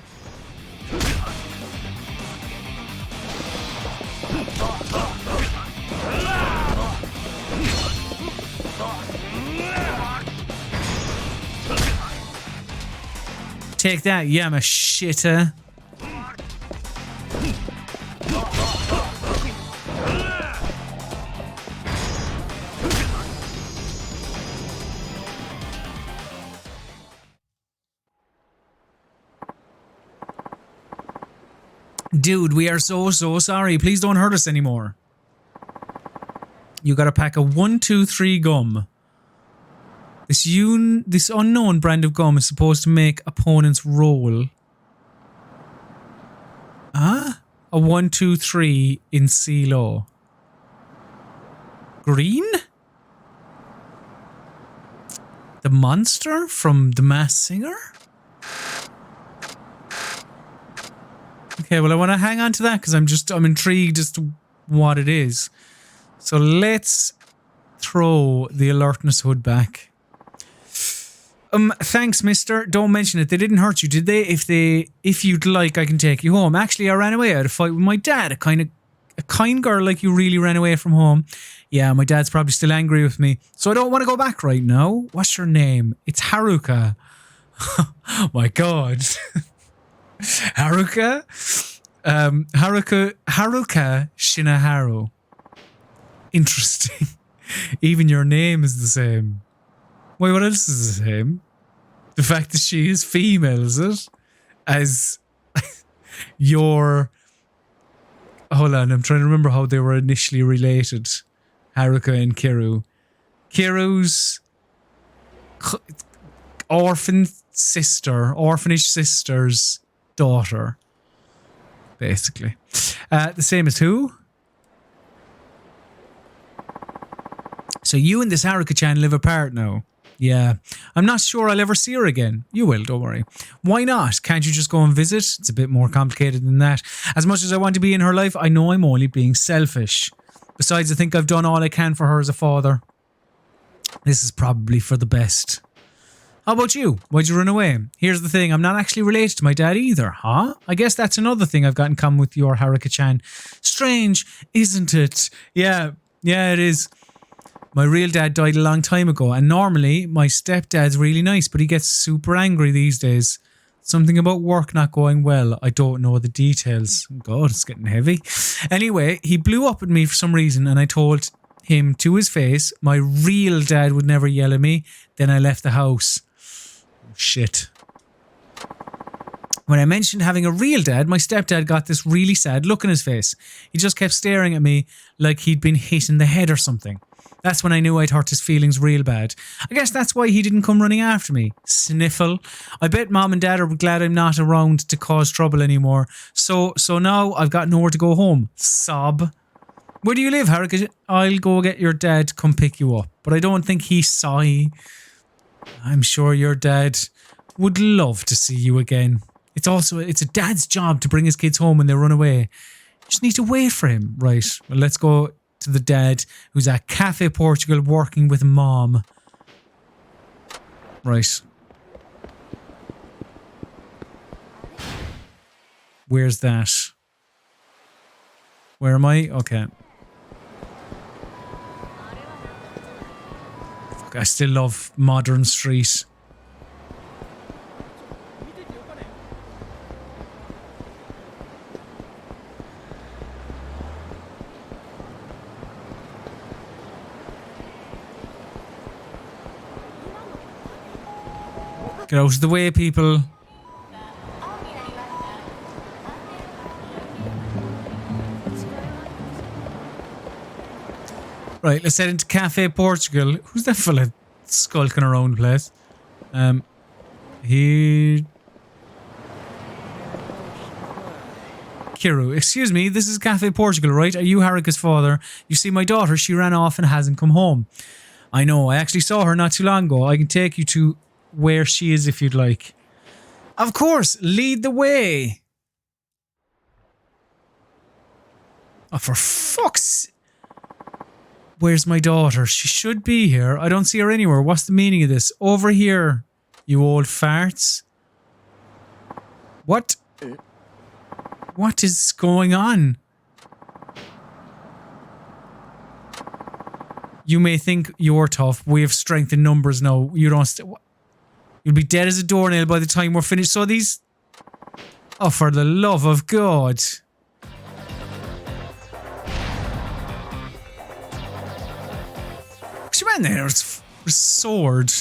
Take that, Yamashita. Dude, we are so sorry. Please don't hurt us anymore. You got a pack of 1, 2, 3 gum. This unknown brand of gum is supposed to make opponents roll. Ah? A 1, 2, 3 in CeeLo. Green? The monster from The Masked Singer? Okay, well I want to hang on to that because I'm intrigued as to what it is. So let's throw the alertness hood back. Thanks, mister. Don't mention it. They didn't hurt you, did they? If you'd like, I can take you home. Actually, I ran away. I had a fight with my dad. A kind girl like you really ran away from home. Yeah, my dad's probably still angry with me. So I don't want to go back right now. What's your name? It's Haruka. Oh my god. Haruka? Haruka Shinaharu. Interesting. Even your name is the same. Wait, what else is the same? The fact that she is female, is it? As your Hold on, I'm trying to remember how they were initially related. Haruka and Kiryu. Kiryu's orphanage sister's daughter. Basically. The same as who? So you and this Haruka-chan live apart now. Yeah. I'm not sure I'll ever see her again. You will, don't worry. Why not? Can't you just go and visit? It's a bit more complicated than that. As much as I want to be in her life, I know I'm only being selfish. Besides, I think I've done all I can for her as a father. This is probably for the best. How about you? Why'd you run away? Here's the thing, I'm not actually related to my dad either, huh? I guess that's another thing I've got in common with your Haruka-chan. Strange, isn't it? Yeah, it is. My real dad died a long time ago, and normally my stepdad's really nice, but he gets super angry these days. Something about work not going well. I don't know the details. God, it's getting heavy. Anyway, he blew up at me for some reason, and I told him to his face my real dad would never yell at me. Then I left the house. Oh, shit. When I mentioned having a real dad, my stepdad got this really sad look in his face. He just kept staring at me like he'd been hit in the head or something. That's when I knew I'd hurt his feelings real bad. I guess that's why he didn't come running after me. Sniffle. I bet mom and dad are glad I'm not around to cause trouble anymore. So now I've got nowhere to go home. Sob. Where do you live, Haruka? I'll go get your dad to come pick you up. But I don't think he saw you. I'm sure your dad would love to see you again. It's a dad's job to bring his kids home when they run away. You just need to wait for him. Right, well, let's go to the dad who's at Cafe Portugal working with mom. Right. Where's that? Where am I? Okay. I still love Modern Street. Get out of the way, people. Right, let's head into Cafe Portugal. Who's that fella skulking around the place? Kiryu, excuse me, this is Cafe Portugal, right? Are you Haruka's father? You see, my daughter, she ran off and hasn't come home. I know, I actually saw her not too long ago. I can take you to where she is if you'd like. Of course, lead the way. Oh, for fuck's... Where's my daughter? She should be here. I don't see her anywhere. What's the meaning of this? Over here, you old farts. What? What is going on? You may think you're tough. We have strength in numbers now. You don't... You'll be dead as a doornail by the time we're finished. So these... Oh, for the love of God. What's your man there? It's a sword.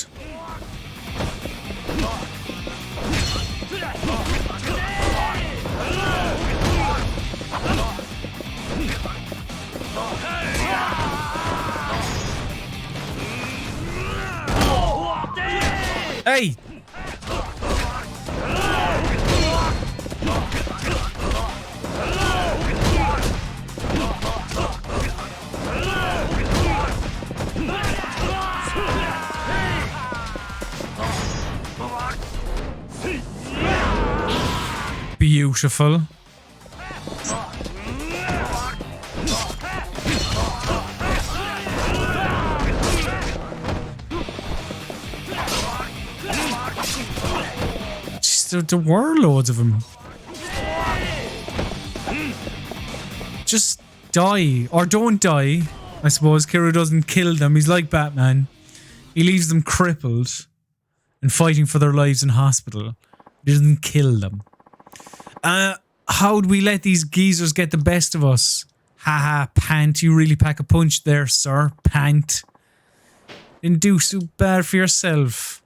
Hey! Beautiful. There were loads of them. Just die. Or don't die. I suppose Kiryu doesn't kill them. He's like Batman. He leaves them crippled and fighting for their lives in hospital. He doesn't kill them. How'd we let these geezers get the best of us? Haha, pant. You really pack a punch there, sir. Pant. Didn't do so bad for yourself.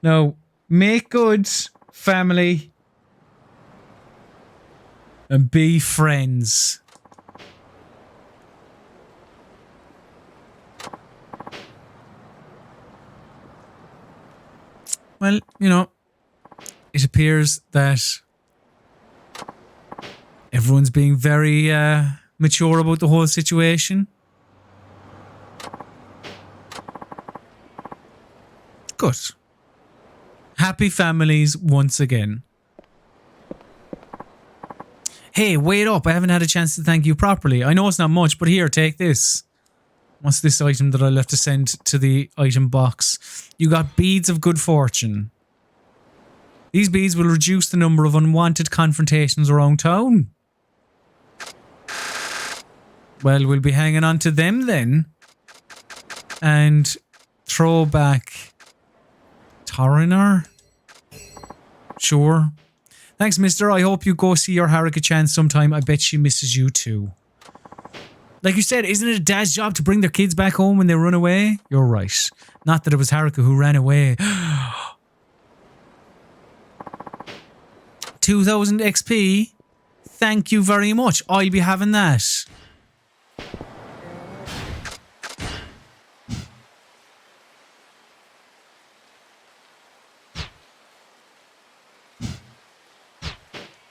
Now, make good, family. And be friends. Well, you know, it appears that everyone's being very mature about the whole situation. Good. Happy families once again. Hey, wait up. I haven't had a chance to thank you properly. I know it's not much, but here, take this. What's this item that I'll have to send to the item box? You got beads of good fortune. These beads will reduce the number of unwanted confrontations around town. Well, we'll be hanging on to them then. And throw back Toriner? Sure. Thanks, mister. I hope you go see your Haruka-chan sometime. I bet she misses you too. Like you said, isn't it a dad's job to bring their kids back home when they run away? You're right. Not that it was Haruka who ran away. 2000 XP. Thank you very much. I'll be having that.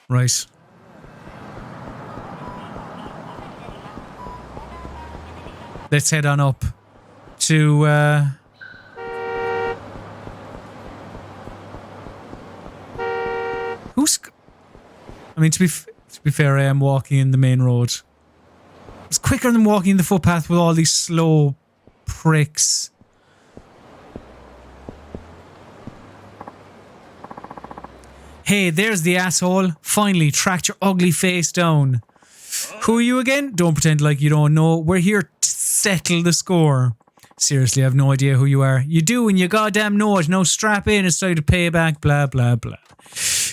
Right. Let's head on up to who's? I mean, to be fair, I am walking in the main road. It's quicker than walking the footpath with all these slow pricks. Hey, there's the asshole. Finally, tracked your ugly face down. Who are you again? Don't pretend like you don't know. We're here to settle the score. Seriously, I have no idea who you are. You do and you goddamn know it. No, strap in. It's time to pay back. Blah, blah, blah.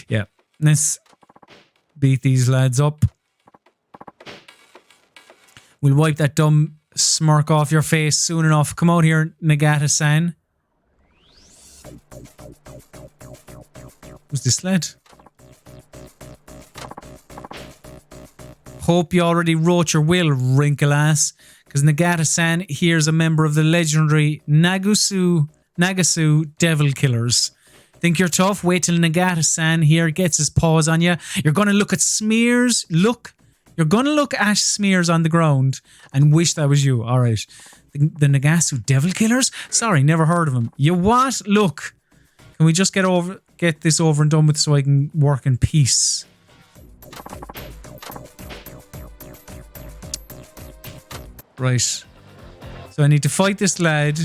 Yeah. Let's beat these lads up. We'll wipe that dumb smirk off your face soon enough. Come out here, Nagata-san. Who's this lad? Hope you already wrote your will, wrinkle ass. Because Nagata-san here's a member of the legendary Nagasu Devil Killers. Think you're tough? Wait till Nagata-san here gets his paws on you. You're gonna look at smears. You're gonna look at smears on the ground and wish that was you. Alright. The Nagasu Devil Killers? Sorry, never heard of them. You what? Look. Can we just get this over and done with so I can work in peace? Right. So I need to fight this lad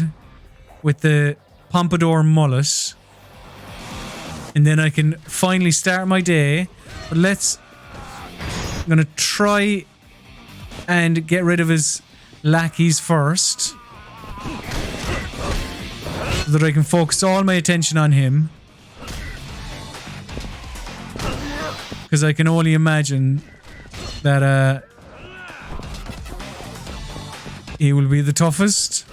with the pompadour mullet. And then I can finally start my day. But I'm going to try and get rid of his lackeys first. So that I can focus all my attention on him. Because I can only imagine that he will be the toughest.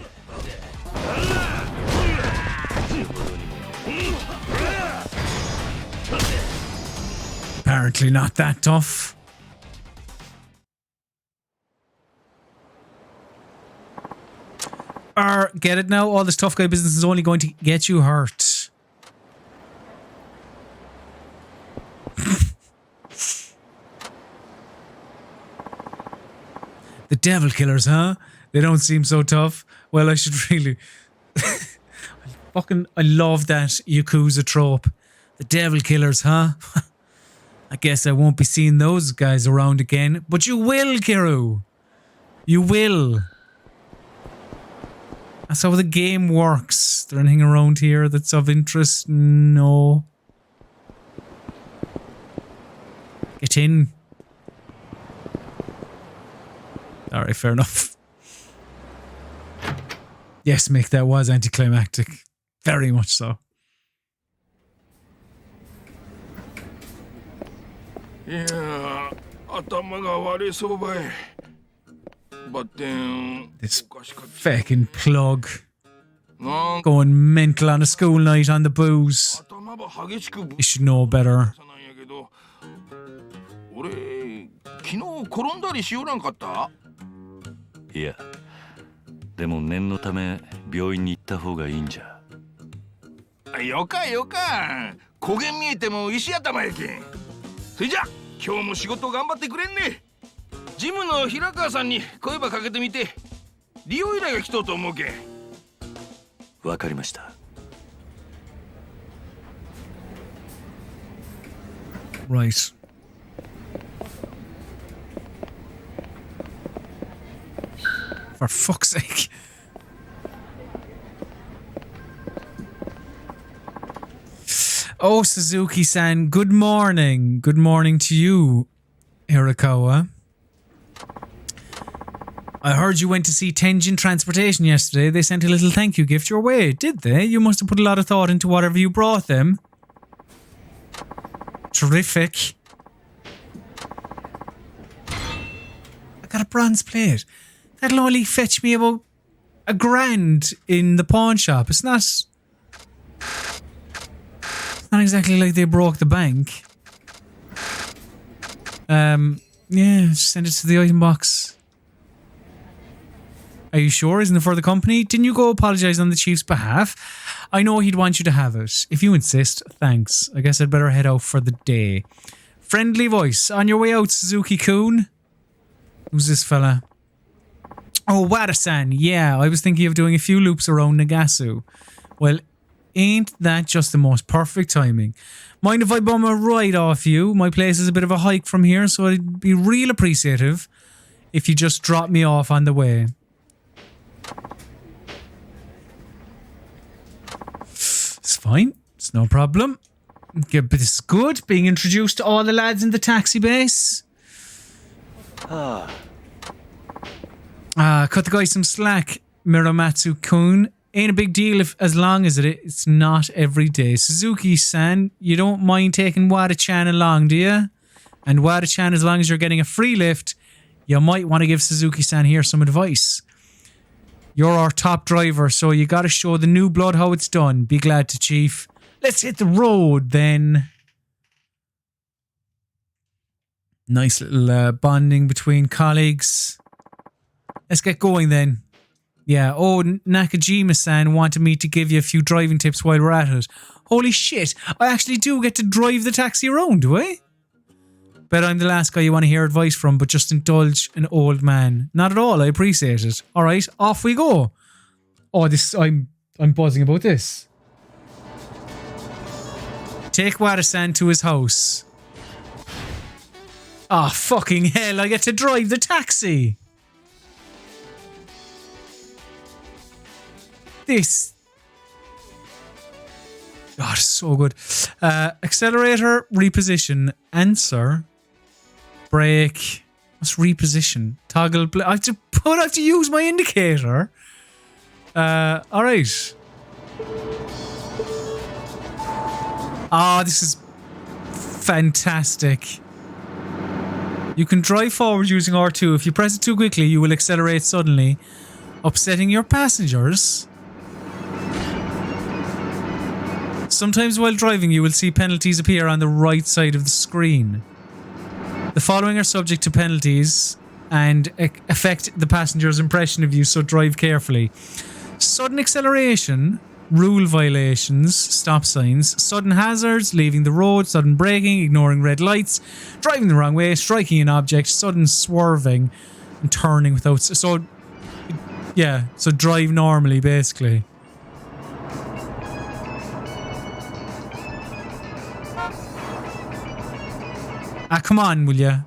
Apparently not that tough. Get it now? All this tough guy business is only going to get you hurt. The Devil Killers, huh? They don't seem so tough. Well, I should really... I love that Yakuza trope. The Devil Killers, huh? I guess I won't be seeing those guys around again. But you will, Kiryu. You will. That's how the game works. Is there anything around here that's of interest? No. Get in. Alright, fair enough. Yes, Mick, that was anticlimactic. Very much so. Yeah, this fucking plug. Going mental on a school night on the booze. You should know better.いや、でも念のため病院に行った方がいいんじゃ。よかよか。焦げ見えても石頭やけん。それじゃ今日も仕事頑張ってくれんね。ジムの平川さんに声ばかけてみて。利用依頼が来とうと思うけん。わかりました。Right. For fuck's sake. Oh, Suzuki-san, good morning. Good morning to you, Hirakawa. I heard you went to see Tenjin Transportation yesterday. They sent a little thank you gift your way, did they? You must have put a lot of thought into whatever you brought them. Terrific. I got a bronze plate. That'll only fetch me about $1,000 in the pawn shop. It's not exactly like they broke the bank. Yeah, send it to the item box. Are you sure? Isn't it for the company? Didn't you go apologise on the chief's behalf? I know he'd want you to have it. If you insist, thanks. I guess I'd better head out for the day. Friendly voice. On your way out, Suzuki-kun? Who's this fella? Oh, Wada-san. Yeah, I was thinking of doing a few loops around Nagasu. Well, ain't that just the most perfect timing? Mind if I bum a ride off you? My place is a bit of a hike from here, so I'd be real appreciative if you just drop me off on the way. It's fine. It's no problem. Yeah, but it's good being introduced to all the lads in the taxi base. Cut the guy some slack, Muramatsu-kun. Ain't a big deal as long as it's not every day. Suzuki-san, you don't mind taking Wada-chan along, do you? And Wada-chan, as long as you're getting a free lift, you might want to give Suzuki-san here some advice. You're our top driver, so you gotta show the new blood how it's done. Be glad to, Chief. Let's hit the road, then. Nice little bonding between colleagues. Let's get going, then. Yeah, oh, Nakajima-san wanted me to give you a few driving tips while we're at it. Holy shit, I actually do get to drive the taxi around, do I? Bet I'm the last guy you want to hear advice from, but just indulge an old man. Not at all, I appreciate it. Alright, off we go. Oh, I'm buzzing about this. Take Wada-san to his house. Ah, fucking hell, I get to drive the taxi. This. God, so good. Accelerator, reposition, answer, brake. What's reposition? Toggle. I have to use my indicator. All right. Ah, this is fantastic. You can drive forward using R2. If you press it too quickly, you will accelerate suddenly, upsetting your passengers. Sometimes while driving, you will see penalties appear on the right side of the screen. The following are subject to penalties and affect the passenger's impression of you, so drive carefully. Sudden acceleration, rule violations, stop signs, sudden hazards, leaving the road, sudden braking, ignoring red lights, driving the wrong way, striking an object, sudden swerving, and turning without... So, yeah, so drive normally, basically. Ah, come on, will ya?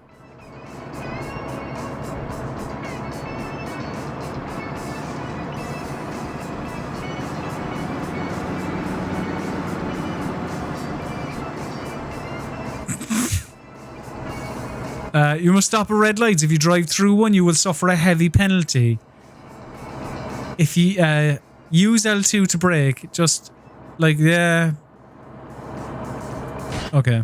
You must stop at red lights. If you drive through one, you will suffer a heavy penalty. If you use L2 to brake, just like there. Okay.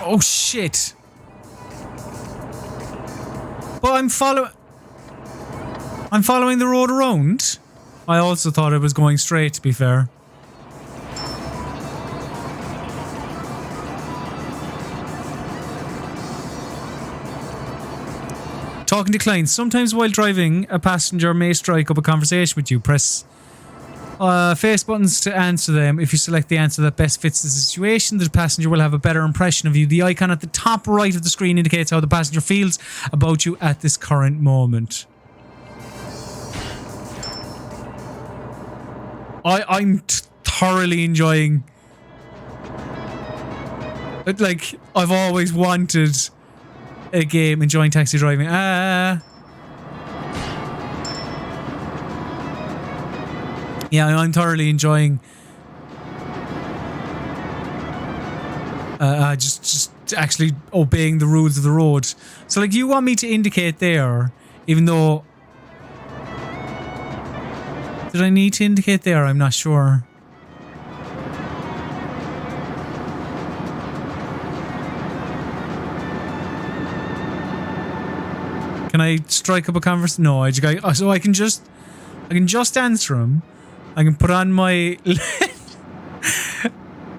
Oh shit. But I'm following the road around. I also thought I was going straight, to be fair. Talking to clients. Sometimes while driving, a passenger may strike up a conversation with you. Press face buttons to answer them. If you select the answer that best fits the situation, the passenger will have a better impression of you. The icon at the top right of the screen indicates how the passenger feels about you at this current moment. I'm thoroughly enjoying it. Like, I've always wanted a game enjoying taxi driving. Yeah, I'm thoroughly enjoying just actually obeying the rules of the road. So, like, you want me to indicate there, even though... Did I need to indicate there? I'm not sure. Can I strike up a conversation? No, so I can just answer him. I can put on my... Look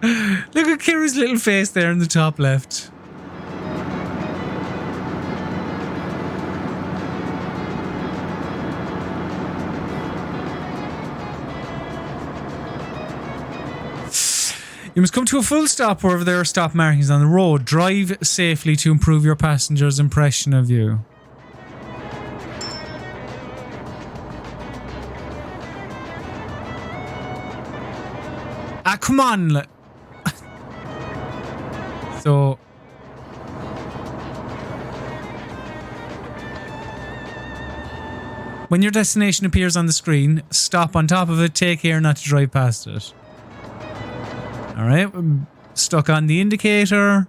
at Kira's little face there in the top left. You must come to a full stop wherever there are stop markings on the road. Drive safely to improve your passenger's impression of you. Ah, come on! So... when your destination appears on the screen, stop on top of it, take care not to drive past it. Alright, I'm stuck on the indicator.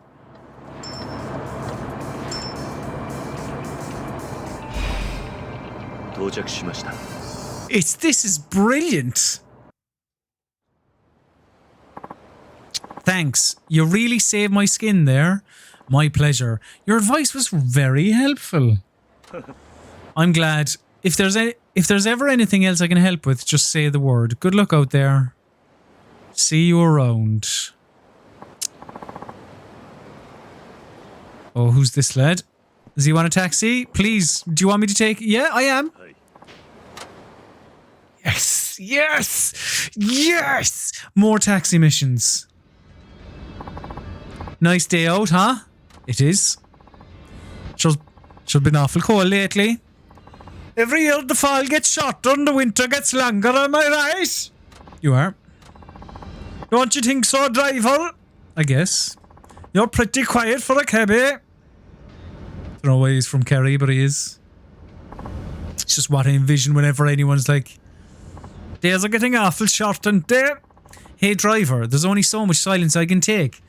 This is brilliant! Thanks. You really saved my skin there. My pleasure. Your advice was very helpful. I'm glad. If there's ever anything else I can help with, just say the word. Good luck out there. See you around. Oh, who's this lad? Does he want a taxi? Please, do you want me to take... Yeah, I am. Yes! Yes! Yes! More taxi missions. Nice day out, huh? It is. Should been awful cold lately. Every year the fall gets shorter and the winter gets longer, am I right? You are. Don't you think so, driver? I guess. You're pretty quiet for a cabbie. I don't know why he's from Kerry, but he is. It's just what I envision whenever anyone's like, days are getting awful short and day. Hey driver, there's only so much silence I can take.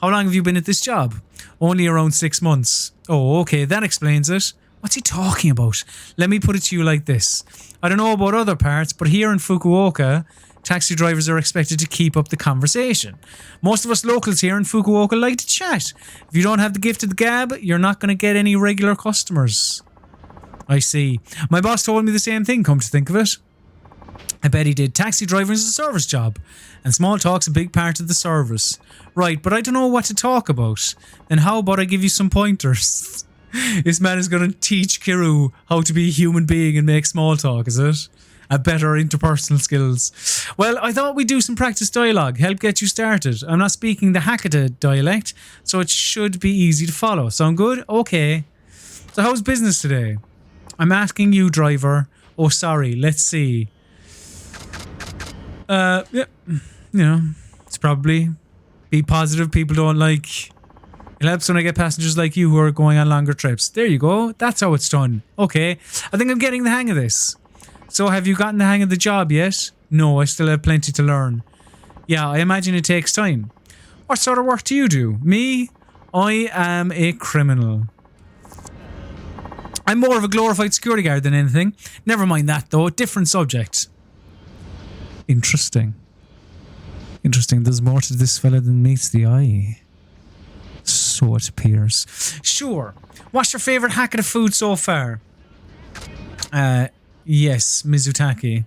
How long have you been at this job? Only around 6 months. Oh, okay, that explains it. What's he talking about? Let me put it to you like this. I don't know about other parts, but here in Fukuoka, taxi drivers are expected to keep up the conversation. Most of us locals here in Fukuoka like to chat. If you don't have the gift of the gab, you're not going to get any regular customers. I see. My boss told me the same thing, come to think of it. I bet he did. Taxi driving is a service job, and small talk's a big part of the service. Right, but I don't know what to talk about. Then how about I give you some pointers? This man is going to teach Kiryu how to be a human being and make small talk, is it? A better interpersonal skills. Well, I thought we'd do some practice dialogue, help get you started. I'm not speaking the Hakata dialect, so it should be easy to follow. Sound good? Okay. So how's business today? I'm asking you, driver. Oh, sorry. Let's see. Yeah. You know, it's probably be positive. People don't like... It helps when I get passengers like you who are going on longer trips. There you go. That's how it's done. Okay. I think I'm getting the hang of this. So have you gotten the hang of the job yet? No, I still have plenty to learn. Yeah, I imagine it takes time. What sort of work do you do? Me? I am a criminal. I'm more of a glorified security guard than anything. Never mind that though. Different subject. Interesting. Interesting. There's more to this fella than meets the eye. So it appears. Sure. What's your favourite Hakata food so far? Yes, Mizutaki.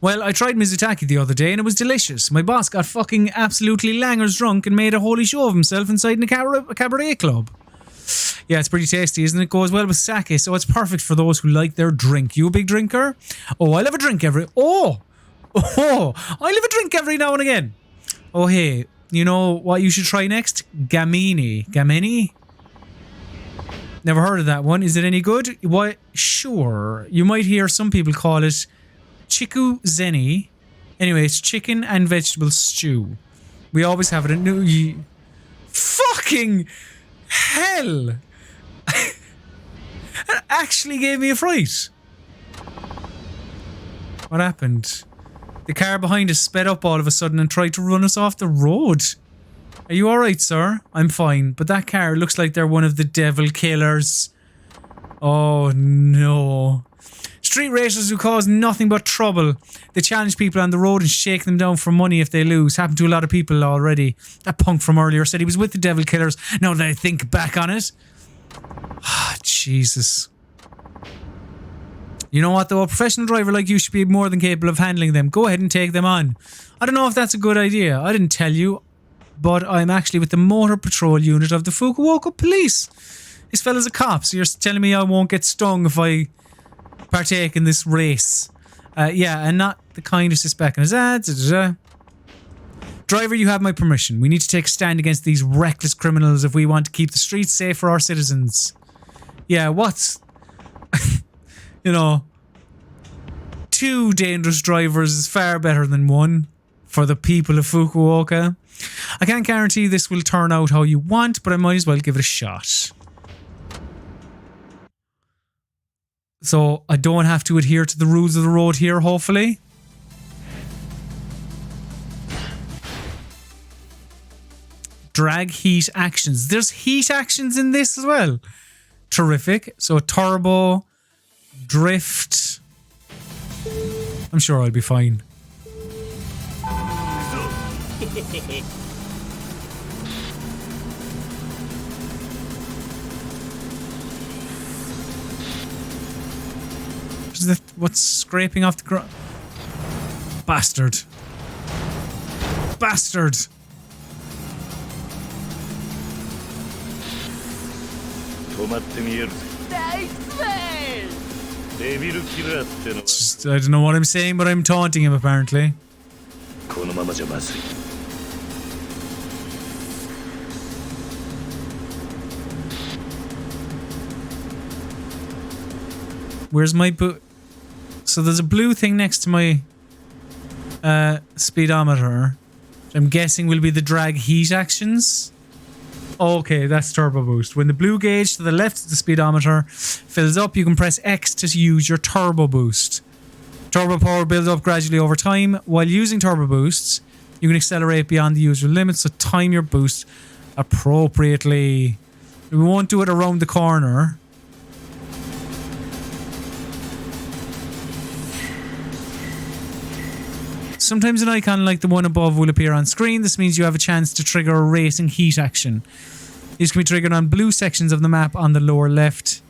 Well, I tried Mizutaki the other day and it was delicious. My boss got fucking absolutely langers drunk and made a holy show of himself inside a cabaret club. Yeah, it's pretty tasty, isn't it? It goes well with sake, so it's perfect for those who like their drink. You a big drinker? Oh, I love a drink every... I love a drink every now and again. Oh, hey, you know what you should try next? Gamini. Gamini? Never heard of that one. Is it any good? What? Sure. You might hear some people call it chiku zeni. Anyway, it's chicken and vegetable stew. We always have it in New Year. Fucking hell! That actually gave me a fright. What happened? The car behind us sped up all of a sudden and tried to run us off the road. Are you alright, sir? I'm fine, but that car looks like they're one of the devil killers. Oh no. Street racers who cause nothing but trouble. They challenge people on the road and shake them down for money if they lose. Happened to a lot of people already. That punk from earlier said he was with the devil killers. Now that I think back on it. Ah, Jesus. You know what though? A professional driver like you should be more than capable of handling them. Go ahead and take them on. I don't know if that's a good idea. I didn't tell you. But I'm actually with the motor patrol unit of the Fukuoka police. This fella's a cop, so you're telling me I won't get stung if I partake in this race. Yeah, and not the kindest of speckers. Driver, you have my permission. We need to take a stand against these reckless criminals if we want to keep the streets safe for our citizens. Yeah, what's... you know... 2 dangerous drivers is far better than 1 for the people of Fukuoka. I can't guarantee this will turn out how you want, but I might as well give it a shot. So I don't have to adhere to the rules of the road here, hopefully. Drag heat actions. There's heat actions in this as well. Terrific. So turbo, drift. I'm sure I'll be fine. What's scraping off the ground? Bastard. Bastard. Just, I don't know what I'm saying, but I'm taunting him apparently. Where's my boot? So there's a blue thing next to my speedometer, which I'm guessing will be the drag heat actions. Okay, that's turbo boost. When the blue gauge to the left of the speedometer fills up, you can press X to use your turbo boost. Turbo power builds up gradually over time. While using turbo boosts, you can accelerate beyond the usual limit, so time your boost appropriately. We won't do it around the corner. Sometimes an icon like the one above will appear on screen. This means you have a chance to trigger a racing heat action. These can be triggered on blue sections of the map on the lower left.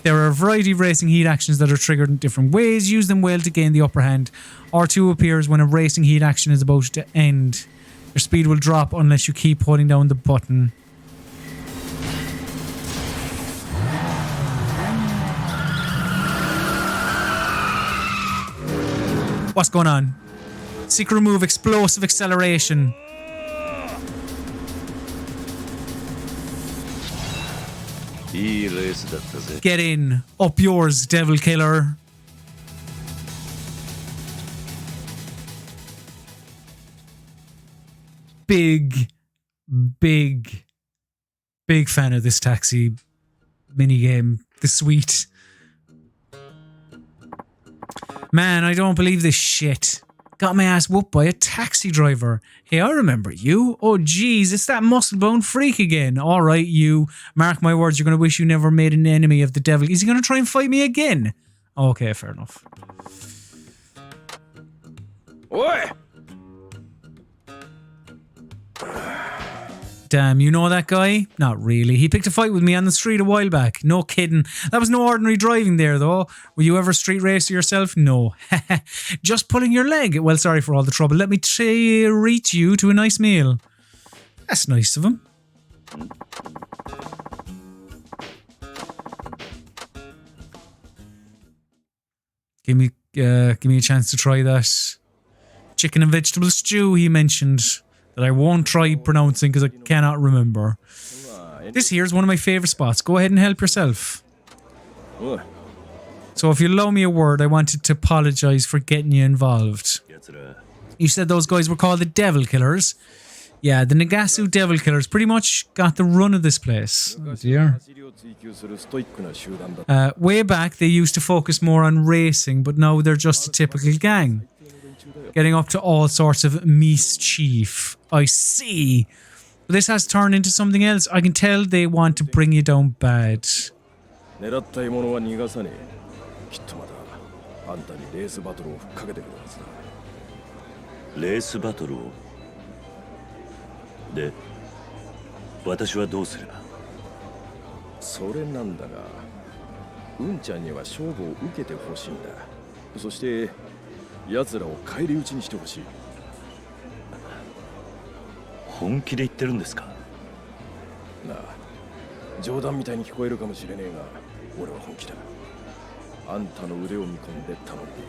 There are a variety of racing heat actions that are triggered in different ways. Use them well to gain the upper hand. R2 appears when a racing heat action is about to end. Your speed will drop unless you keep holding down the button. What's going on? Secret move, explosive acceleration. Get in. Up yours, devil killer. Big fan of this taxi minigame. The suite. Man, I don't believe this shit. Got my ass whooped by a taxi driver. Hey, I remember you. Oh, geez, it's that muscle-bound freak again. All right, you. Mark my words, you're going to wish you never made an enemy of the devil. Is he going to try and fight me again? Okay, fair enough. Oi! Damn, you know that guy? Not really. He picked a fight with me on the street a while back. No kidding. That was no ordinary driving there, though. Were you ever a street racer yourself? No. Just pulling your leg. Well, sorry for all the trouble. Let me treat you to a nice meal. That's nice of him. Give me a chance to try that chicken and vegetable stew he mentioned that I won't try pronouncing because I cannot remember. This here is one of my favorite spots. Go ahead and help yourself. So if you allow me a word, I wanted to apologize for getting you involved. You said those guys were called the Devil Killers. Yeah, the Nagasu Devil Killers pretty much got the run of this place. Oh dear. Way back, they used to focus more on racing, but now they're just a typical gang. Getting up to all sorts of mischief. I see. But this has turned into something else. I can tell they want to bring you down bad. きっとまたあんたにレースバトルをふっかけてくるはずだ。レースバトルをで、私はどうすれば。それなんだが、うんちゃんには勝負を受けてほしいんだ。そして奴らを返り討ちにしてほしい。本気で言ってるんですか。なあ、冗談みたいに聞こえるかもしれねえが、俺は本気だ。あんたの腕を見込んで頼んでいる。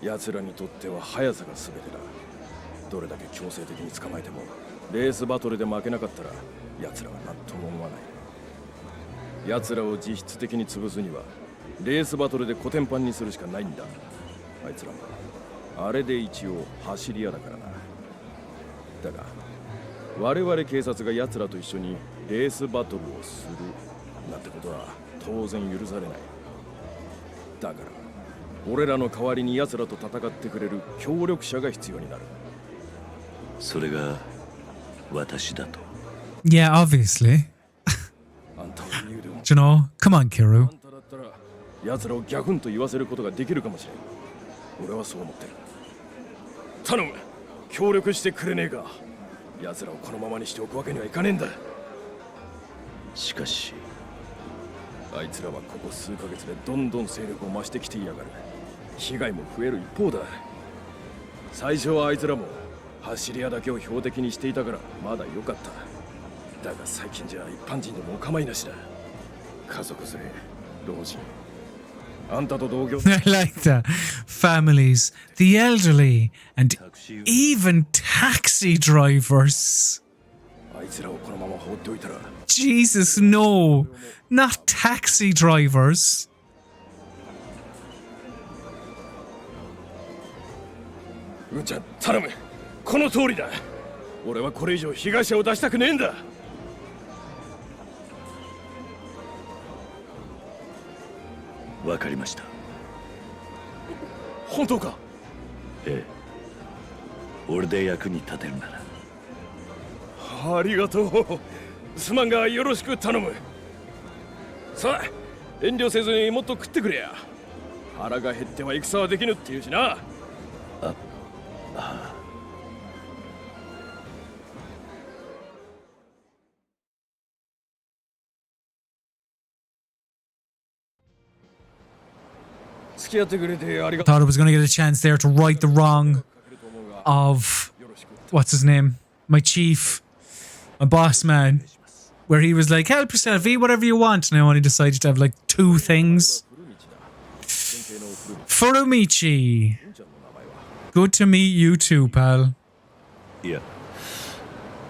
奴らにとっては速さが全てだ。どれだけ強制的に捕まえてもレースバトルで負けなかったら奴らは何とも思わない。奴らを実質的に潰すにはレースバトルでコテンパンにするしかないんだ。あいつらもあれで一応走り屋だからな。だが我々警察が奴らと一緒にレースバトルをするなんてことは当然許されない。だから俺らの代わりに奴らと戦ってくれる協力者が必要になる。それが私だと。Yeah, obviously. You know, come on, Kiru. あんただったら奴らをギャフンと言わせることができるかもしれん。俺はそう思ってる。頼む、協力してくれねえか。奴らをこのままにしておくわけにはいかねえんだ。しかしあいつらはここ数ヶ月でどんどん勢力を増してきていやがる。被害も増える一方だ。最初はあいつらも走り屋だけを標的にしていたからまだ良かった。だが最近じゃ一般人でもお構いなしだ。家族連れ、老人、あんたと同業。I like that. Families, the elderly, and even taxi drivers. あいつらをこのまま放っておいたら。Jesus, no. Not taxi drivers. うんちゃん、頼む。この通りだ。俺はこれ以上被害者を出したくねえんだ。わかりました。本当か。ええ。俺で役に立てるなら。ありがとう。すまんがよろしく頼む。さあ、遠慮せずにもっと食ってくれや。腹が減っては戦はできぬっていうしな。付き合ってくれてありがとう。 Thought I was going to get a chance there to right the wrong of what's his name? My chief, my boss man, where he was like, help yourself, eat whatever you want. And I only decided to have like 2 things. Furumichi. Good to meet you too, pal. Yeah.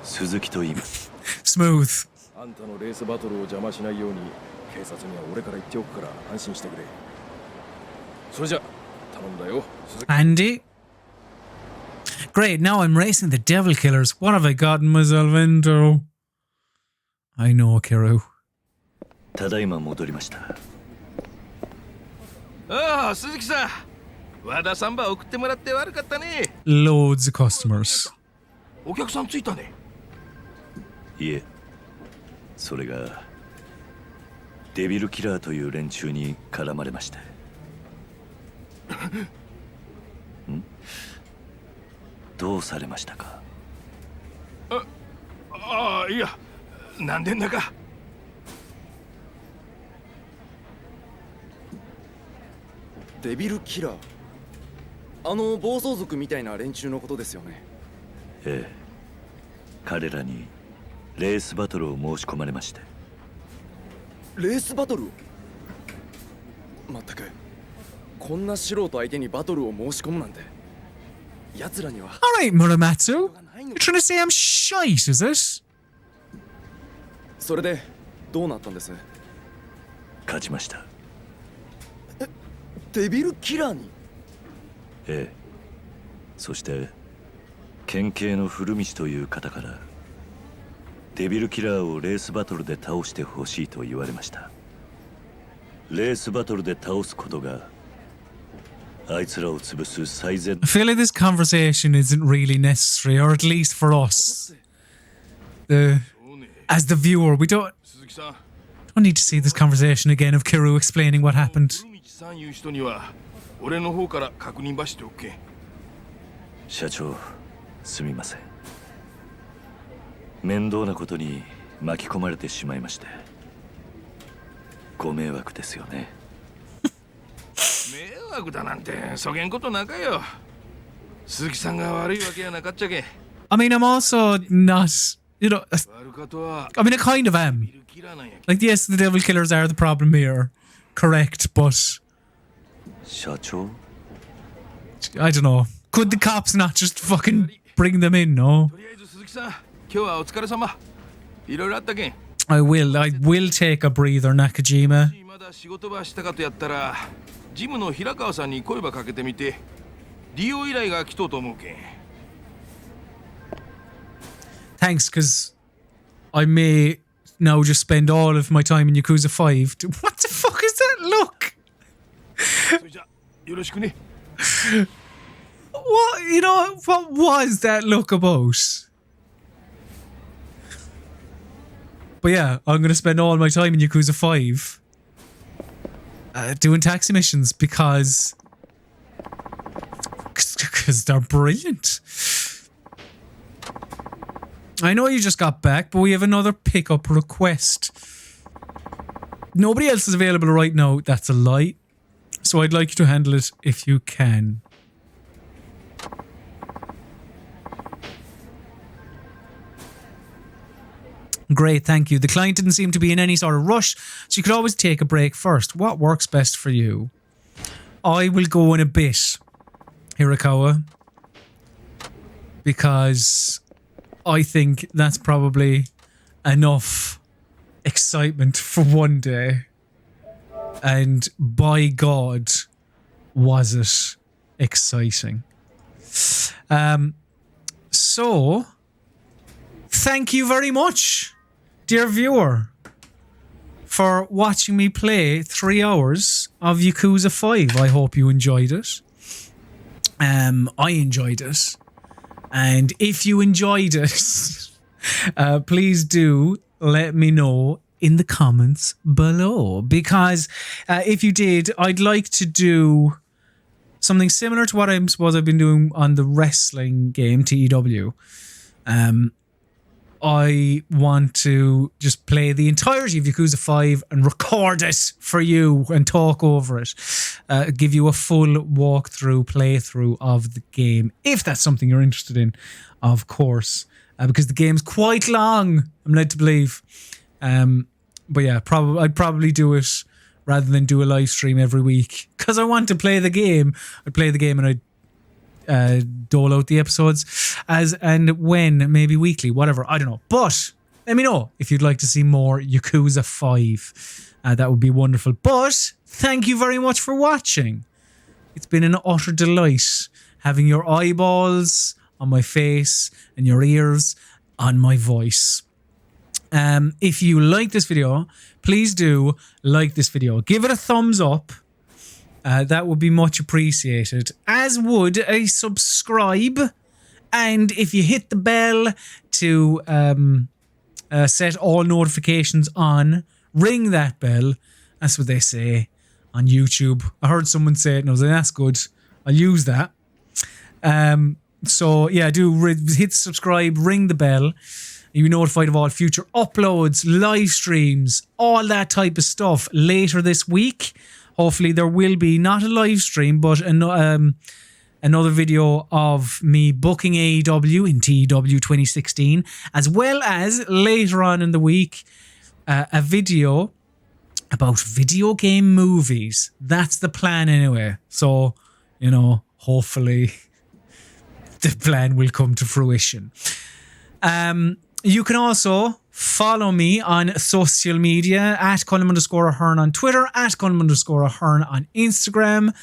Suzuki to iimasu. Smooth. あんたのレースバトルを邪魔しないように警察には俺から言っておくから安心してくれ。それじゃ頼んだよ。 Andy? Great, now I'm racing the Devil Killers. What have I gotten myself into? I know, Kiru. ただいま戻りました。ああ、鈴木さん。和田サンバ送ってもらって悪かったね。 Loads of customers. お客さんついたね。いえ、それがデビルキラーという連中に絡まれまして。ん？どうされましたか？ああ、いや、なんでんだか。デビルキラー、あの暴走族みたいな連中のことですよね。ええ、彼らにレースバトルを申し込まれまして。レースバトルを。まったくこんな素人相手にバトルを申し込むなんて。奴らには。Alright, Muramatsu. You're trying to say I'm shite, is it? それでどうなったんです？勝ちました。デビルキラーに。ええ。そして県警の古道という方からデビルキラーをレースバトルで倒してほしいと言われました。レースバトルで倒すことがあいつらを潰す最善。I feel like this conversation isn't really necessary, or at least for us. As the viewer, we don't need to see this conversation again of Kiryu explaining what happened. 俺の方から確認ばしておけ。社長、すみません。面倒なことに巻き込まれてしまいまして。ご迷惑ですよね。迷惑だなんてそげんことなかよ。鈴木さんが悪いわけやなかっちゃけ。I mean, I'm also not, you know, I mean, I kind of am. Like, yes, the devil killers are the problem here. Correct, but... 社長? I don't know. Could the cops not just fucking bring them in, no? とりあえず鈴木さん、今日はお疲れ様。いろいろあったけん。I will take a breather, Nakajima. まだ仕事場したかとやったら、ジムの平川さんに声ばかけてみて、利用依頼が来とうと思うけん。Thanks, because I may now just spend all of my time in Yakuza 5. What the fuck is that look? それじゃよろしくね。What, you know, what was that look about? But yeah, I'm going to spend all my time in Yakuza 5 doing taxi missions because they're brilliant. I know you just got back, but we have another pickup request. Nobody else is available right now. That's a lie. So I'd like you to handle it if you can. Great, thank you. The client didn't seem to be in any sort of rush, so you could always take a break first. What works best for you? I will go in a bit, Hirakawa, because I think that's probably enough excitement for one day. And by God, was it exciting. So, thank you very much, dear viewer, for watching me play 3 hours of Yakuza 5. I hope you enjoyed it. I enjoyed it. And if you enjoyed it, please do let me know in the comments below. Because if you did, I'd like to do something similar to what I suppose I've been doing on the wrestling game, TEW. I want to just play the entirety of Yakuza 5 and record it for you and talk over it. Give you a full walkthrough, playthrough of the game, if that's something you're interested in, of course. Because the game's quite long, I'm led to believe. But yeah, I'd probably do it rather than do a live stream every week. Because I want to play the game. I'd play the game and I'd dole out the episodes as and when, maybe weekly, whatever, I don't know. But let me know if you'd like to see more Yakuza 5. That would be wonderful. But thank you very much for watching. It's been an utter delight having your eyeballs on my face and your ears on my voice. If you like this video, please do like this video. Give it a thumbs up. That would be much appreciated, as would a subscribe. And if you hit the bell to set all notifications on, ring that bell. That's what they say on YouTube. I heard someone say it and I was like, that's good. I'll use that. So yeah, do hit subscribe, ring the bell. You'll be notified of all future uploads, live streams, all that type of stuff later this week. Hopefully there will be not a live stream, but another video of me booking AEW in TEW 2016, as well as later on in the week, a video about video game movies. That's the plan anyway. So, you know, hopefully the plan will come to fruition. You can also follow me on social media at Colm_Ahern on Twitter, at Colm_Ahern on Instagram,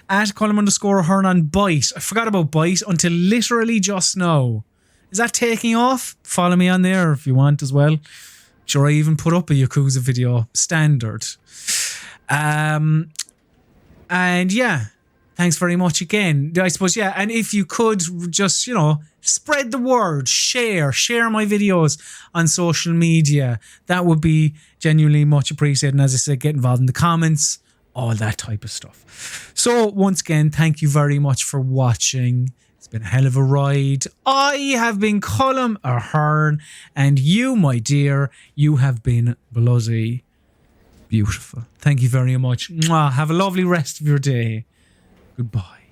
at Colm_Ahern on Byte. I forgot about Byte until literally just now. Is that taking off? Follow me on there if you want as well. Sure, I even put up a Yakuza video standard. And yeah, thanks very much again. I suppose, yeah, and if you could just, you know, spread the word, share my videos on social media. That would be genuinely much appreciated. And as I said, get involved in the comments, all that type of stuff. So once again, thank you very much for watching. It's been a hell of a ride. I have been ColmAhern, and you, my dear, you have been bloody beautiful. Thank you very much. Mwah. Have a lovely rest of your day. Goodbye.